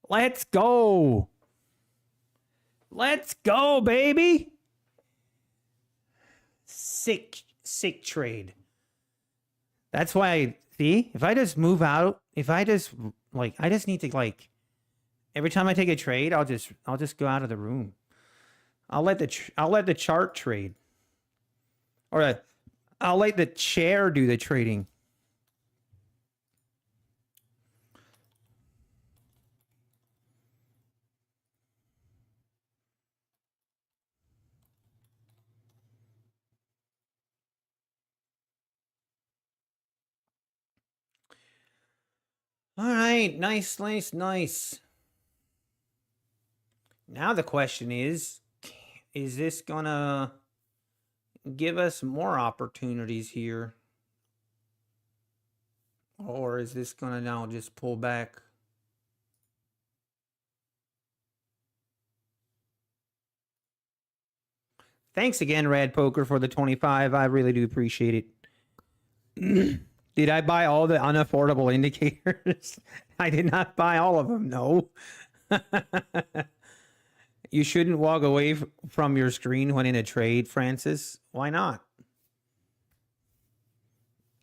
Let's go. Let's go, baby. Sick trade. That's why, see, if I just move out, if I just like, I just need to like, every time I take a trade, I'll just go out of the room. I'll let the chart trade, or I'll let the chair do the trading. All right, nice. Now the question is this gonna give us more opportunities here? Or is this gonna now just pull back? Thanks again, Rad Poker, for the 25. I really do appreciate it. Did I buy all the unaffordable indicators? I did not buy all of them, no. You shouldn't walk away from your screen when in a trade, Francis. Why not?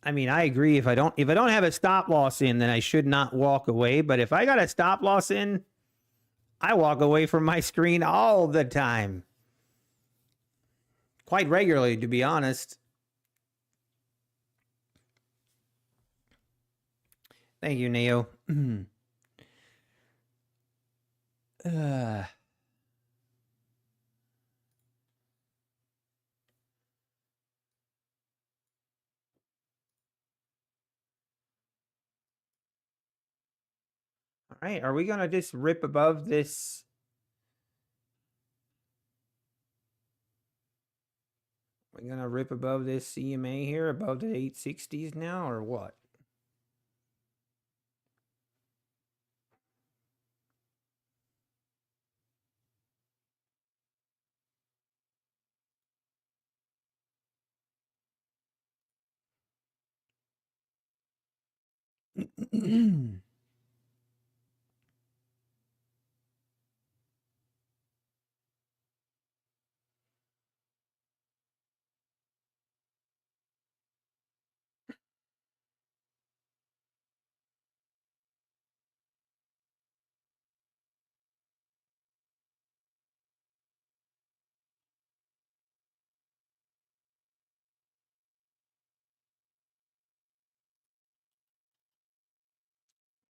I mean, I agree. If I don't have a stop loss in, then I should not walk away. But if I got a stop loss in, I walk away from my screen all the time. Quite regularly, to be honest. Thank you, Neo. All right, are we gonna just rip above this? We're gonna rip above this CMA here, above the 860s now, or what?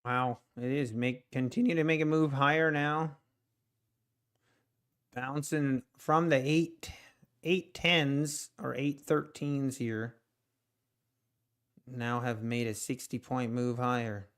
Wow, it is continue to make a move higher now. Bouncing from the 810s or 813s here. Now have made a 60-point move higher.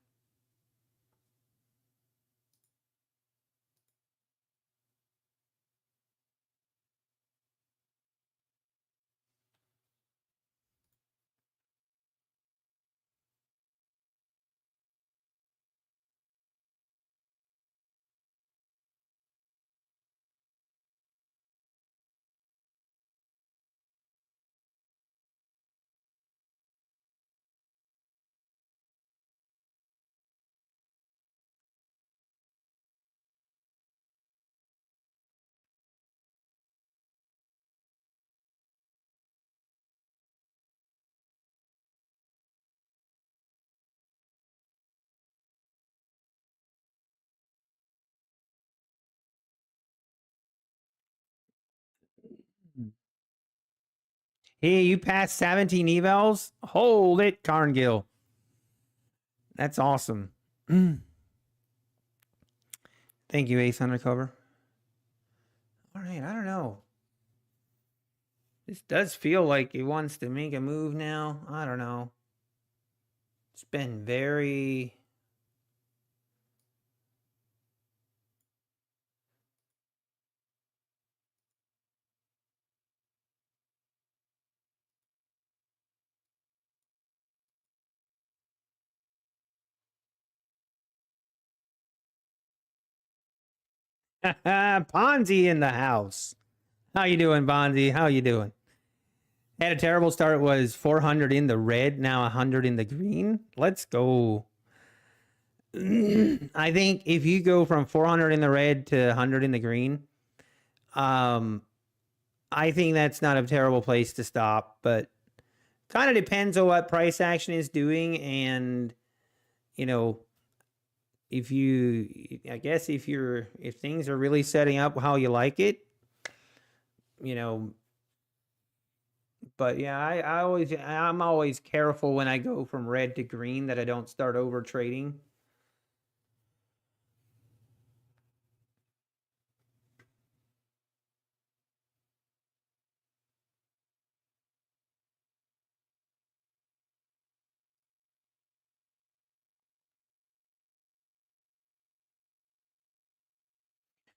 Hey, you passed 17 evals? Hold it, Carngill. That's awesome. Thank you, Ace Undercover. All right, I don't know. This does feel like it wants to make a move now. I don't know. It's been very... Ponzi in the house. How you doing, Bonzi? How you doing? Had a terrible start. Was 400 in the red, now 100 in the green. Let's go. I think if you go from 400 in the red to 100 in the green, um, I think that's not a terrible place to stop, but kind of depends on what price action is doing. And, you know, if you, I guess if things are really setting up how you like it, you know, but yeah, I'm always careful when I go from red to green that I don't start over trading.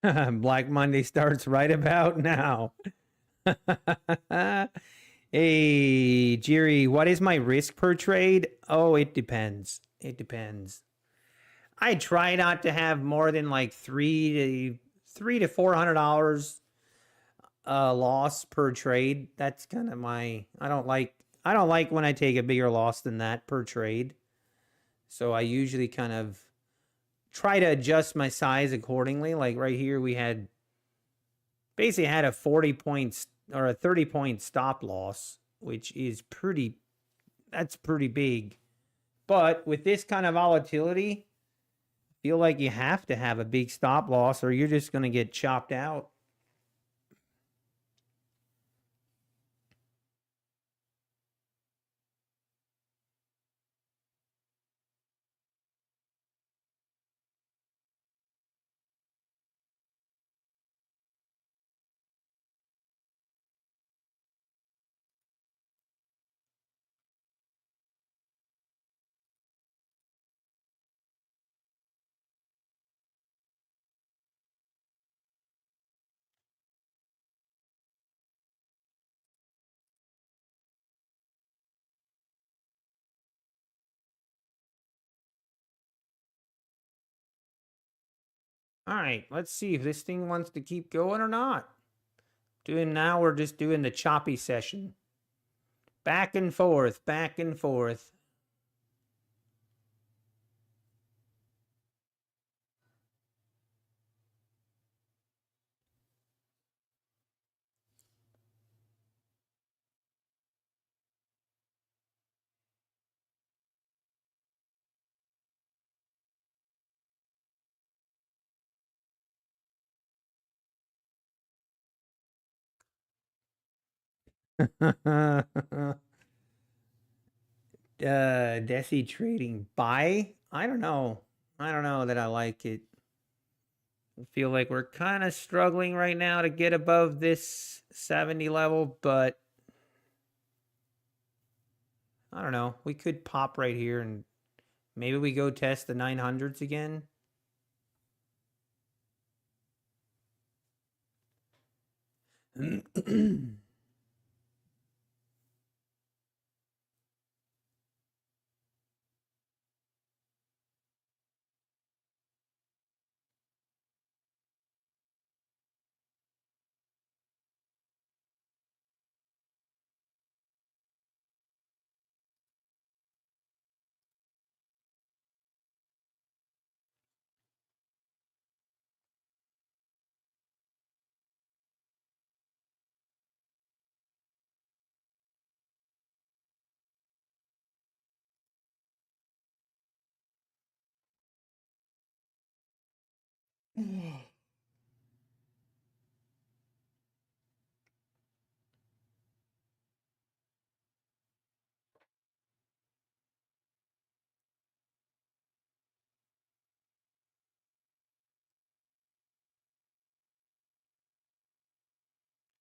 Black Monday starts right about now. Hey, Jerry, what is my risk per trade? Oh, it depends. It depends. I try not to have more than like three to $400 loss per trade. That's kind of my. I don't like when I take a bigger loss than that per trade. So I usually kind of try to adjust my size accordingly. Like right here, we had basically had a 40 points or a 30-point stop loss, which is that's pretty big. But with this kind of volatility, I feel like you have to have a big stop loss or you're just going to get chopped out. All right, let's see if this thing wants to keep going or not. We're just doing the choppy session. Back and forth, back and forth. Desi trading buy? I don't know. I don't know that I like it. I feel like we're kind of struggling right now to get above this 70 level, but I don't know. We could pop right here and maybe we go test the 900s again.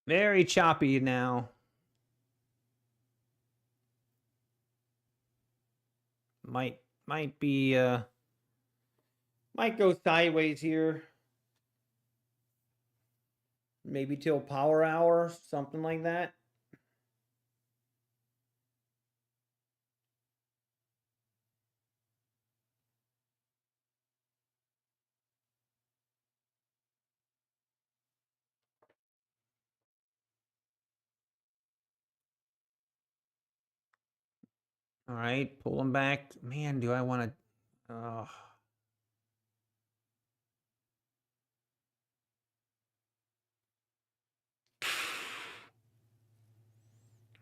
Very choppy now. Might be might go sideways here. Maybe till power hour, something like that. All right, pull them back. Man, do I want to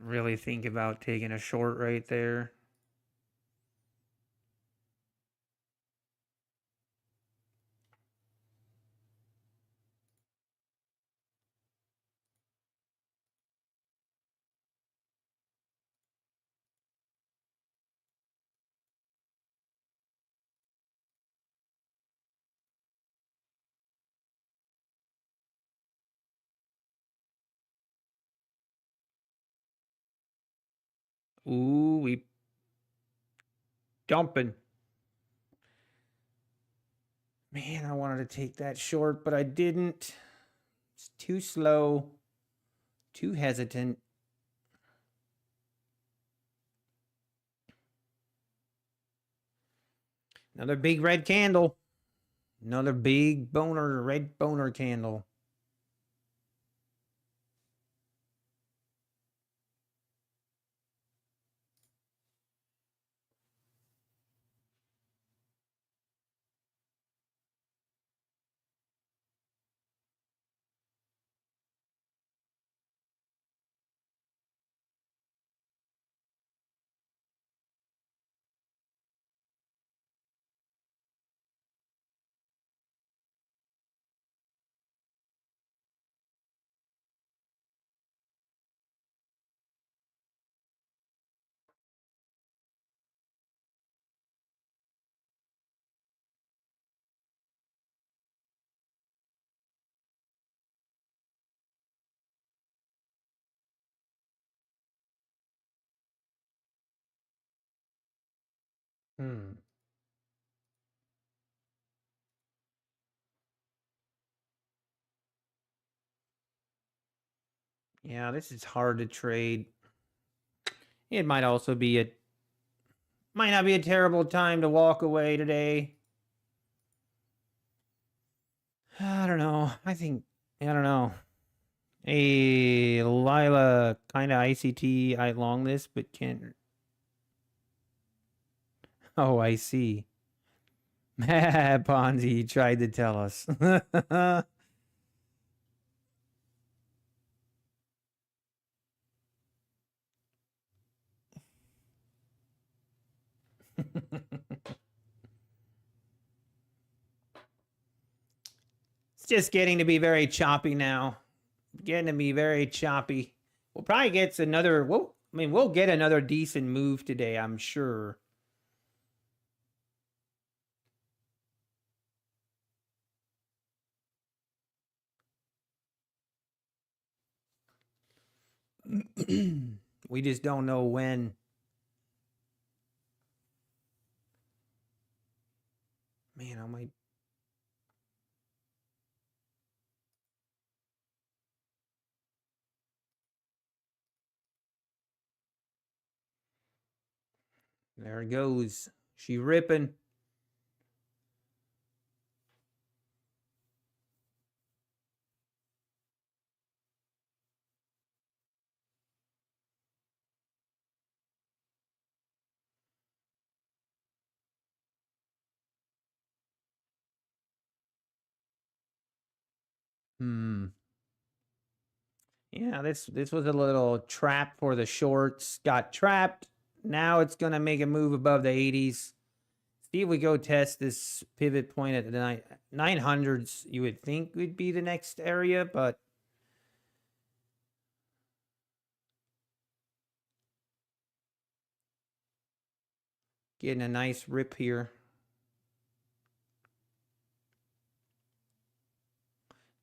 really think about taking a short right there. Ooh, we dumping. Man, I wanted to take that short, but I didn't. It's too slow, too hesitant. Another big red candle. Another big boner, red boner candle. Hmm. Yeah, this is hard to trade. It might also be a might not be a terrible time to walk away today. I don't know. I don't know. Hey, Lila, kind of ICT. I long this, but can't. Oh, I see. Ponzi tried to tell us. It's just getting to be very choppy now. Getting to be very choppy. We'll probably get another. We'll get another decent move today, I'm sure. We just don't know when. Man, I might. There it goes. She ripping. Hmm. Yeah, this was a little trap for the shorts. Got trapped. Now it's gonna make a move above the 80s. See if we go test this pivot point at the 900s. You would think would be the next area, but getting a nice rip here.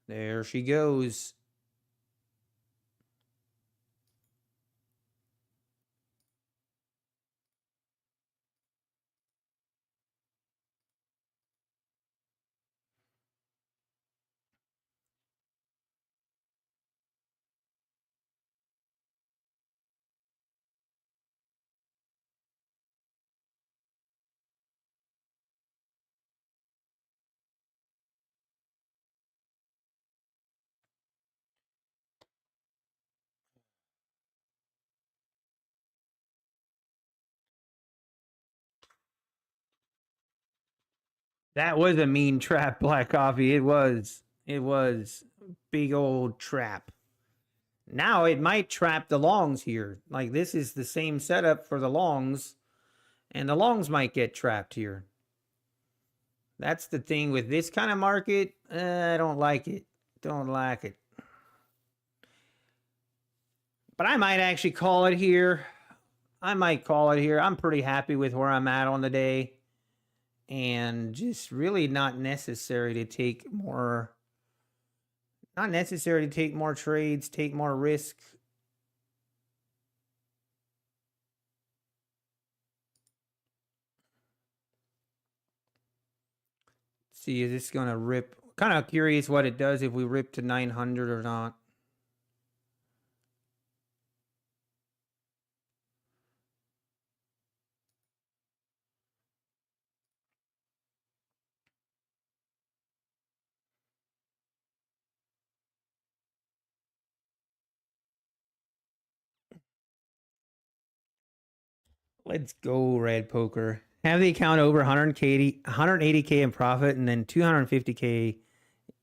There she goes. That was a mean trap, Black Coffee. It was. It was big old trap. Now it might trap the longs here. Like this is the same setup for the longs, and the longs might get trapped here. That's the thing with this kind of market. I don't like it. Don't like it. But I might actually call it here. I might call it here. I'm pretty happy with where I'm at on the day. And just really not necessary to take more. Not necessary to take more trades, take more risk. See, is this going to rip? Kind of curious what it does if we rip to 900 or not. Let's go, Red Poker. Have the account over 180K in profit, and then 250K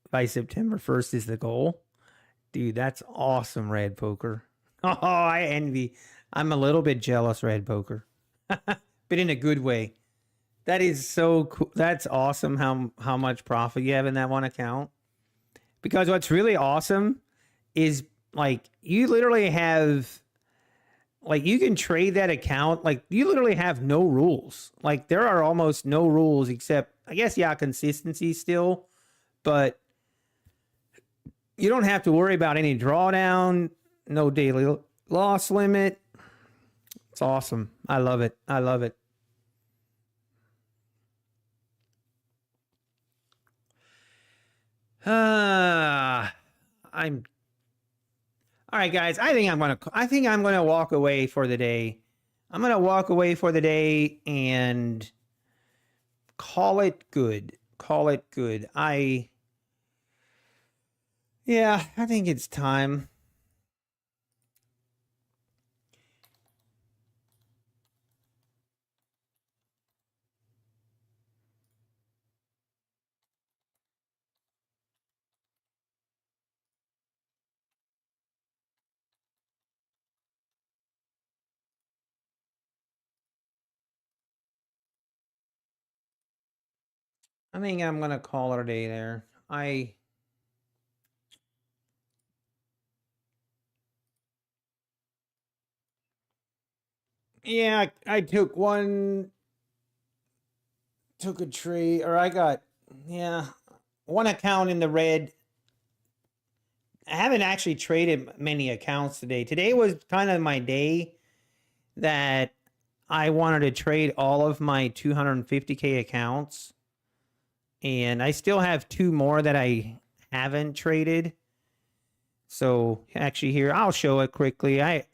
by September 1st is the goal. Dude, that's awesome, Red Poker. Oh, I envy. I'm a little bit jealous, Red Poker. But in a good way. That is so cool. That's awesome how much profit you have in that one account. Because what's really awesome is like you literally have, like, you can trade that account. Like, you literally have no rules. Like, there are almost no rules except, I guess, yeah, consistency still. But you don't have to worry about any drawdown, no daily loss limit. It's awesome. I love it. I love it. I'm all right, guys. I think I'm gonna walk away for the day. I'm gonna walk away for the day and call it good. Call it good. Yeah, I think it's time. I think I'm gonna call it a day there. Yeah, I took a trade, or I got, yeah, one account in the red. I haven't actually traded many accounts today. Today was kind of my day that I wanted to trade all of my 250K accounts. And I still have two more that I haven't traded. So actually here, I'll show it quickly. I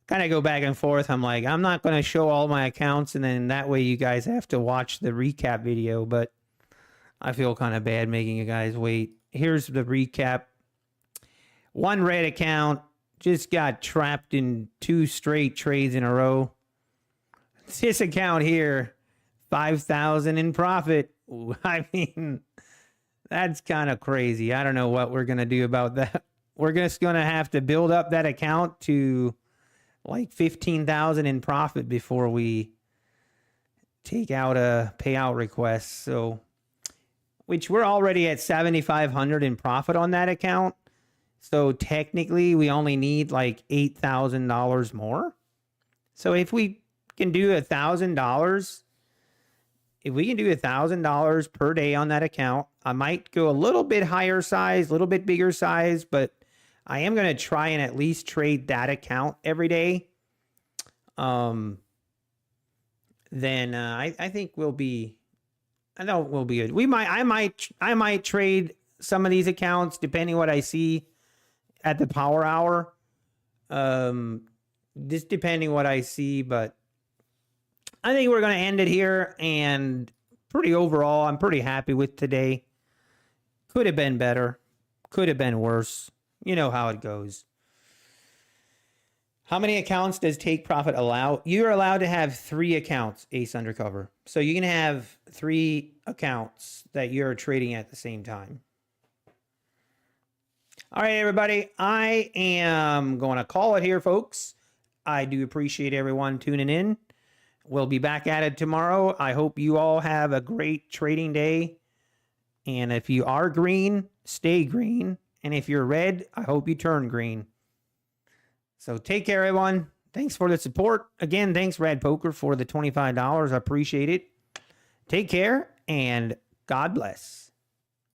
kind of go back and forth. I'm like, I'm not going to show all my accounts, and then that way you guys have to watch the recap video, but I feel kind of bad making you guys wait. Here's the recap. One red account just got trapped in 2 straight trades in a row. This account here, 5,000 in profit. I mean, that's kind of crazy. I don't know what we're going to do about that. We're just going to have to build up that account to like 15,000 in profit before we take out a payout request. So, which we're already at 7,500 in profit on that account. So technically we only need like $8,000 more. So if we can do $1,000, if we can do $1,000 per day on that account, I might go a little bit higher size, a little bit bigger size, but I am going to try and at least trade that account every day. Then I think we'll be, I know we'll be good. I might trade some of these accounts depending what I see at the power hour. Just depending what I see, but I think we're going to end it here. And pretty overall, I'm pretty happy with today. Could have been better. Could have been worse. You know how it goes. How many accounts does Take Profit allow? You're allowed to have 3 accounts, Ace Undercover. So you can have 3 accounts that you're trading at the same time. All right, everybody. I am going to call it here, folks. I do appreciate everyone tuning in. We'll be back at it tomorrow. I hope you all have a great trading day. And if you are green, stay green. And if you're red, I hope you turn green. So take care, everyone. Thanks for the support. Again, thanks, Rad Poker, for the $25. I appreciate it. Take care, and God bless.